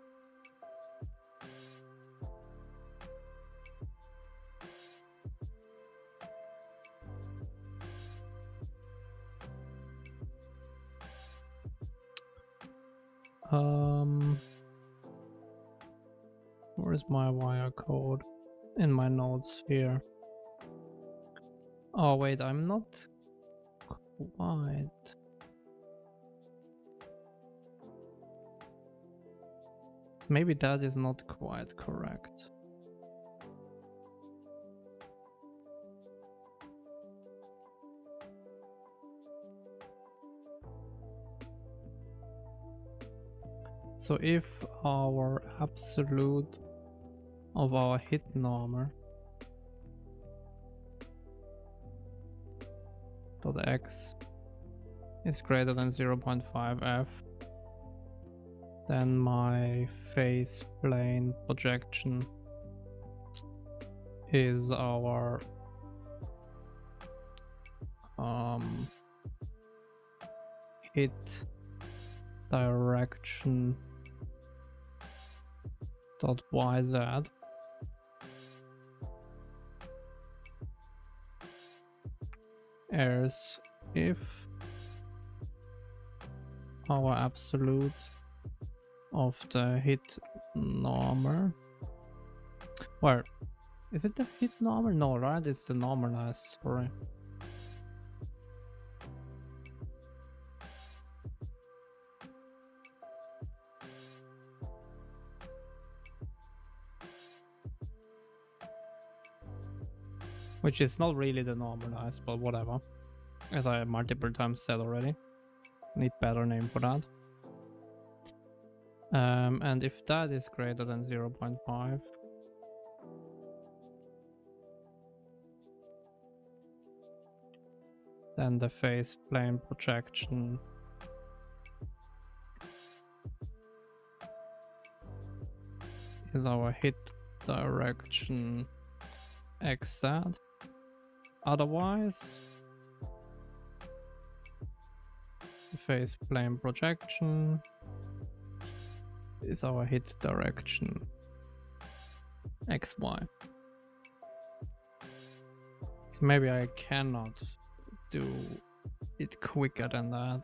where is my wire code? In my notes here. Oh wait, I'm not quite. Maybe that is not quite correct. So if our absolute of our hit normal dot x is greater than 0.5 f, then my phase plane projection is our hit direction dot yz. As if our absolute of the hit normal, where is it, the hit normal? No, right? It's the normalized, sorry. Which is not really the normalized, but whatever. As I multiple times said already. Need better name for that. And if that is greater than 0.5, then the phase plane projection is our hit direction xz. Otherwise, the phase plane projection is our hit direction xy. So maybe I cannot do it quicker than that,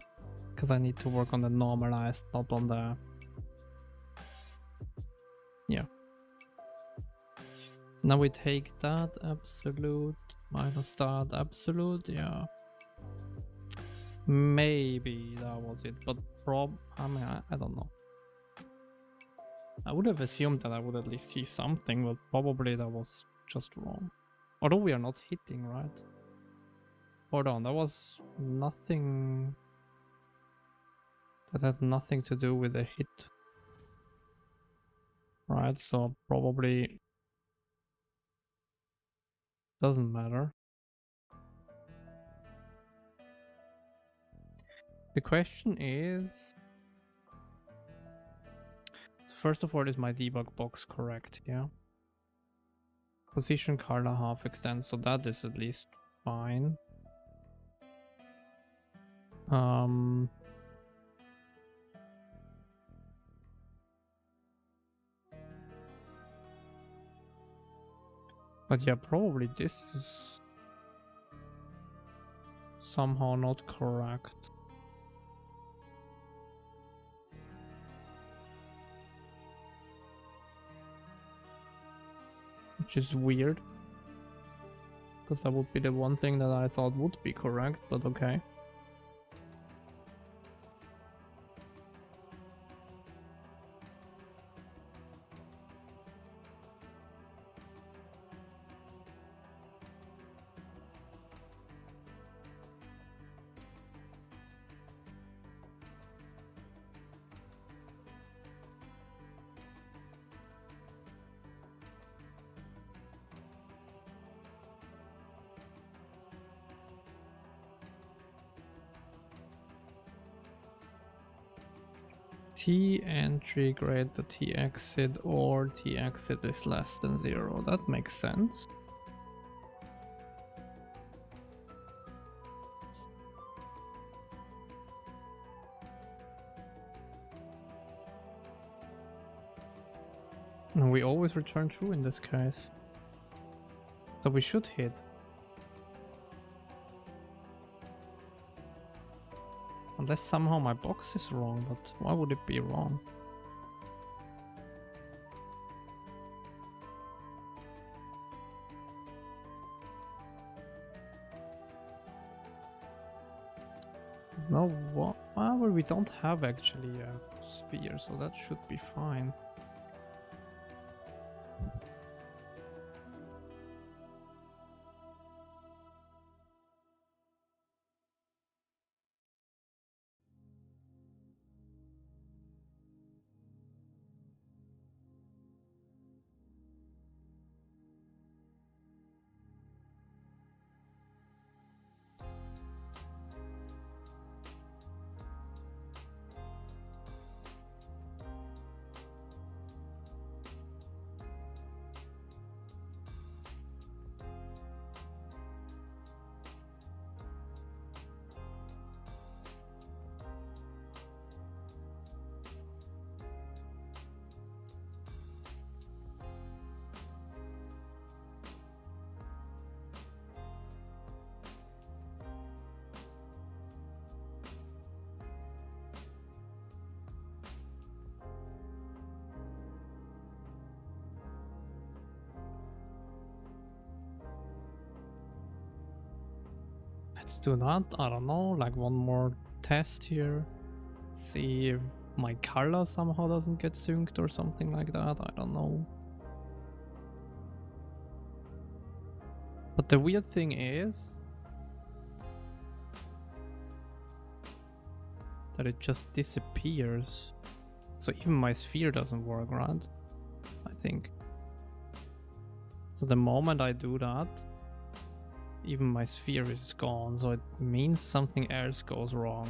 because I need to work on the normalized, not on the... Yeah. Now we take that absolute minus that absolute, yeah. Maybe that was it, but I mean, I don't know. I would have assumed that I would at least see something, but probably that was just wrong. Although we are not hitting, right? Hold on, that was nothing... That had nothing to do with the hit. Right, so probably... doesn't matter. The question is... So first of all, is my debug box correct? Yeah. Position color half extend, so that is at least fine. But yeah, probably this is somehow not correct. Which is weird, because that would be the one thing that I thought would be correct, but okay. T entry greater than T exit or T exit is less than 0. That makes sense. And we always return true in this case. So we should hit. Unless somehow my box is wrong, but why would it be wrong? No, what? Well, we don't have actually a sphere, so that should be fine. Let's do that. I don't know, like one more test here. See if my color somehow doesn't get synced or something like that. I don't know. But the weird thing is that it just disappears. So even my sphere doesn't work, right? I think. So the moment I do that, even my sphere is gone, so it means something else goes wrong.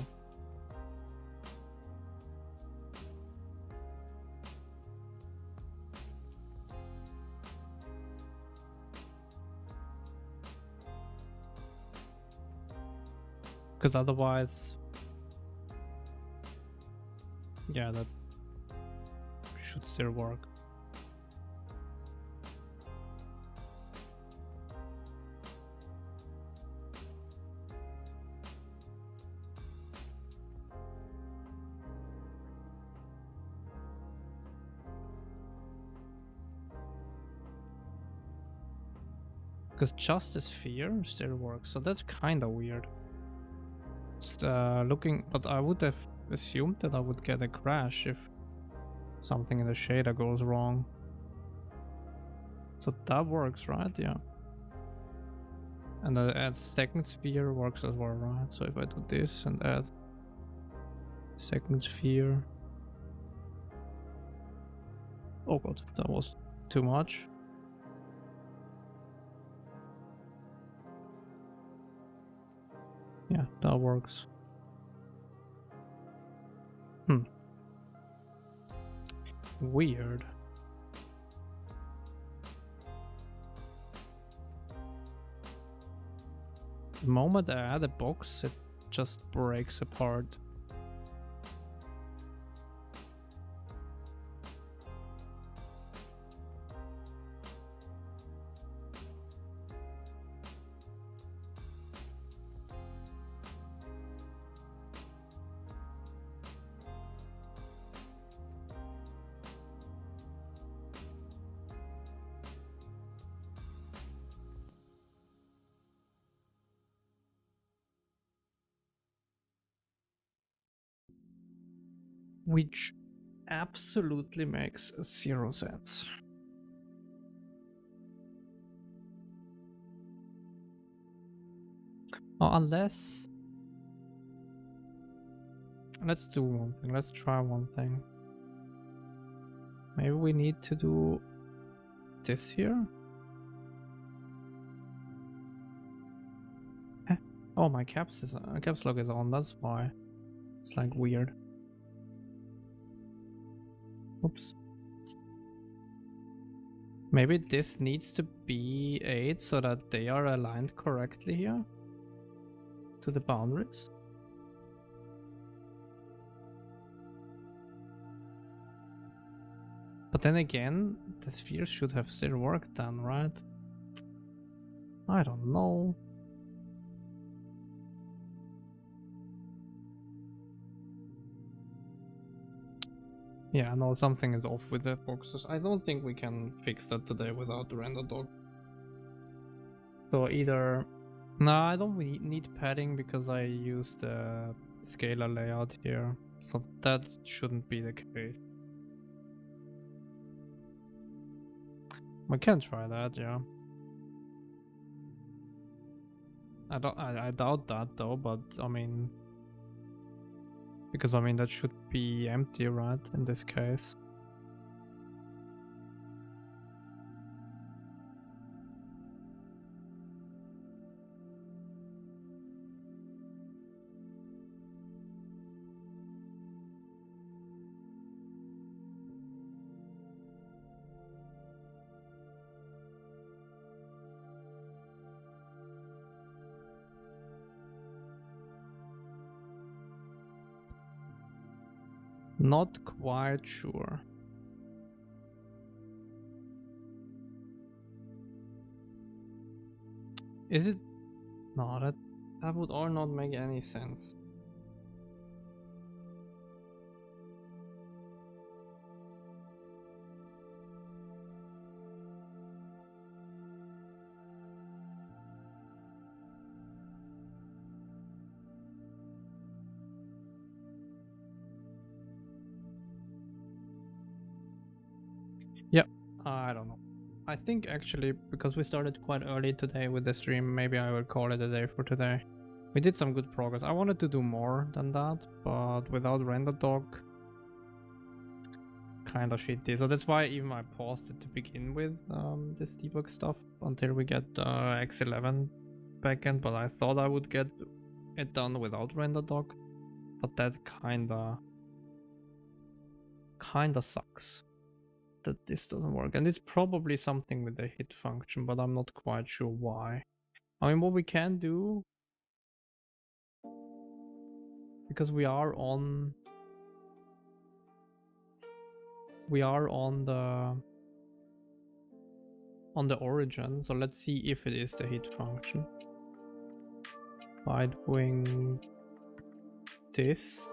Because otherwise, yeah, that should still work. Because just the sphere still works, so that's kind of weird. Looking, but I would have assumed that I would get a crash if something in the shader goes wrong. So that works, right? Yeah. And the add second sphere works as well, right? So if I do this and add second sphere. Oh god, that was too much. Yeah, that works. Weird. The moment I add a box, it just breaks apart. Which absolutely makes 0 sense. Unless... Let's do one thing, let's try one thing. Maybe we need to do this here? Oh, my caps lock is on, that's why. It's like weird. Oops. Maybe this needs to be 8 so that they are aligned correctly here to the boundaries. But then again, the sphere should have still worked then, right? I don't know. Yeah, no, something is off with the boxes. I don't think we can fix that today without the render dog. So either... No, I don't need padding because I use the scalar layout here. So that shouldn't be the case. We can try that, yeah. I doubt that though, but I mean... Because I mean that should be empty, right, in this case. Not quite sure. Is it? No, that would all not make any sense. Yep, I don't know. I think actually, because we started quite early today with the stream, maybe I will call it a day for today. We did some good progress. I wanted to do more than that, but without render doc, kind of shitty. So that's why even I paused it to begin with, this debug stuff, until we get X11 backend, but I thought I would get it done without render doc, but that kinda sucks that this doesn't work. And it's probably something with the hit function, but I'm not quite sure why. I mean, what we can do, because we are on the origin, so let's see if it is the hit function by doing this.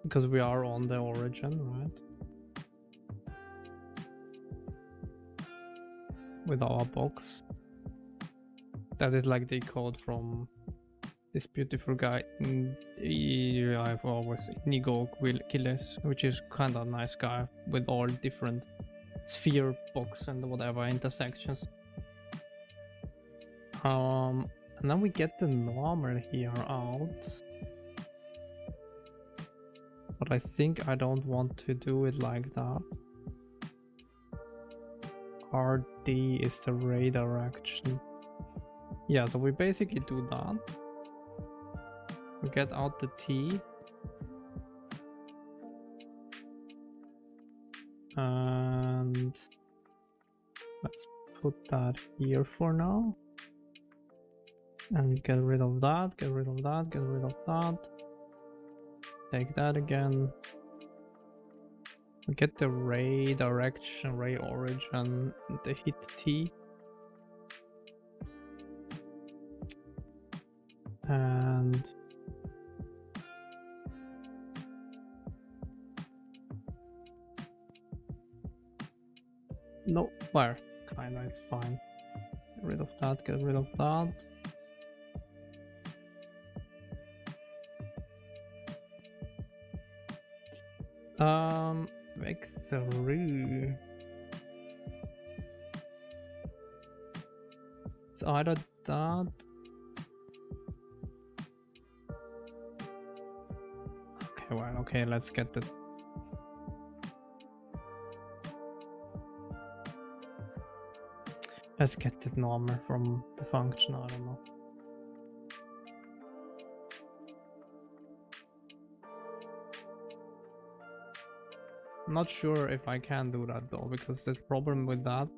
Because we are on the origin, right? With our box. That is like the code from this beautiful guy. I've always Inigo Gilles, which is kind of a nice guy with all different sphere box and whatever intersections. And then we get the normal here out. But I think I don't want to do it like that. RD is the ray direction. Yeah, so we basically do that. We get out the T. And let's put that here for now. And get rid of that, get rid of that, get rid of that. Take that again. We get the ray direction, ray origin, the hit T. And no, where? Kinda, it's fine. Get rid of that, get rid of that. Make through. It's either that. Okay, well, okay, let's get the. Let's get the normal from the function, I don't know. not sure if I can do that though, because the problem with that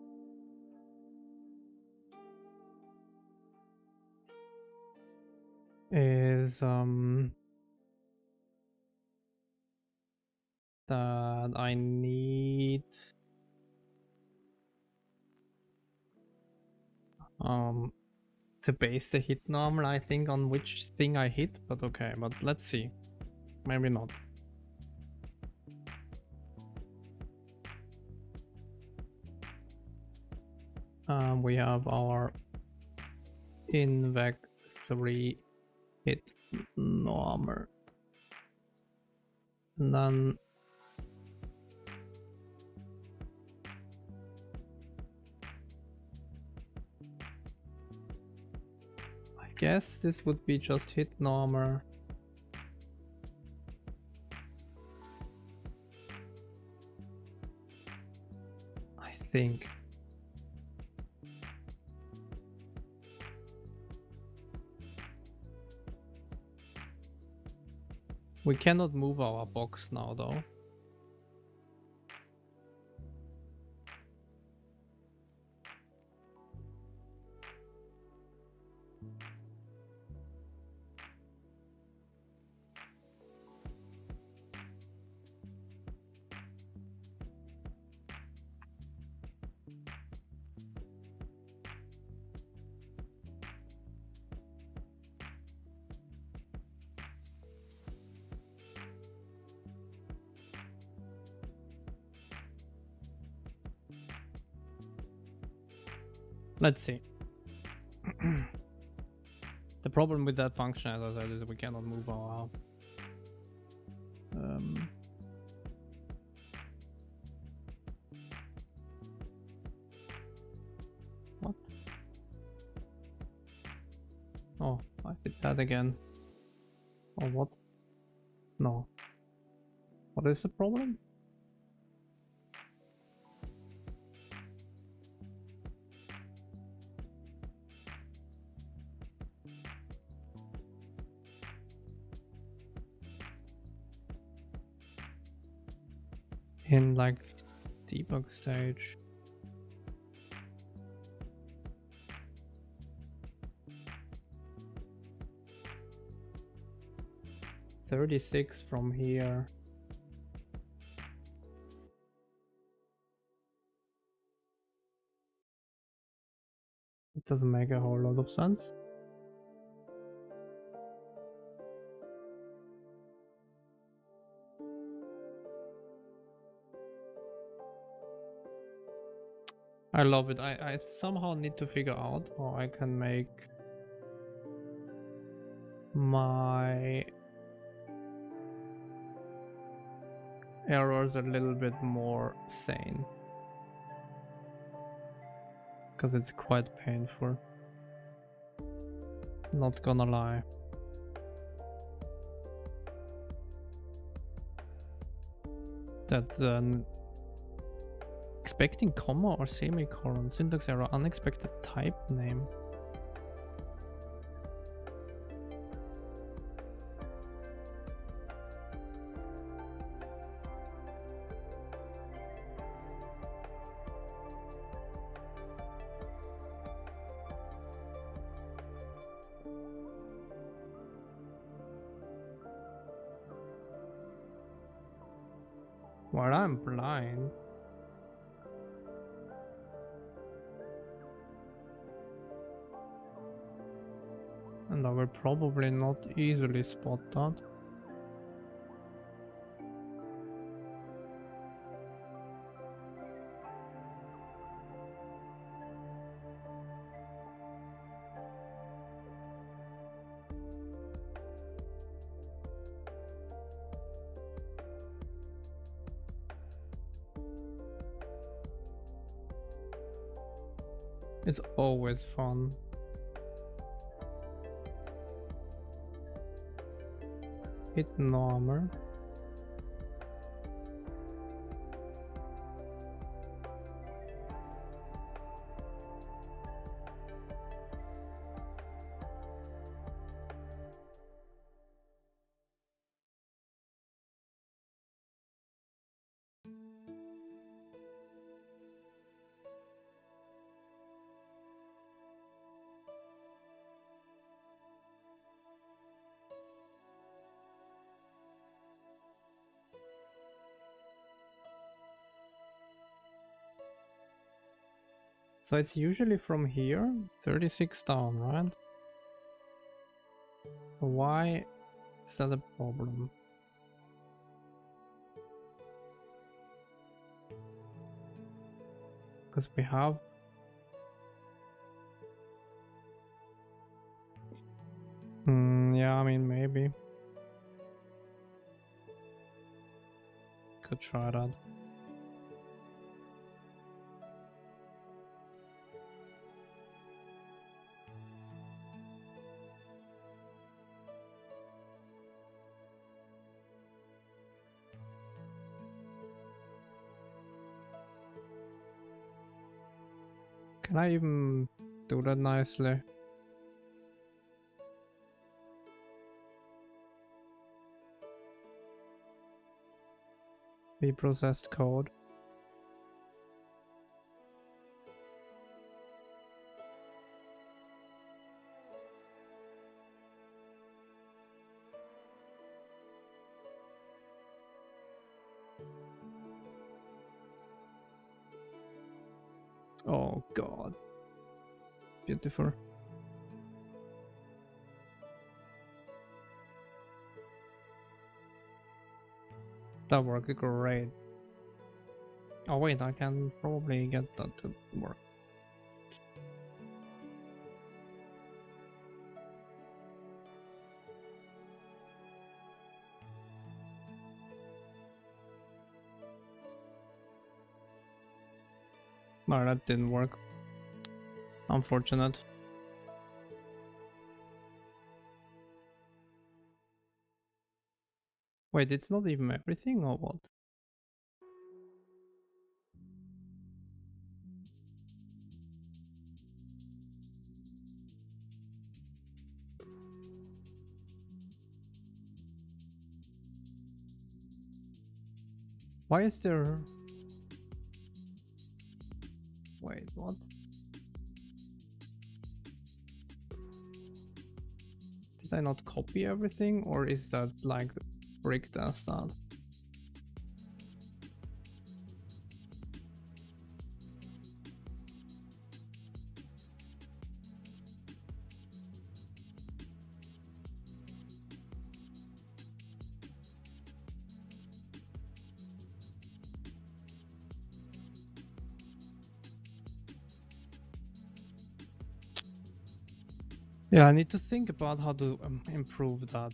is that I need to base the hit normal, I think, on which thing I hit, but okay, but let's see. Maybe not. We have our invec 3 hit normal, and then I guess this would be just hit normal. I think. We cannot move our box now though. Let's see. The problem with that function, as I said, is that we cannot move our what? Oh, I hit that again. Or what? No. What is the problem? In like debug stage. "36 from here." It doesn't make a whole lot of sense. I love it. I somehow need to figure out how I can make my errors a little bit more sane, because it's quite painful, not gonna lie. That expecting comma or semicolon, syntax error, unexpected type name. Well, I'm blind. And I will probably not easily spot that. It's always fun. Hit normal. So it's usually from here, 36 down, right? Why is that a problem? Because we have... yeah, I mean, maybe. Could try that. Can I even do that nicely? Reprocessed code. Oh god. Beautiful. That worked great. Oh wait, I can probably get that to work. No, that didn't work. Unfortunate. Wait, it's not even everything or what? Why is there... Wait, what? Did I not copy everything, or is that like rigged as that? Yeah, I need to think about how to improve that.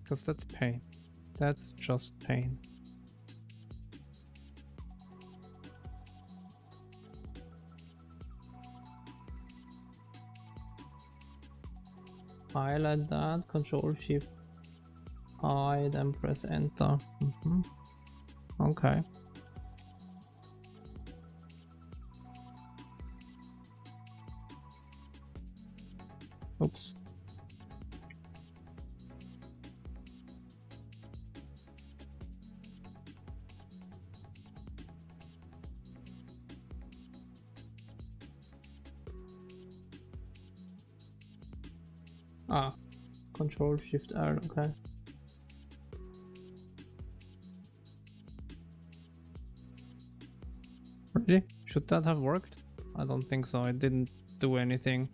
Because that's pain. That's just pain. Highlight that, Control Shift I, then press Enter. Okay. Oops. Ah, Control Shift R, okay. Really? Should that have worked? I don't think so. It didn't do anything.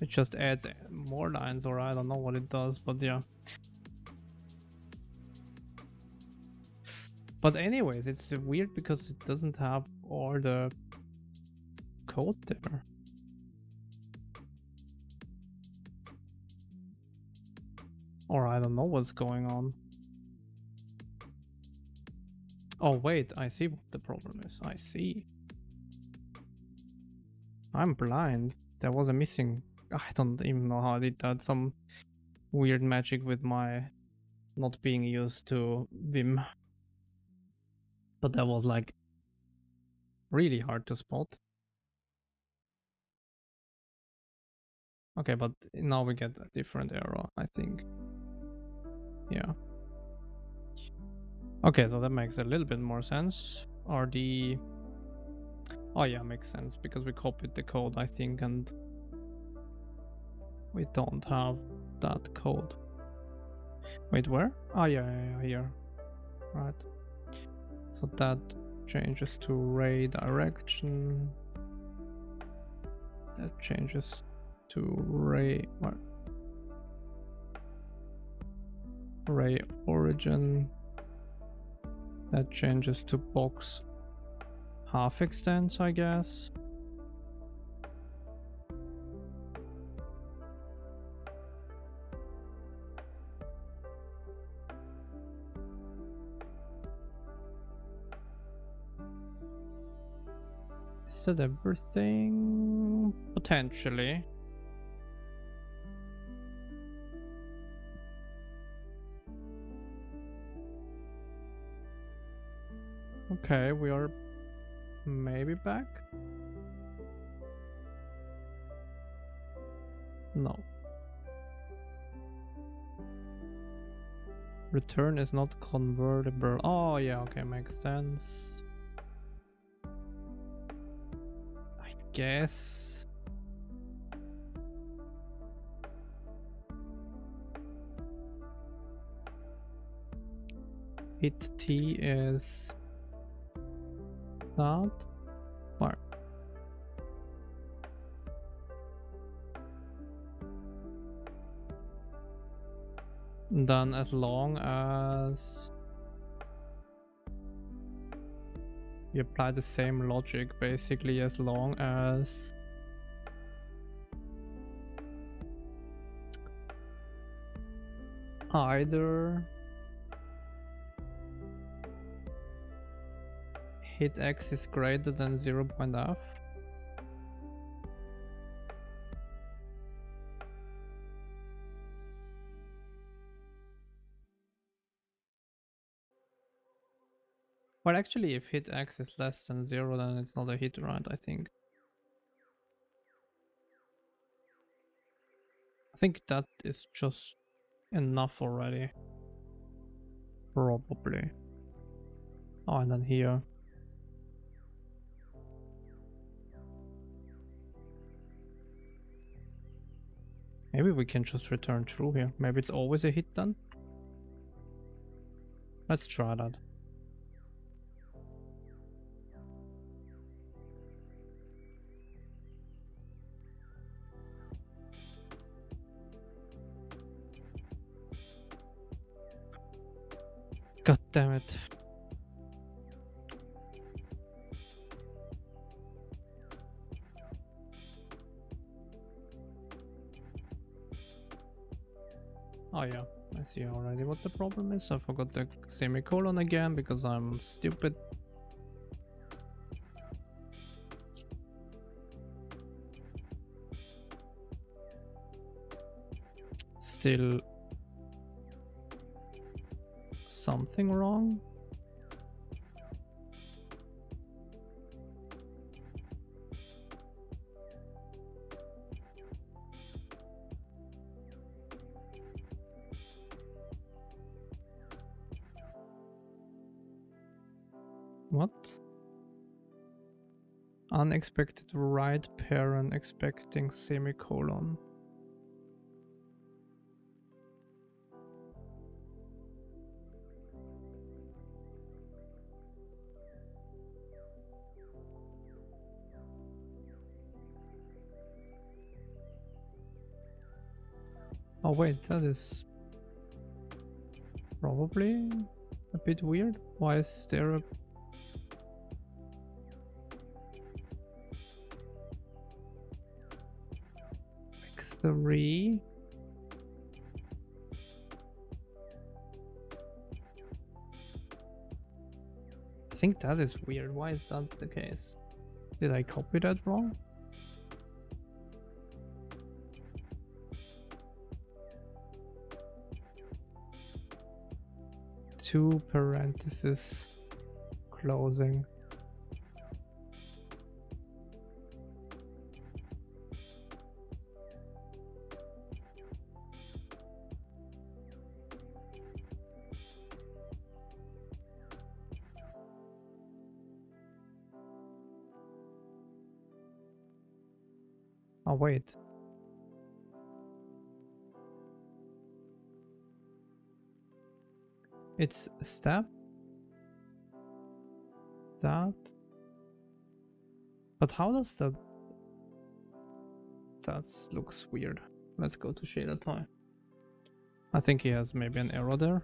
It just adds more lines, or I don't know what it does, but yeah. But anyways, it's weird because it doesn't have all the code there. Or I don't know what's going on. Oh wait, I see what the problem is. I see. I'm blind. There was a missing... I don't even know how I did that. Some weird magic with my not being used to Vim. But that was like really hard to spot. Okay, but now we get a different error, I think. Yeah. Okay, so that makes a little bit more sense. are the... Oh yeah, makes sense, because we copied the code, I think, and we don't have that code. Wait, where? Oh yeah, here. Right. So that changes to ray direction. That changes to ray... What? Ray origin. That changes to box half extents, I guess. Is that everything? Potentially. Okay, we are maybe back? No. Return is not convertible. Oh yeah, okay, makes sense. I guess. Hit T is that. What? Then as long as you apply the same logic, basically, as long as either hit X is greater than 0.f. Well, actually, if hit X is less than 0, then it's not a hit, right? I think. I think that is just enough already. Probably. Oh, and then here. Maybe we can just return true here. Maybe it's always a hit then? Let's try that. God damn it. Oh yeah, I see already what the problem is. I forgot the semicolon again because I'm stupid. Still something wrong. What? Unexpected right parent expecting semicolon. Oh wait, that is probably a bit weird. Why is there a X3? I think that is weird. Why is that the case? Did I copy that wrong? Two parentheses closing. Oh wait. It's step. That. But how does that? That looks weird. Let's go to shader time. I think he has maybe an error there.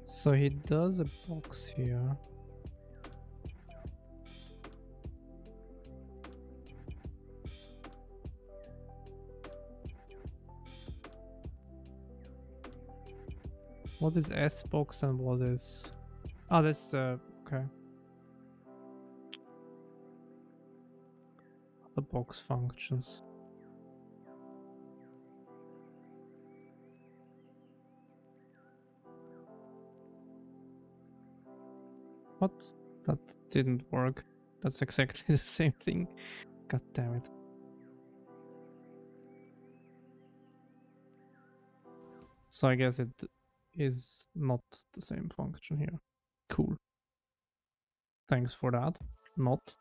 So he does a box here. What is S box and what is... Oh, that's okay. The box functions. What? That didn't work. That's exactly the same thing. God damn it. So I guess it is not the same function here. Cool. Thanks for that. Not.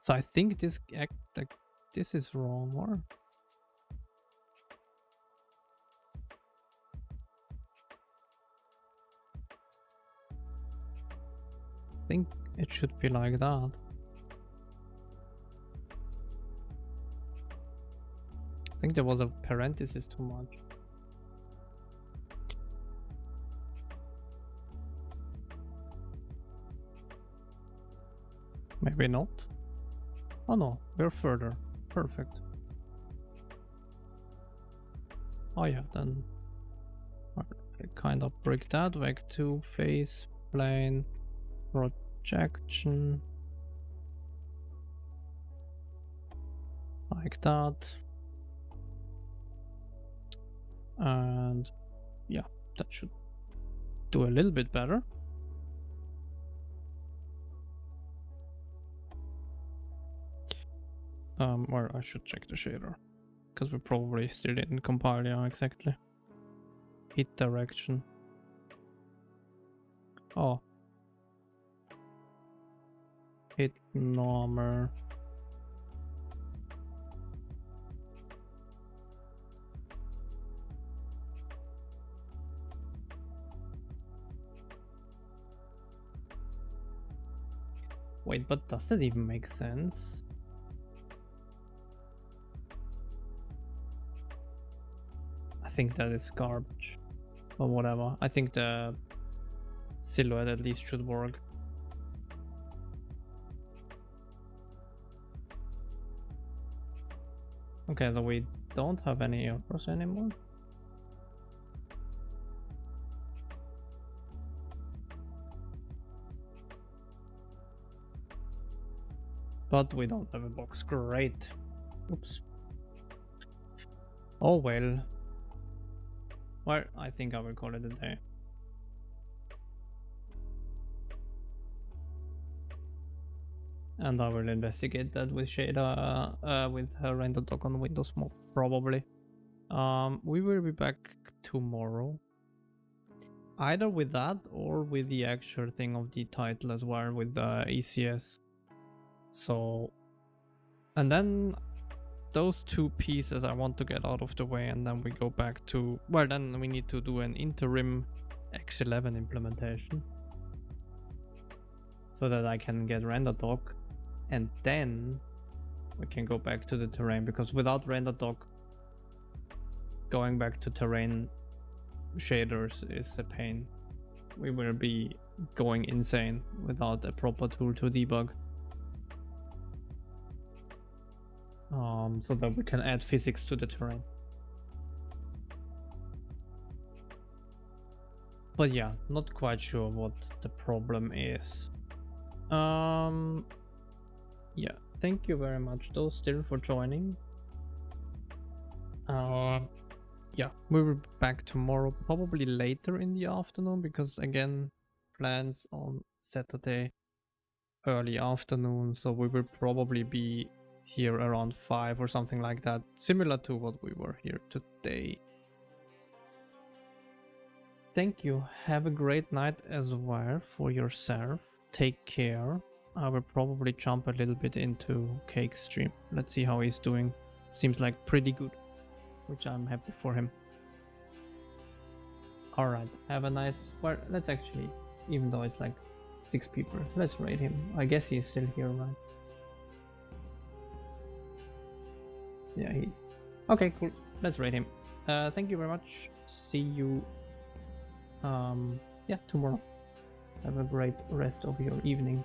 So I think this this is wrong, or? I think it should be like that. I think there was a parenthesis too much. Maybe not. Oh no, we're further. Perfect. Oh yeah, then I kind of break that. Vec 2, face, plane, projection. Like that. And yeah, that should do a little bit better. Or I should check the shader, because we probably still didn't compile, yeah, exactly. Hit direction. Oh. Hit normal. Wait, but does that even make sense? I think that is garbage. Or whatever. I think the silhouette at least should work. Okay, so we don't have any errors anymore. But we don't have a box. Great. Oops. Oh well. Well, I think I will call it a day. And I will investigate that with shader, with render doc on Windows more probably. We will be back tomorrow. Either with that or with the actual thing of the title as well, with the ECS. So, and then those two pieces I want to get out of the way, and then we go back to, well, then we need to do an interim X11 implementation so that I can get render doc, and then we can go back to the terrain, because without render doc, going back to terrain shaders is a pain. We will be going insane without a proper tool to debug. So that we can add physics to the terrain. But yeah, not quite sure what the problem is. Yeah, thank you very much though still for joining. Yeah, we will be back tomorrow, probably later in the afternoon, because again, plans on Saturday early afternoon, so we will probably be here around 5 or something like that, similar to what we were here today. Thank you. Have a great night as well for yourself. Take care. I will probably jump a little bit into Cake's stream. Let's see how he's doing. Seems like pretty good, which I'm happy for him. Alright, have a nice... Well, let's actually, even though it's like 6 people, let's raid him. I guess he's still here, right? Yeah, he's... Okay, cool. Let's raid him. Thank you very much. See you... yeah, tomorrow. Have a great rest of your evening.